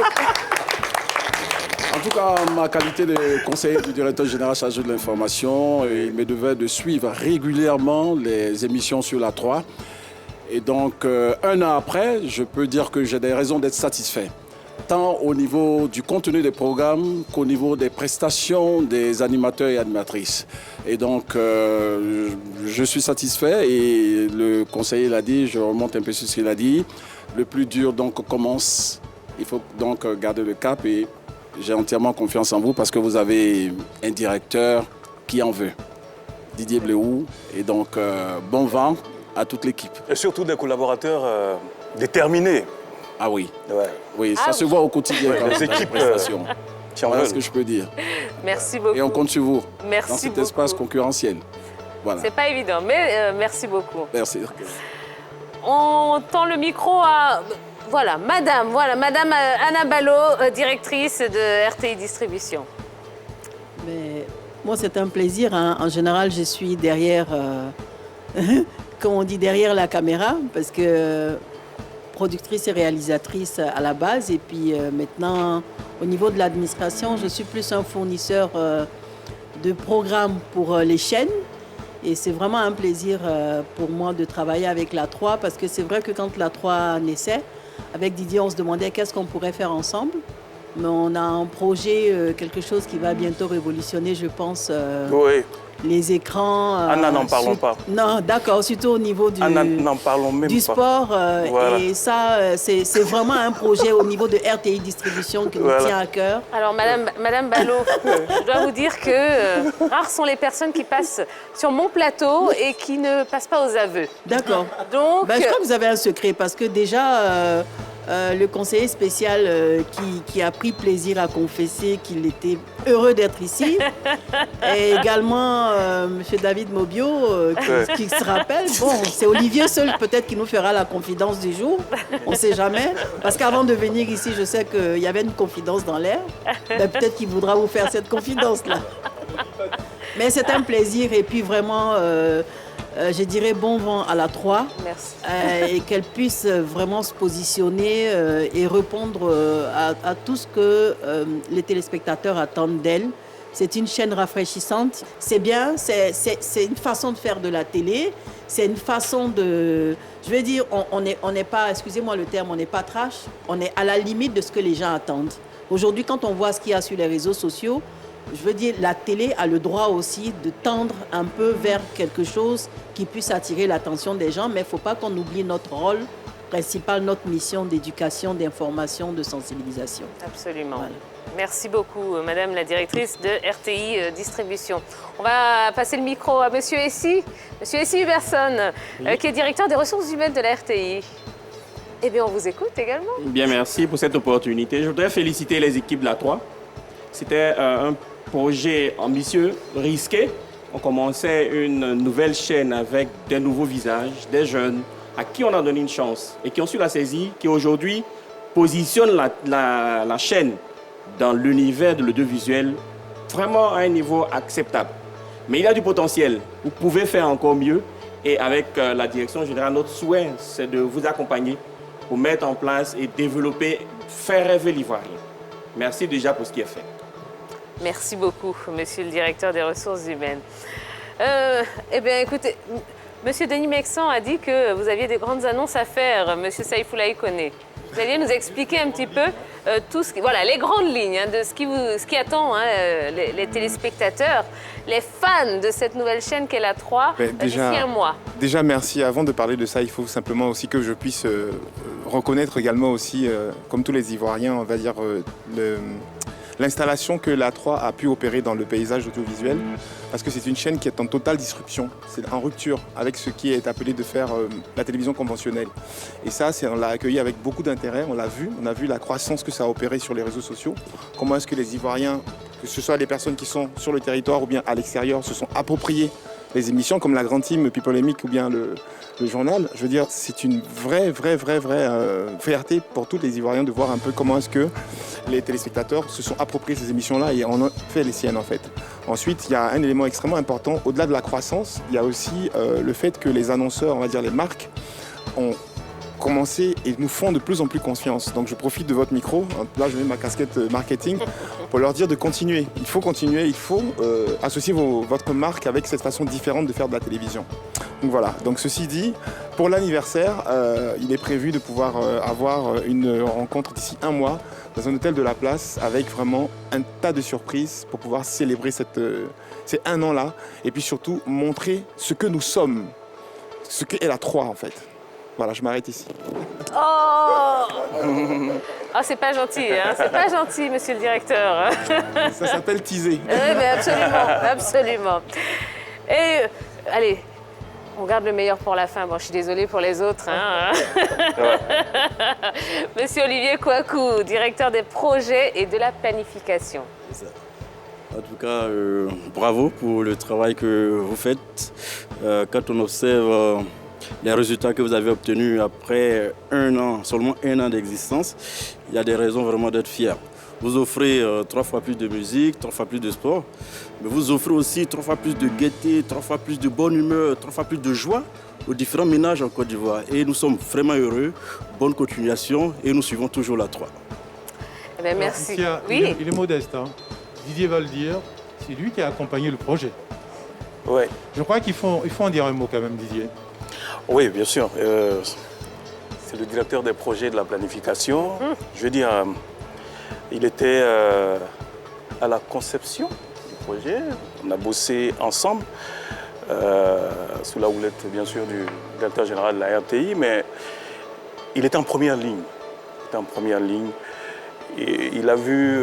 [SPEAKER 14] En tout cas, ma qualité de conseiller du directeur général chargé de l'information, il me devait de suivre régulièrement les émissions sur la 3. Et donc, 1 an après, je peux dire que j'ai des raisons d'être satisfait. tant au niveau du contenu des programmes qu'au niveau des prestations des animateurs et animatrices. Et donc, je suis satisfait et le conseiller l'a dit, je remonte un peu sur ce qu'il a dit. Le plus dur donc commence, il faut donc garder le cap et j'ai entièrement confiance en vous parce que vous avez un directeur qui en veut, Didier Bléou, et donc bon vent à toute l'équipe.
[SPEAKER 8] Et surtout des collaborateurs déterminés.
[SPEAKER 14] Ah oui,
[SPEAKER 8] ouais.
[SPEAKER 14] Oui, ça se voit au quotidien quand
[SPEAKER 8] les
[SPEAKER 14] on fait
[SPEAKER 8] équipes
[SPEAKER 14] la prestation. Voilà ce que je peux dire.
[SPEAKER 12] Merci beaucoup.
[SPEAKER 14] Et on compte sur vous
[SPEAKER 12] Merci
[SPEAKER 14] dans cet
[SPEAKER 12] beaucoup.
[SPEAKER 14] espace concurrentiel. Voilà.
[SPEAKER 12] C'est pas évident, mais merci beaucoup.
[SPEAKER 14] Merci.
[SPEAKER 12] On tend le micro à... Voilà, Madame Anna Ballot, directrice de RTI Distribution.
[SPEAKER 16] Mais moi, c'est un plaisir. Hein. En général, je suis derrière, comme on dit, derrière la caméra, parce que productrice et réalisatrice à la base. Et puis maintenant, au niveau de l'administration, je suis plus un fournisseur de programmes pour les chaînes. Et c'est vraiment un plaisir pour moi de travailler avec la 3, parce que c'est vrai que quand la 3 naissait, avec Didier, on se demandait qu'est-ce qu'on pourrait faire ensemble. Mais on a un projet, quelque chose qui va bientôt révolutionner, je pense,
[SPEAKER 8] Oui.
[SPEAKER 16] les écrans.
[SPEAKER 8] Anna, n'en parlons pas.
[SPEAKER 16] Non, d'accord, surtout au niveau
[SPEAKER 8] Anna, n'en parlons même
[SPEAKER 16] du
[SPEAKER 8] pas.
[SPEAKER 16] sport.
[SPEAKER 8] Voilà.
[SPEAKER 16] Et ça, c'est vraiment un projet au niveau de RTI Distribution qui nous tient à cœur.
[SPEAKER 12] Alors, Madame Ballot, je dois vous dire que rares sont les personnes qui passent sur mon plateau et qui ne passent pas aux aveux.
[SPEAKER 16] D'accord.
[SPEAKER 12] Donc,
[SPEAKER 16] je crois que vous avez un secret parce que déjà, le conseiller spécial qui a pris plaisir à confesser qu'il était heureux d'être ici, et également M. David Mobio qui se rappelle. Bon, c'est Olivier seul peut-être qui nous fera la confidence du jour. On ne sait jamais. Parce qu'avant de venir ici, je sais qu'il y avait une confidence dans l'air. Ben, peut-être qu'il voudra vous faire cette confidence-là. Mais c'est un plaisir et puis vraiment... je dirais bon vent à la 3.
[SPEAKER 12] Merci.
[SPEAKER 16] Et qu'elle puisse vraiment se positionner et répondre à tout ce que les téléspectateurs attendent d'elle. C'est une chaîne rafraîchissante. C'est bien, c'est une façon de faire de la télé. C'est une façon de... Je veux dire, on n'est pas, excusez-moi le terme, on n'est pas trash. On est à la limite de ce que les gens attendent. Aujourd'hui, quand on voit ce qu'il y a sur les réseaux sociaux, je veux dire, la télé a le droit aussi de tendre un peu vers quelque chose qui puisse attirer l'attention des gens, mais il ne faut pas qu'on oublie notre rôle principal, notre mission d'éducation, d'information, de sensibilisation.
[SPEAKER 12] Absolument.
[SPEAKER 16] Voilà.
[SPEAKER 12] Merci beaucoup, Madame la directrice de RTI Distribution. On va passer le micro à Monsieur Essi Huberson, qui est directeur des ressources humaines de la RTI. Eh bien, on vous écoute également.
[SPEAKER 2] Bien, merci pour cette opportunité. Je voudrais féliciter les équipes de la 3. C'était un projet ambitieux, risqué. On commençait une nouvelle chaîne avec des nouveaux visages, des jeunes à qui on a donné une chance et qui ont su la saisir, qui aujourd'hui positionnent la chaîne dans l'univers de l'audiovisuel vraiment à un niveau acceptable. Mais il y a du potentiel. Vous pouvez faire encore mieux et avec la direction générale, notre souhait, c'est de vous accompagner pour mettre en place et développer, faire rêver l'Ivoirien. Merci déjà pour ce qui est fait.
[SPEAKER 12] Merci beaucoup, Monsieur le directeur des ressources humaines. Eh bien, écoutez, Monsieur Denis Mexan a dit que vous aviez des grandes annonces à faire, Monsieur Saïfoulaï Koné. Vous alliez nous expliquer un petit peu voilà, les grandes lignes de ce qui attend les téléspectateurs, les fans de cette nouvelle chaîne qu'est la 3 d'ici un mois.
[SPEAKER 28] Déjà, merci. Avant de parler de ça, il faut simplement aussi que je puisse reconnaître également aussi, comme tous les Ivoiriens, on va dire, l'installation que la 3 a pu opérer dans le paysage audiovisuel, parce que c'est une chaîne qui est en totale disruption, c'est en rupture avec ce qui est appelé de faire la télévision conventionnelle. Et ça, on l'a accueilli avec beaucoup d'intérêt, on a vu la croissance que ça a opéré sur les réseaux sociaux, comment est-ce que les Ivoiriens, que ce soit les personnes qui sont sur le territoire ou bien à l'extérieur, se sont appropriés les émissions comme la grande team Pipolémique ou bien le journal. Je veux dire, c'est une vraie fierté pour tous les Ivoiriens de voir un peu comment est-ce que les téléspectateurs se sont appropriés ces émissions-là et en ont fait les siennes en fait. Ensuite, il y a un élément extrêmement important, au-delà de la croissance, il y a aussi le fait que les annonceurs, on va dire les marques, ont commencé et nous font de plus en plus confiance. Donc je profite de votre micro, là je mets ma casquette marketing, pour leur dire de continuer. Il faut continuer, il faut associer votre marque avec cette façon différente de faire de la télévision. Donc voilà, donc ceci dit, Pour l'anniversaire, il est prévu de pouvoir avoir une rencontre d'ici 1 mois dans un hôtel de la place avec vraiment un tas de surprises pour pouvoir célébrer ces 1 an-là et puis surtout montrer ce que nous sommes, ce qu'est la 3 en fait. Voilà, je m'arrête ici.
[SPEAKER 12] Oh, oh c'est pas gentil, hein. C'est pas gentil, monsieur le directeur.
[SPEAKER 28] Ça s'appelle teaser.
[SPEAKER 12] Oui, mais absolument, absolument. Et allez, on garde le meilleur pour la fin. Bon, je suis désolée pour les autres. Hein. Monsieur Olivier Kouakou, directeur des projets et de la planification.
[SPEAKER 3] En tout cas, bravo pour le travail que vous faites. Quand on observe les résultats que vous avez obtenus après 1 an, seulement 1 an d'existence, il y a des raisons vraiment d'être fiers. Vous offrez 3 fois plus de musique, 3 fois plus de sport, mais vous offrez aussi 3 fois plus de gaieté, 3 fois plus de bonne humeur, 3 fois plus de joie aux différents ménages en Côte d'Ivoire. Et nous sommes vraiment heureux. Bonne continuation et nous suivons toujours la 3.
[SPEAKER 12] Eh bien, merci.
[SPEAKER 17] Oui. Il est modeste, hein. Didier va le dire, c'est lui qui a accompagné le projet.
[SPEAKER 8] Ouais.
[SPEAKER 17] Je crois qu'il faut en dire un mot quand même, Didier.
[SPEAKER 8] Oui, bien sûr. C'est le directeur des projets de la planification. Je veux dire, il était à la conception du projet. On a bossé ensemble, sous la houlette, bien sûr, du directeur général de la RTI, mais il était en première ligne. Il était en première ligne. Et il a vu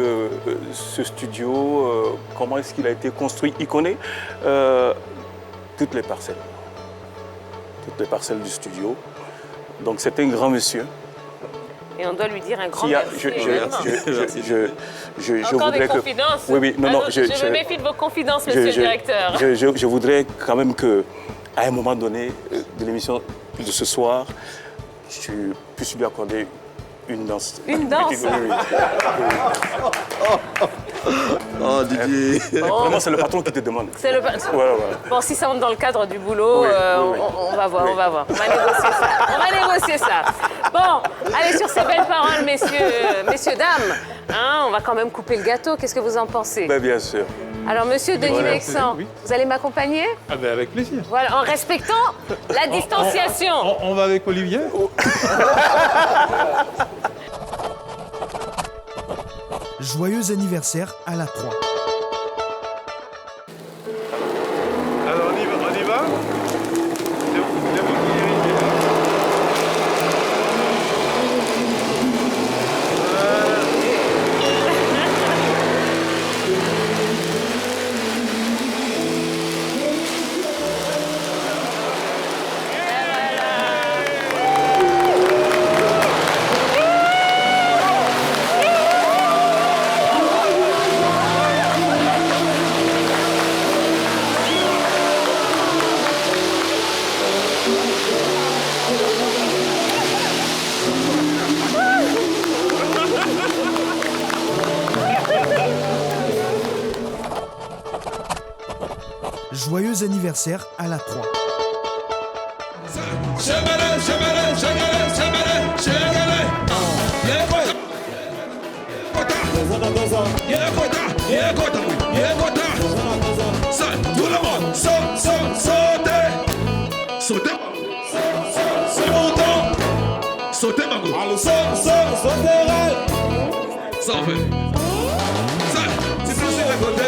[SPEAKER 8] ce studio, comment est-ce qu'il a été construit. Il connaît toutes les parcelles du studio. Donc c'est un grand monsieur.
[SPEAKER 12] Et on doit lui dire un grand merci.
[SPEAKER 8] Encore
[SPEAKER 12] des confidences.
[SPEAKER 8] Oui, non,
[SPEAKER 12] je me méfie de vos confidences, monsieur le directeur.
[SPEAKER 8] Je voudrais quand même qu'à un moment donné de l'émission de ce soir, je puisse lui accorder une danse.
[SPEAKER 12] Une danse.
[SPEAKER 3] Oh, Didiy.
[SPEAKER 8] Vraiment, c'est le patron qui te demande.
[SPEAKER 12] C'est le patron.
[SPEAKER 8] Voilà.
[SPEAKER 12] Bon, si ça rentre dans le cadre du boulot, on va voir, on va voir. On va négocier ça. Bon, allez, sur ces belles paroles, messieurs, dames, hein, on va quand même couper le gâteau. Qu'est-ce que vous en pensez?
[SPEAKER 8] Bien sûr.
[SPEAKER 12] Alors, monsieur Denis Mexan, vous allez m'accompagner?
[SPEAKER 17] Avec plaisir.
[SPEAKER 12] Voilà, en respectant la distanciation.
[SPEAKER 17] On va avec Olivier?
[SPEAKER 10] Joyeux anniversaire à la 3.
[SPEAKER 17] Alors on y va? C'est vous qui dirigez.
[SPEAKER 10] Joyeux anniversaire à la 3.
[SPEAKER 11] Tout le monde, sautez. C'est mon temps. Sautez, Mago. Allez, sautez. Ça en fait. C'est plus sur le côté.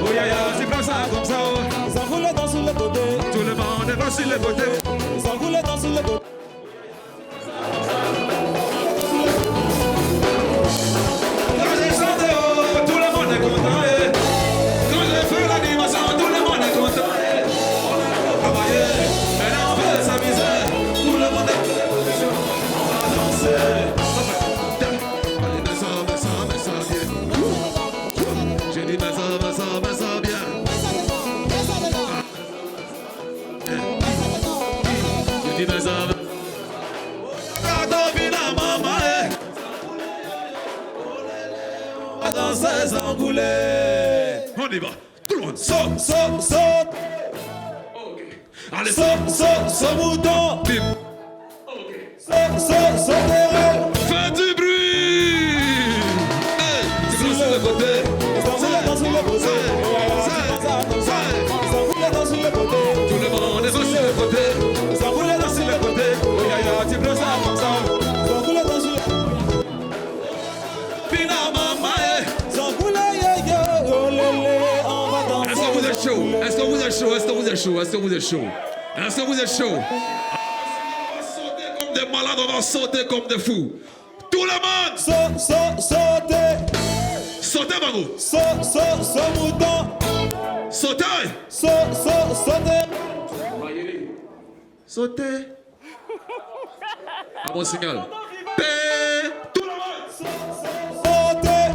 [SPEAKER 11] Oh ya ya, c'est comme ça. Ça roule dans sur le côté. Tout le monde est dans sur le côté. Ça roule dans sur le côté. On y va, tout le monde, saute. Ok. Allez, saute, mouton. Bim. Ok. Saute, fais du bruit. Hey, c'est sur le côté. Tout le monde est sur le côté. Bina Mama, Zamboula yo, oh lélé, on va danser. Est-ce que vous êtes chaud? Est-ce que vous êtes chaud? Est-ce que vous êtes chaud? Est-ce que vous êtes chaud? Est-ce que vous êtes chaud? On va sauter comme des malades, on va sauter comme des fous. Tout le monde! Sautez! Sautez, Mago! Saut, mouton! Sautez! Sautez! Sautez! À bon signal. Tout le monde! Sautez!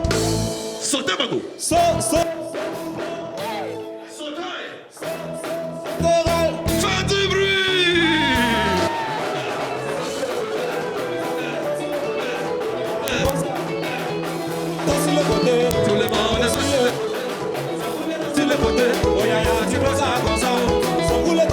[SPEAKER 11] Sautez, Mago! Sautez! Faites du bruit! Sur le côté, tout le monde sur le côté, oh ya ya, tu vois ça comme ça, sans rouler.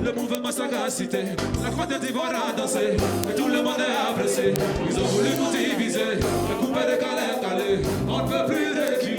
[SPEAKER 11] Le mouvement sagacité, la croix de d'ivoire a dansé, et tout le monde est apprécié. Ils ont voulu nous diviser, le couper de calais, on ne peut plus reculer.